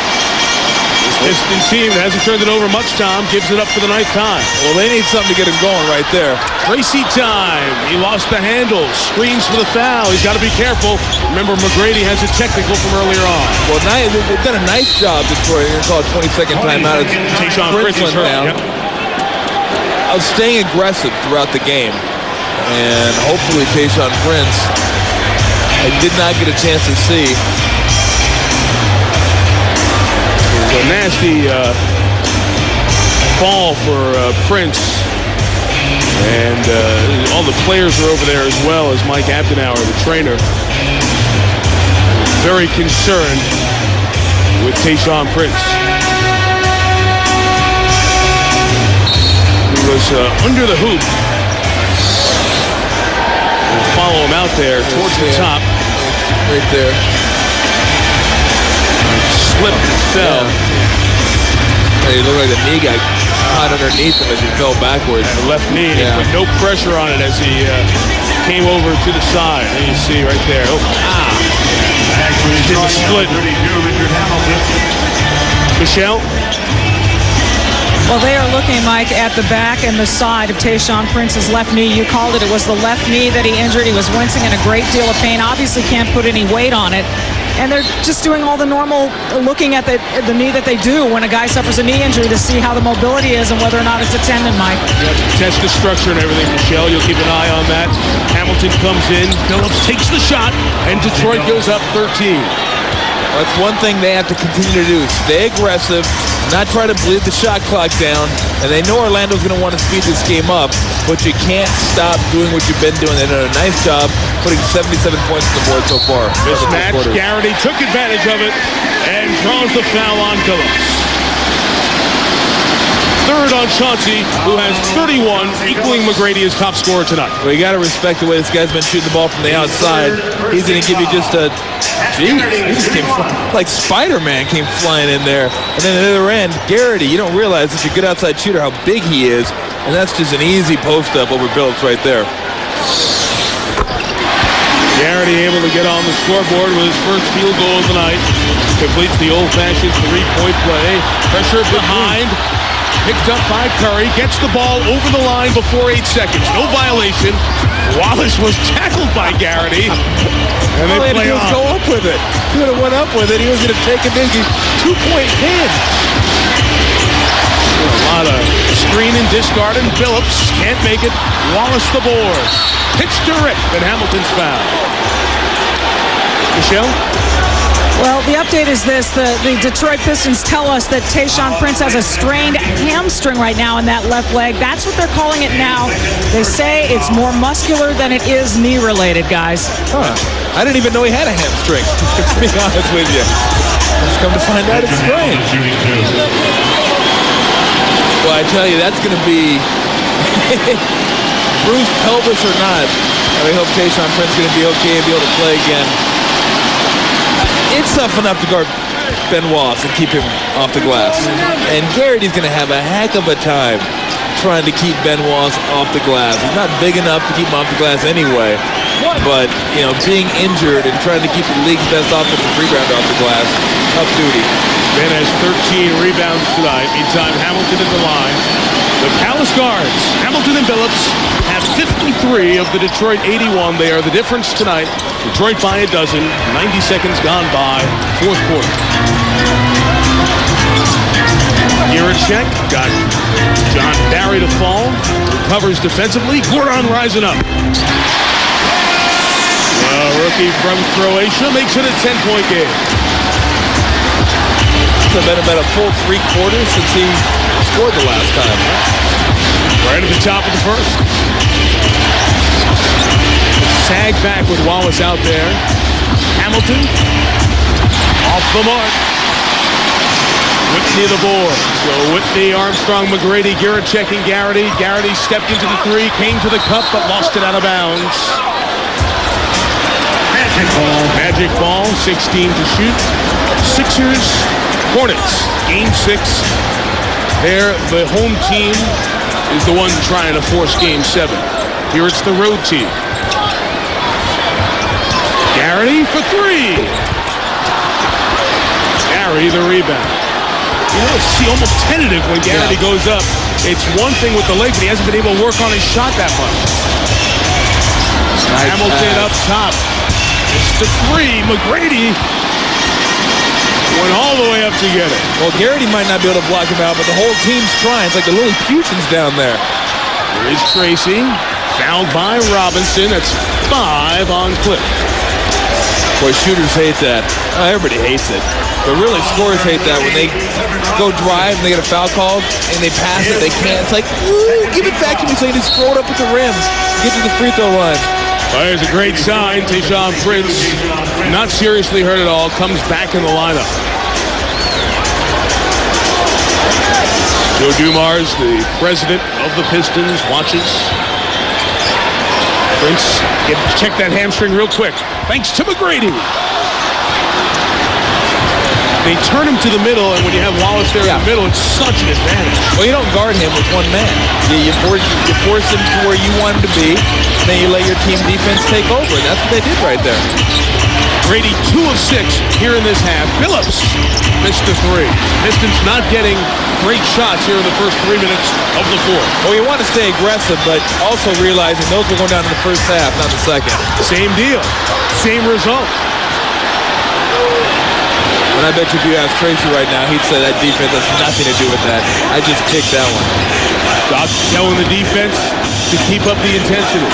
This Pistons team hasn't turned it over much, Tom. Gives it up for the 9th time. Well, they need something to get him going right there. Tracy time. He lost the handle. Screens for the foul. He's got to be careful. Remember, McGrady has a technical from earlier on. Well, they've done a nice job, Detroit. You're going to call it 22nd timeout. Tayshaun Prince is hurt. Yep. I was staying aggressive throughout the game. And hopefully Tayshaun Prince, I did not get a chance to see. A nasty fall for Prince, and all the players are over there as well as Mike Abdenauer, the trainer, very concerned with Tayshaun Prince. He was under the hoop. We'll follow him out there towards the top. Right there. Slipped and fell. He looked like the knee got caught underneath him as he fell backwards. The left knee, he put no pressure on it as he came over to the side. And you see right there. Oh, did the split. Michelle? Well, they are looking, Mike, at the back and the side of Tayshaun Prince's left knee. You called it. It was the left knee that he injured. He was wincing in a great deal of pain. Obviously can't put any weight on it. And they're just doing all the normal looking at the knee that they do when a guy suffers a knee injury to see how the mobility is and whether or not it's a tendon, Mike. Yep. Test the structure and everything, Michelle. You'll keep an eye on that. Hamilton comes in. Phillips takes the shot, and Detroit goes up 13. That's one thing they have to continue to do. Stay aggressive, not try to bleed the shot clock down. And they know Orlando's going to want to speed this game up, but you can't stop doing what you've been doing. They've done a nice job putting 77 points on the board so far. Mismatch. Garrity took advantage of it and draws the foul on Phillips. Third on Chauncey, who has 31, equaling McGrady as top scorer tonight. Well, you got to respect the way this guy's been shooting the ball from the outside. He's going to give you just a, he just came like Spider-Man came flying in there. And then at the other end, Garrity, you don't realize it's a good outside shooter how big he is. And that's just an easy post-up over Phillips right there. Garrity able to get on the scoreboard with his first field goal of the night. Completes the old-fashioned three-point play. Pressure behind. Picked up by Curry. Gets the ball over the line before 8 seconds. No violation. Wallace was tackled by Garrity. And they play on. Go up with it. He would have went up with it. He was going to take a big 2-point hit. A lot of screen and discard, and Phillips can't make it. Wallace the board. Pitch to Rick, and Hamilton's foul. Michelle? Well, the update is this. The Detroit Pistons tell us that Tayshaun Prince has a strained hamstring right now in that left leg. That's what they're calling it now. They say it's more muscular than it is knee-related, guys. Huh. I didn't even know he had a hamstring, to be honest with you. Let's come to find out it's strained. Well, I tell you, that's going to be bruised pelvis or not. I hope Tayshaun Prince is going to be okay and be able to play again. It's tough enough to guard Ben Wallace and keep him off the glass. And Garrity's going to have a heck of a time trying to keep Ben Wallace off the glass. He's not big enough to keep him off the glass anyway. But, being injured and trying to keep the league's best offensive rebounder off the glass, tough duty. Ben has 13 rebounds tonight. Meantime, Hamilton at the line. The Palace guards, Hamilton and Billups, have 53 of the Detroit 81. They are the difference tonight. Detroit by a dozen. 90 seconds gone by. Fourth quarter. Jiricek got John Barry to fall. Recovers defensively. Gordon rising up. Rookie from Croatia makes it a 10-point game. It's been about a full 3 quarters since he scored the last time. Right at the top of the first. Sag back with Wallace out there. Hamilton off the mark. Whitney the board. So Whitney, Armstrong, McGrady, Jiricek, and Garrity. Garrity stepped into the 3, came to the cup, but lost it out of bounds. Magic ball, 16 to shoot. Sixers, Hornets, game 6. There, the home team is the one trying to force game 7. Here it's the road team. Garrity for 3. Garrity the rebound. It's almost tentative when Garrity goes up. It's one thing with the legs, but he hasn't been able to work on his shot that much. Nice Hamilton up top. It's the 3. McGrady went all the way up to get it. Well, Garrity might not be able to block him out, but the whole team's trying. It's like the Lilliputians down there. Here is Tracy. Fouled by Robinson. That's 5 on Cliff. Boy, shooters hate that. Everybody hates it. But really, scorers hate that when they go drive and they get a foul called and they pass it, they can't. It's like, ooh, give it back to me so you just throw it up at the rim. Get to the free throw line. Well, there's a great sign. Tayshaun Prince, not seriously hurt at all, comes back in the lineup. Joe Dumars, the president of the Pistons, watches. Prince, check that hamstring real quick. Thanks to McGrady. They turn him to the middle, and when you have Wallace there in the middle, it's such an advantage. Well, you don't guard him with one man. You force him to where you want him to be, and then you let your team defense take over. That's what they did right there. Brady 2 of 6 here in this half. Billups missed the 3. Pistons not getting great shots here in the first 3 minutes of the fourth. Well, you want to stay aggressive, but also realizing those were going down in the first half, not the second. Same deal. Same result. And I bet you if you ask Tracy right now, he'd say that defense has nothing to do with that. I just kicked that one. Doc telling the defense to keep up the intensity.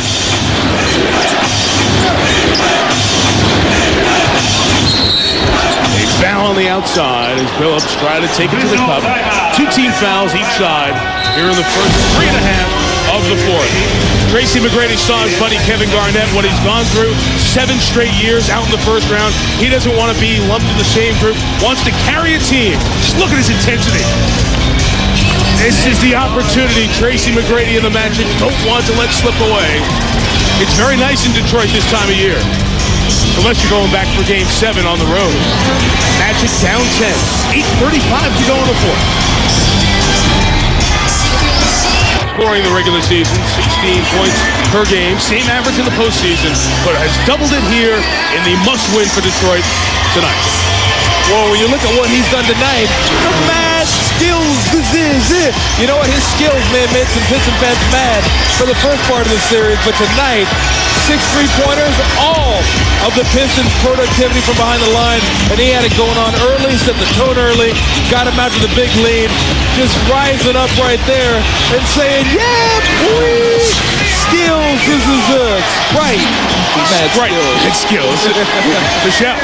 A foul on the outside as Billups try to take it to the cup. 2 team fouls each side here in the first 3.5 of the fourth. Tracy McGrady saw his buddy Kevin Garnett, what he's gone through, 7 straight years out in the first round. He doesn't want to be lumped in the same group, wants to carry a team. Just look at his intensity. This is the opportunity Tracy McGrady and the Magic don't want to let slip away. It's very nice in Detroit this time of year, unless you're going back for game 7 on the road. Magic down 10, 8:35 to go in the fourth. Scoring the regular season, 16 points per game, same average in the postseason, but has doubled it here in the must-win for Detroit tonight. Well, when you look at what he's done tonight, the mad skills, this is it. You know what, his skills may have made some Piston fans mad for the first part of the series, but tonight, 6 3-pointers, all of the Pistons' productivity from behind the line, and he had it going on early, set the tone early, got him out to the big lead, just rising up right there and saying, yeah, boy, skills, this is it. Right. Mad right. skills. Michelle.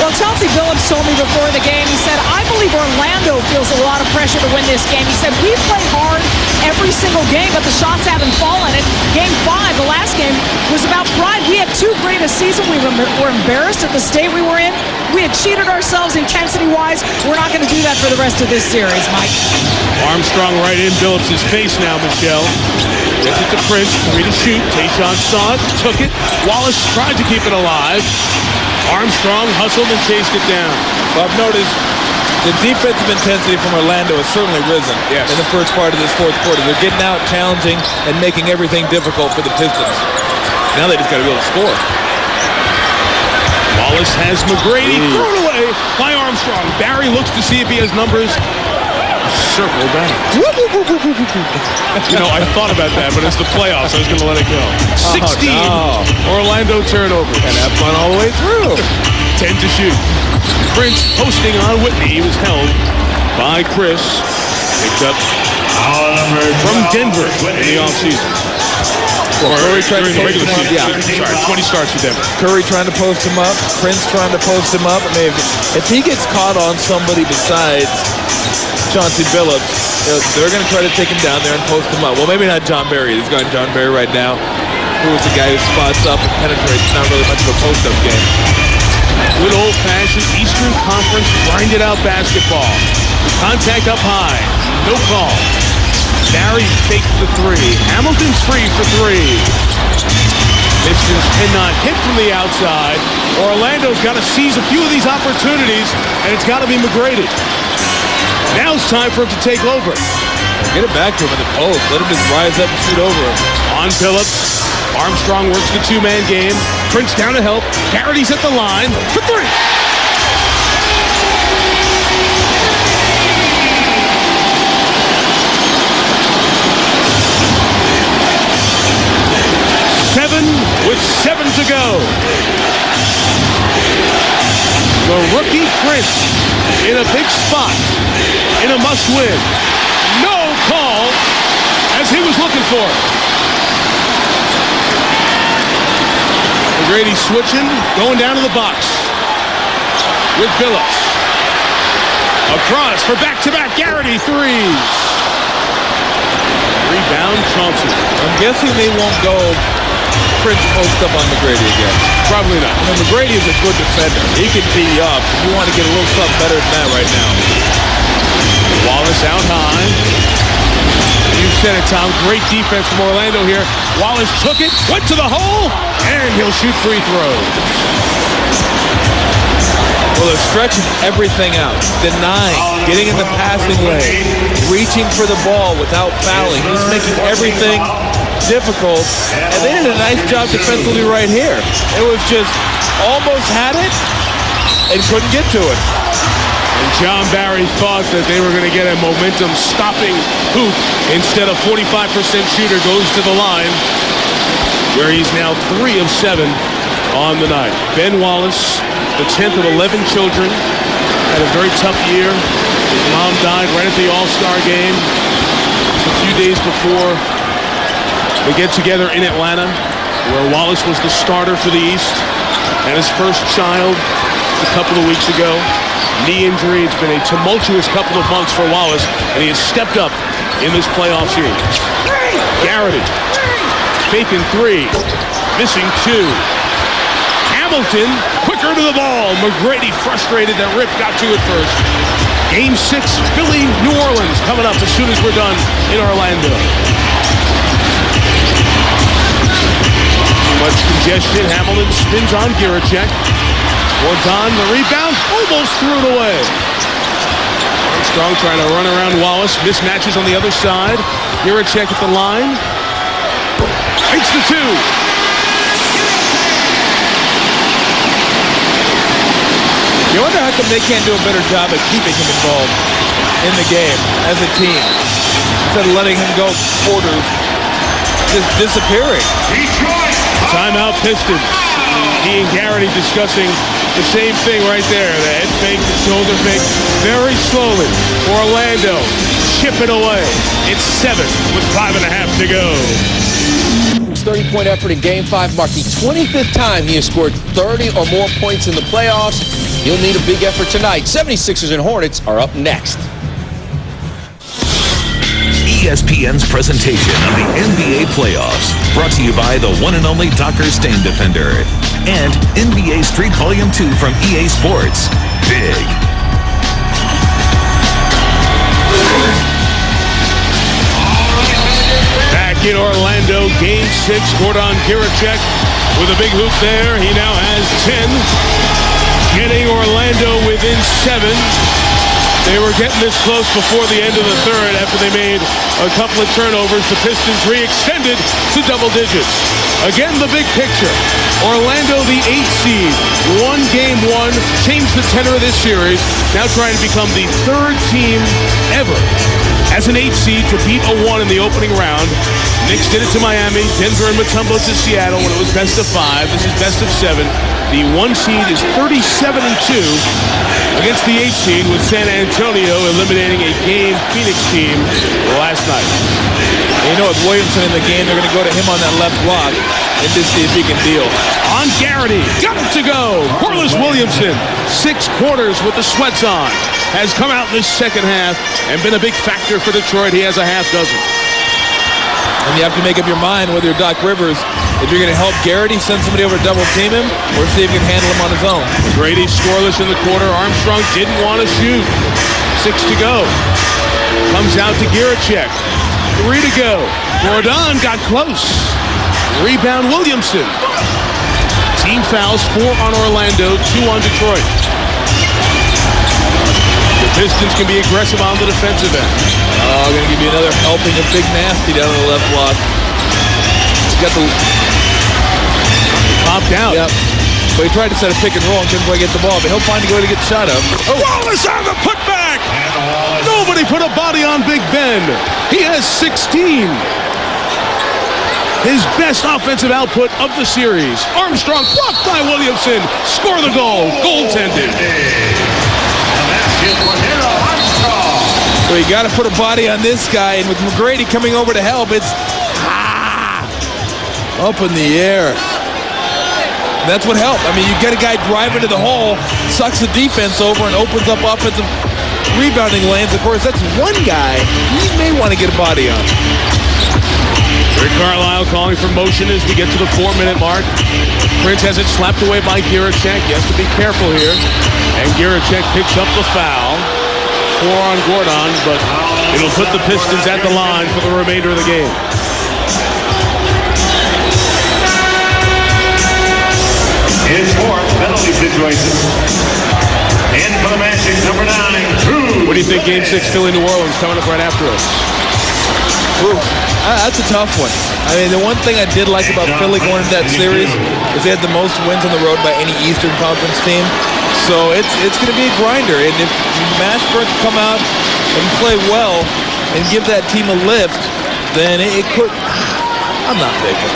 Well, Chauncey Billups told me before the game, he said, I believe Orlando feels a lot of pressure to win this game. He said, we play hard every single game, but the shots haven't fallen. And game 5, the last game, was about pride. We had too great a season. We were embarrassed at the state we were in. We had cheated ourselves intensity-wise. We're not going to do that for the rest of this series, Mike. Armstrong right in Billups' face now, Michelle. Gets it to Prince, 3 to shoot. Tayshaun saw it, took it. Wallace tried to keep it alive. Armstrong hustled and chased it down. Well, I've noticed the defensive intensity from Orlando has certainly risen in the first part of this fourth quarter. They're getting out, challenging, and making everything difficult for the Pistons. Now they just got to be able to score. Wallace has McGrady thrown away by Armstrong. Barry looks to see if he has numbers. Circle back. You know, I thought about that, but it's the playoffs. I was going to let it go. 16. Orlando turnover. And have fun all the way through. 10 to shoot. Prince posting on Whitney. He was held by Chris. Picked up from Denver in the offseason. Well, Curry trying to regular season. Yeah. Sorry, 20 starts for Denver. Curry trying to post him up. Prince trying to post him up. I mean, if he gets caught on somebody besides Chauncey Billups, they're going to try to take him down there and post him up. Well, maybe not John Barry. He's going John Barry right now, who is the guy who spots up and penetrates. Not really much of a post-up game. Good old-fashioned Eastern Conference grinded-out basketball. Contact up high. No call. Barry takes the three. Hamilton's free for three. Pistons cannot hit from the outside. Orlando's got to seize a few of these opportunities, and it's got to be McGrady. Now it's time for him to take over. Get it back to him in the post. Let him just rise up and shoot over him. On Phillips. Armstrong works the two-man game. Prince down to help. Garrity's at the line for three. With 7 to go. The rookie Prince in a big spot, in a must-win. No call as he was looking for it. McGrady switching, going down to the box with Billups. Across for back-to-back Garrity threes. Rebound Chauncey. I'm guessing they won't go Prince post up on McGrady again. Probably not. I mean, McGrady is a good defender. He can tee you up. You want to get a little something better than that right now. Wallace out high. You said it, Tom. Great defense from Orlando here. Wallace took it, went to the hole, and he'll shoot free throws. Well, they're stretching everything out, denying, getting in the passing lane, reaching for the ball without fouling. He's making everything difficult, and they did a nice job defensively right here. It was just almost had it and couldn't get to it. And John Barry thought that they were going to get a momentum-stopping hoop. Instead, a 45% shooter goes to the line, where he's now 3 of 7 on the night. Ben Wallace, the 10th of 11 children, had a very tough year. His mom died right at the All-Star game. Just a few days before they get together in Atlanta, where Wallace was the starter for the East, and his first child a couple of weeks ago. Knee injury. It's been a tumultuous couple of months for Wallace, and he has stepped up in this playoff series. Garrity, faking 3, missing 2. Hamilton, quicker to the ball. McGrady frustrated that Rip got to it first. Game 6, Philly, New Orleans, coming up as soon as we're done in Orlando. Too much congestion. Hamilton spins on Giracek. Wardon, the rebound, almost threw it away. Armstrong trying to run around Wallace. Mismatches on the other side. Giracek at the line. Makes the 2. You wonder how come they can't do a better job at keeping him involved in the game as a team, instead of letting him go quarters, just disappearing. Timeout Pistons. He and Garrity discussing the same thing right there. The head fake, the shoulder fake. Very slowly. Orlando chip it away. It's 7 with 5.5 to go. 30-point effort in Game 5, marking 25th time he has scored 30 or more points in the playoffs. He'll need a big effort tonight. 76ers and Hornets are up next. ESPN's presentation of the NBA playoffs, brought to you by the one and only Docker Stain Defender and NBA Street Volume 2 from EA Sports. Big. Back in Orlando, Game 6, Gordon Giracek with a big hoop there. He now has 10, getting Orlando within 7. They were getting this close before the end of the third after they made a couple of turnovers. The Pistons re-extended to double digits. Again, the big picture. Orlando, the 8th seed, won game 1, changed the tenor of this series, now trying to become the 3rd team ever as an 8th seed to beat a 1 in the opening round. Knicks did it to Miami, Denver and Mutombo to Seattle when it was best of 5. This is best of 7. The 1 seed is 37-2 against the 8 seed, with San Antonio eliminating a game Phoenix team last night. You know, with Williamson in the game, they're going to go to him on that left block and just see if he can deal. On Garrity, got it to go. Corliss Williamson, 6 quarters with the sweats on, has come out in this second half and been a big factor for Detroit. He has a half dozen. And you have to make up your mind whether you're Doc Rivers, if you're going to help Garrity, send somebody over to double team him, or see if you can handle him on his own. Grady scoreless in the quarter. Armstrong didn't want to shoot. 6 to go. Comes out to Giracek. 3 to go. Gordon got close. Rebound Williamson. Team fouls, 4 on Orlando, 2 on Detroit. The Pistons can be aggressive on the defensive end. Going to give you another helping of Big Nasty down on the left block. He's got the... Popped out. Yep. But he tried to set a pick and roll and couldn't quite get the ball, but he'll find a way to get the shot up. Oh. Wallace on the putback! Nobody put a body on Big Ben. He has 16. His best offensive output of the series. Armstrong blocked by Williamson. Score the goal. Goaltended. So you got to put a body on this guy, and with McGrady coming over to help, it's up in the air. And that's what helped. I mean, you get a guy driving to the hole, sucks the defense over, and opens up offensive rebounding lanes. Of course, that's one guy you may want to get a body on. Rick Carlisle calling for motion as we get to the 4-minute mark. Prince has it slapped away by Giracek. He has to be careful here. And Giracek picks up the foul. 4 on Gordon, but it'll put the Pistons at the line for the remainder of the game. His 4th penalty situation. And for the Magic, number 9, What do you think Game 6 Philly New Orleans coming up right after us? Ooh, that's a tough one. I mean, the one thing I did like about Philly going into that series is they had the most wins on the road by any Eastern Conference team. So it's going to be a grinder. And if Mashburn can come out and play well and give that team a lift, then it could... I'm not picking.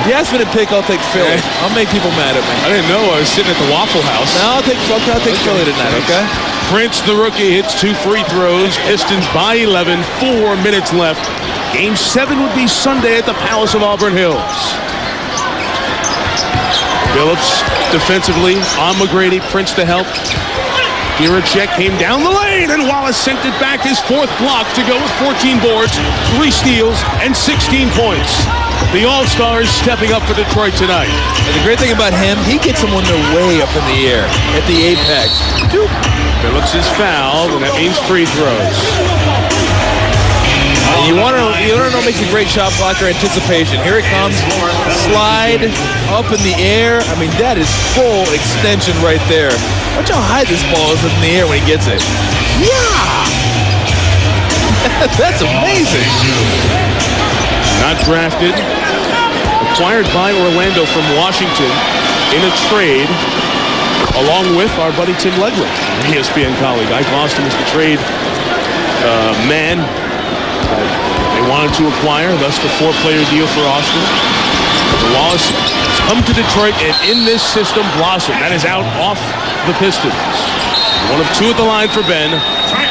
You asked me to pick, I'll take Philly. I'll make people mad at me. I didn't know I was sitting at the Waffle House. No, I'll take Philly tonight, okay? Prince, the rookie, hits 2 free throws. Pistons by 11, 4 minutes left. Game 7 would be Sunday at the Palace of Auburn Hills. Phillips defensively on McGrady. Prince to help. Giracek came down the lane, and Wallace sent it back, his 4th block to go with 14 boards, 3 steals, and 16 points. The All-Stars stepping up for Detroit tonight. And the great thing about him, he gets them when they're way up in the air, at the apex. Phillips is fouled, and that means free throws. And you want to know what makes a great shot blocker? Anticipation. Here it comes. Slide up in the air. I mean, that is full extension right there. Watch how high this ball is in the air when he gets it. Yeah! That's amazing. Not drafted. Acquired by Orlando from Washington in a trade, along with our buddy Tim Legler, ESPN colleague. Ike Austin is the trade man they wanted to acquire, thus the 4-player deal for Austin. Wallace has come to Detroit and in this system blossomed. That is out off the Pistons. 1 of 2 at the line for Ben.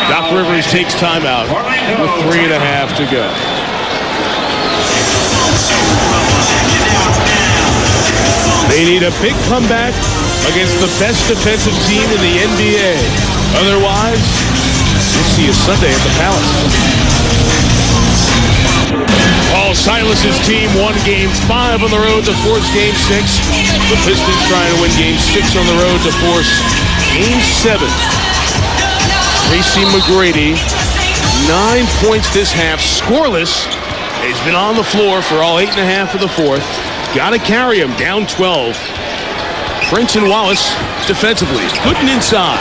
Doc Rivers takes timeout with 3.5 to go. They need a big comeback against the best defensive team in the NBA. Otherwise, we'll see you Sunday at the Palace. Paul Silas's team won Game 5 on the road to force Game 6. The Pistons trying to win Game 6 on the road to force Game 7. Tracy McGrady, 9 points this half, scoreless. He's been on the floor for all 8.5 of the 4th. Got to carry him, down 12. Prince and Wallace defensively, good and inside.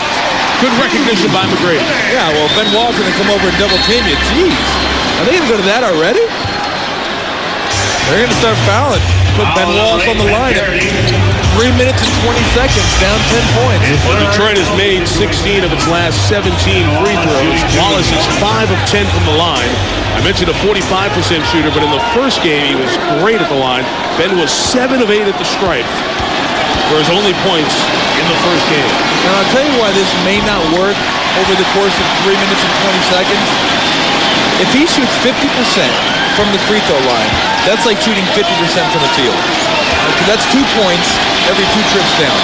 Good recognition by McGrady. Yeah, well, Ben Wallace going to come over and double team you. Jeez. Are they going to go to that already? They're going to start fouling. Put Ben Wallace on the line at 3 minutes and 20 seconds, down 10 points. Well, Detroit has made 16 of its last 17 free throws. Wallace is 5 of 10 from the line. I mentioned a 45% shooter, but in the first game, he was great at the line. Ben was 7 of 8 at the stripe for his only points in the first game. And I'll tell you why this may not work over the course of 3 minutes and 20 seconds. If he shoots 50% from the free throw line, that's like shooting 50% from the field. Because that's 2 points every 2 trips down.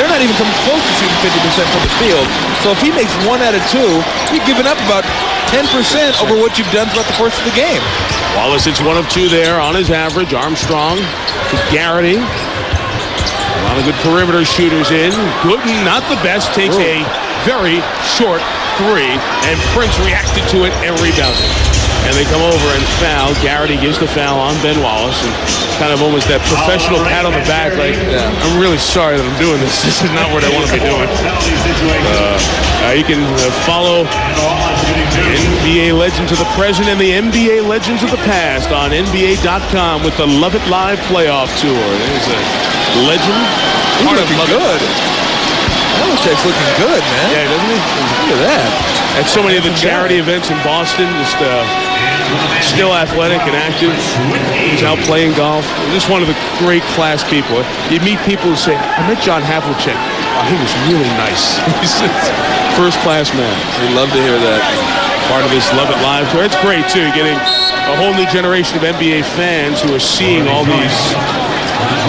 They're not even coming close to shooting 50% from the field. So if he makes 1 out of 2, you've given up about 10% over what you've done throughout the course of the game. Wallace hits 1 of 2 there on his average. Armstrong to Garrity. A lot of good perimeter shooters in. Gooden, not the best, takes a very short 3, and Prince reacted to it and rebounded. And they come over and foul. Garrity gives the foul on Ben Wallace, and kind of almost that professional pat on the back, like, I'm really sorry that I'm doing this. This is not what I want to be doing. You can follow NBA legends of the present and the NBA legends of the past on NBA.com with the Love It Live playoff tour. There's a legend. He's looking good. Belichick's looking good, man. Yeah, doesn't he? Look at that. At so many of the charity events in Boston, just still athletic and active. He's out playing golf. Just one of the great class people. You meet people who say, I met John Havlicek. Oh, he was really nice. He's a first-class man. We'd love to hear that. Part of this Love It Live tour. It's great, too, getting a whole new generation of NBA fans who are seeing all these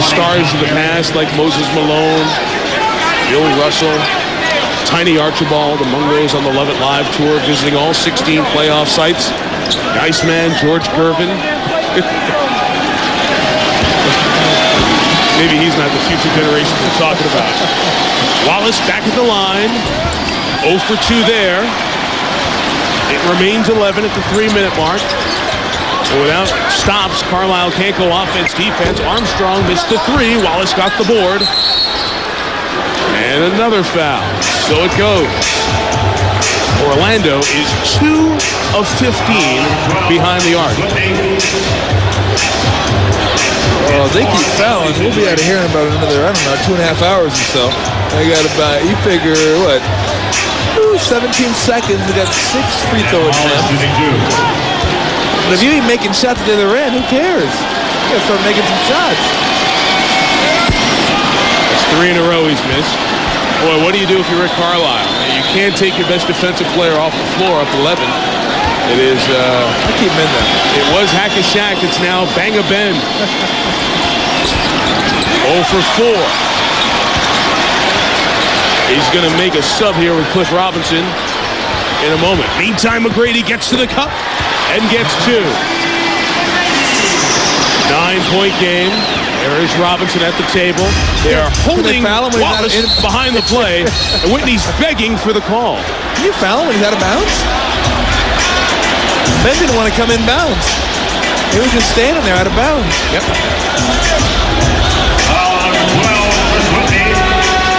stars of the past, like Moses Malone, Bill Russell, Tiny Archibald, among those on the Love It Live tour, visiting all 16 playoff sites. The Iceman, George Gervin. Maybe he's not the future generation we're talking about. Wallace back at the line. 0 for 2 there. It remains 11 at the 3-minute mark. And without stops, Carlisle can't go offense, defense. Armstrong missed the 3. Wallace got the board. And another foul. So it goes. Orlando is 2 of 15 behind the arc. Oh, they keep fouling. We'll be out of here in about another, 2.5 hours or so. I got about, you figure, what? 17 seconds. We got 6 free throw attempts. But if you ain't making shots at the other end, who cares? You gotta start making some shots. That's 3 in a row he's missed. Boy, what do you do if you're at Carlisle? You can't take your best defensive player off the floor up 11. It is, I keep him in there. It was Hack-a-Shack. It's now Bang-a-Ben. 0 for 4. He's going to make a sub here with Cliff Robinson in a moment. Meantime, McGrady gets to the cup and gets 2. 9-point game. There is Robinson at the table. They are holding Wallace behind the play, and Whitney's begging for the call. Can you foul him when he's out of bounds? Ben didn't want to come in bounds. He was just standing there out of bounds. Yep.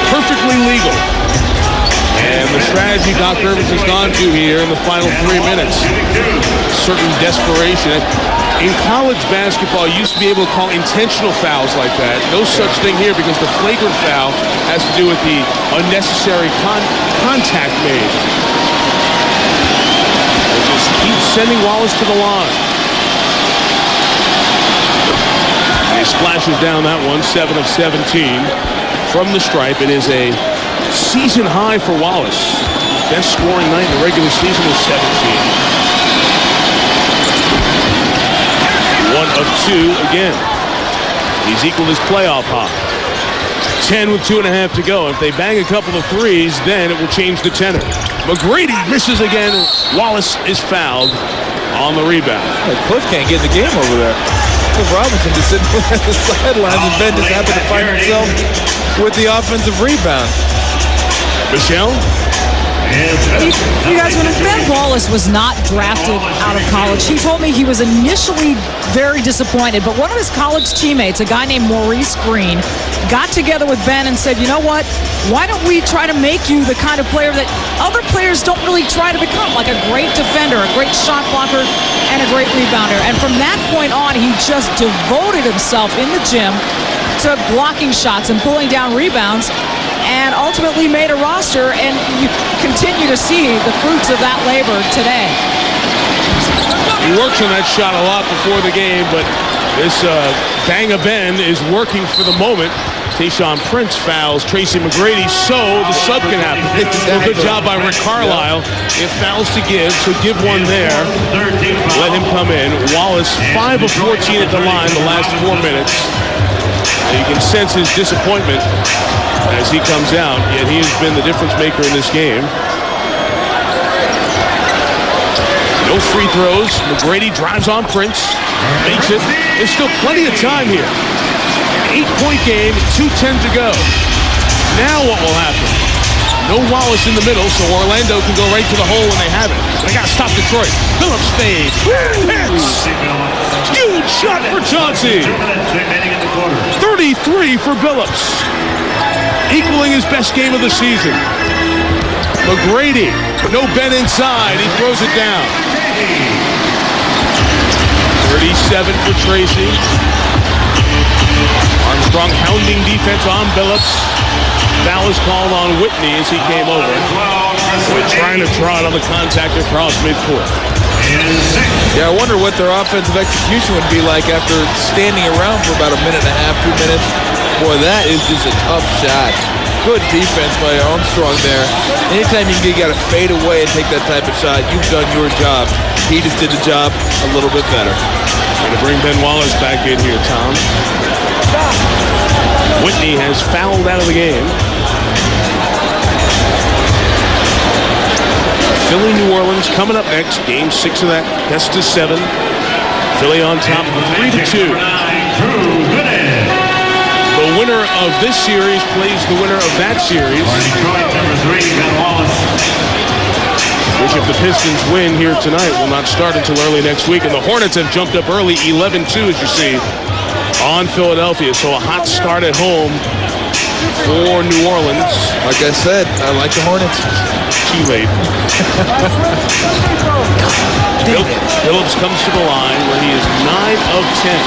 Perfectly legal. And the strategy Doc Rivers has gone to here in the final 3 minutes. Certain desperation. In college basketball, you used to be able to call intentional fouls like that. No such thing here because the flagrant foul has to do with the unnecessary contact made. They just keep sending Wallace to the line. And he splashes down that one, 7 of 17 from the stripe. It is a season high for Wallace. Best scoring night in the regular season was 17. 1 of 2 again. He's equaled his playoff high. 10 with 2.5 to go. If they bang a couple of threes, then it will change the tenor. McGrady misses again. Wallace is fouled on the rebound. Cliff can't get in the game over there. Cliff Robinson just sitting on the sidelines, and Ben just happened to find himself with the offensive rebound. Michelle? You guys, when Ben Wallace Wallace was not drafted out of college. He told me he was initially very disappointed, but one of his college teammates, a guy named Maurice Green, got together with Ben and said, you know what, why don't we try to make you the kind of player that other players don't really try to become, like a great defender, a great shot blocker, and a great rebounder. And from that point on, he just devoted himself in the gym to blocking shots and pulling down rebounds, and ultimately made a roster, and you continue to see the fruits of that labor today. He works on that shot a lot before the game, but this Bang of Ben is working for the moment. Tayshaun Prince fouls Tracy McGrady, so the sub can happen. Well, good job by Rick Carlisle. If fouls to give, so give one there. Let him come in. Wallace, 5 of 14 at the line the last 4 minutes. You can sense his disappointment as he comes out, yet he has been the difference maker in this game. No free throws. McGrady drives on Prince, makes it. There's still plenty of time here. 8-point game, 2:10 to go. Now what will happen? No Wallace in the middle, so Orlando can go right to the hole when they have it. They got to stop Detroit. Phillips fades. Hits. Huge shot for Chauncey. 33 for Billups. Equaling his best game of the season. McGrady, no Ben inside. He throws it down. 37 for Tracy. Armstrong hounding defense on Billups. Foul is called on Whitney as he came over. We're trying to trot on the contact across midcourt. Yeah, I wonder what their offensive execution would be like after standing around for about a minute and a half, 2 minutes. Boy, that is just a tough shot. Good defense by Armstrong there. Anytime you got to fade away and take that type of shot, you've done your job. He just did the job a little bit better. Going to bring Ben Wallace back in here, Tom. Whitney has fouled out of the game. Philly, New Orleans coming up next. Game 6 of that. Best of 7. Philly on top 3-2. The winner of this series plays the winner of that series. Which, if the Pistons win here tonight, will not start until early next week. And the Hornets have jumped up early, 11-2, as you see, on Philadelphia. So a hot start at home for New Orleans. Like I said, I like the Hornets. Too late. Phillips comes to the line where he is 9 of 10.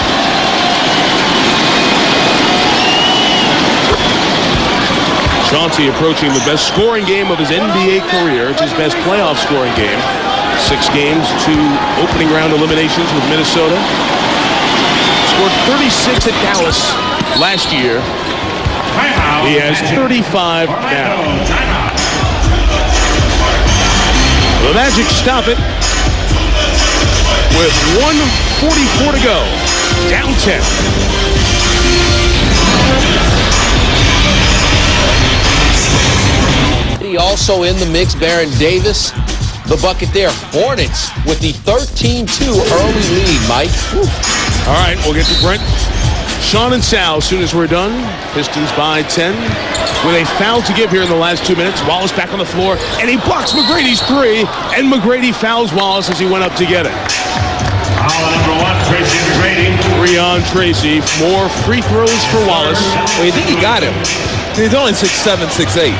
Chauncey approaching the best scoring game of his NBA career. It's his best playoff scoring game. 6 games, 2 opening round eliminations with Minnesota. Scored 36 at Dallas last year. He has 35 now. The Magic stop it with 1:44 to go. Down 10. Also in the mix, Baron Davis, the bucket there. Hornets with the 13-2 early lead, Mike. Whew. All right, we'll get to Brent, Sean, and Sal as soon as we're done. Pistons by 10. With a foul to give here in the last 2 minutes. Wallace back on the floor, and he blocks McGrady's 3, and McGrady fouls Wallace as he went up to get it. Foul number 1, Tracy McGrady. 3 on Tracy. More free throws for Wallace. Well, you think he got him. He's only 6'7", 6'8".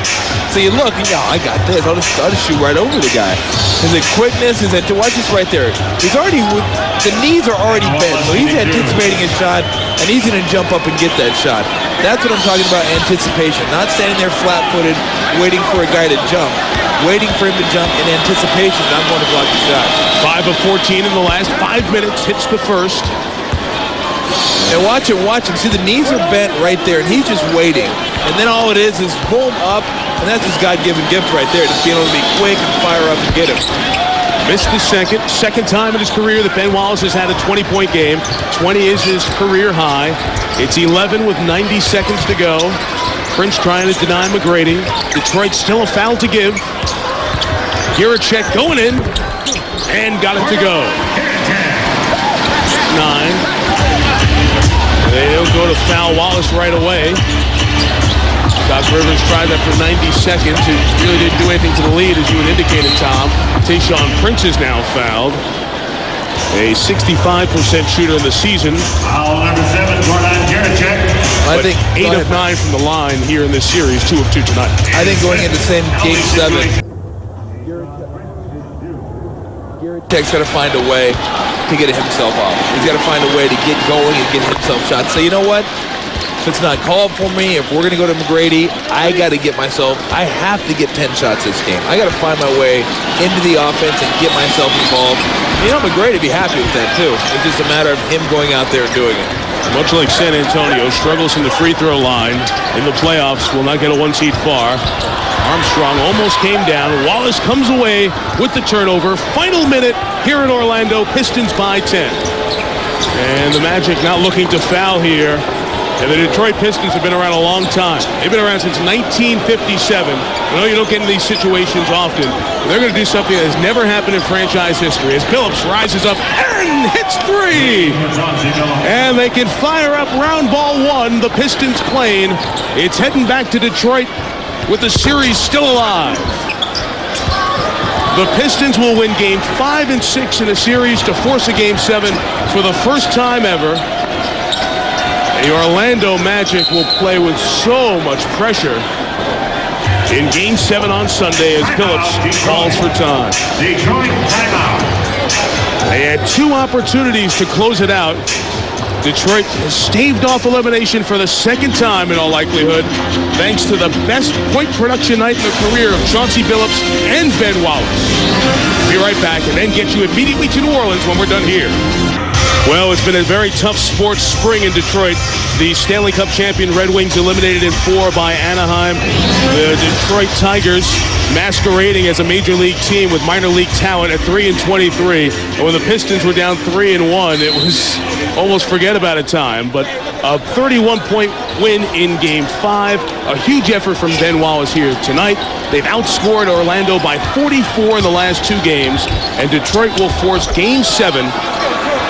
So you look, and I got this. I'll just shoot right over the guy. His quickness, watch this right there. He's already, the knees are already bent, so he's anticipating his shot, and he's going to jump up and get that shot. That's what I'm talking about, anticipation. Not standing there flat-footed, waiting for a guy to jump. Waiting for him to jump in anticipation. I'm going to block the shot. 5 of 14 in the last 5 minutes. Hits the first. And watch him. See, the knees are bent right there, and he's just waiting. And then all it is boom, up, and that's his God-given gift right there, just being able to be quick and fire up and get him. Missed the second time in his career that Ben Wallace has had a 20-point game. 20 is his career high. It's 11 with 90 seconds to go. Prince trying to deny McGrady. Detroit still a foul to give. Giracek going in, and got it to go. 9. They don't go to foul Wallace right away. Doc Rivers tried that for 90 seconds. It really didn't do anything to the lead, as you had indicated, Tom. Tayshaun Prince is now fouled. A 65% shooter in the season. Foul number 7, R1G6. I think 8 of 9 from the line here in this series, 2 of 2 tonight. I think going into Game 7, Tech's got to find a way to get himself off. He's got to find a way to get going and get himself shots. So you know what? If it's not called for me, if we're going to go to McGrady, I have to get 10 shots this game. I got to find my way into the offense and get myself involved. You know, McGrady would be happy with that too. It's just a matter of him going out there and doing it. Much like San Antonio, struggles from the free throw line in the playoffs, will not get a 1 seed far. Armstrong almost came down. Wallace comes away with the turnover. Final minute here in Orlando. Pistons by 10. And the Magic not looking to foul here. And the Detroit Pistons have been around a long time. They've been around since 1957. I know you don't get in these situations often, but they're going to do something that has never happened in franchise history. As Phillips rises up and hits 3. And they can fire up round ball 1. The Pistons playing. It's heading back to Detroit with the series still alive. The Pistons will win Game 5 and 6 in a series to force a Game 7 for the first time ever. The Orlando Magic will play with so much pressure in Game 7 on Sunday as Phillips calls for time. Detroit timeout. They had 2 opportunities to close it out. Detroit has staved off elimination for the second time in all likelihood, thanks to the best point production night in the career of Chauncey Billups and Ben Wallace. Be right back and then get you immediately to New Orleans when we're done here. Well, it's been a very tough sports spring in Detroit. The Stanley Cup champion Red Wings eliminated in 4 by Anaheim. The Detroit Tigers masquerading as a major league team with minor league talent at 3-23. And when the Pistons were down 3-1, it was almost forget about it time. But a 31-point win in Game 5. A huge effort from Ben Wallace here tonight. They've outscored Orlando by 44 in the last 2 games. And Detroit will force Game 7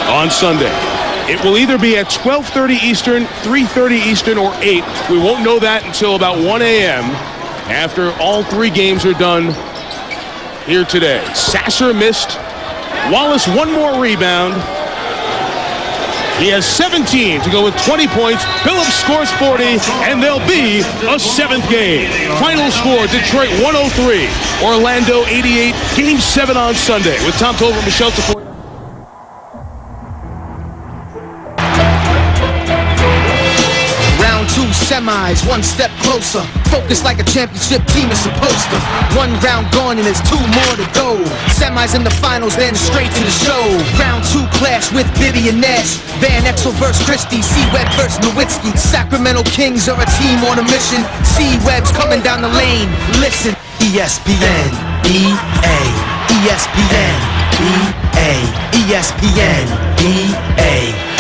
on Sunday. It will either be at 12:30 Eastern, 3:30 Eastern, or 8. We won't know that until about 1 a.m. after all 3 games are done here today. Sasser missed. Wallace 1 more rebound. He has 17 to go with 20 points. Phillips scores 40, and there'll be a 7th game. Final score, Detroit 103, Orlando 88. Game 7 on Sunday with Tom Tolver and Michelle Tafoya. Semis, 1 step closer. Focus like a championship team is supposed to. 1 round gone and there's 2 more to go. Semis in the finals, then straight to the show. Round 2 clash with Bibby and Nash. Van Exel versus Christie. C-Web versus Nowitzki. Sacramento Kings are a team on a mission. C-Web's coming down the lane. Listen. ESPN, EA, ESPN, EA, ESPN, EA.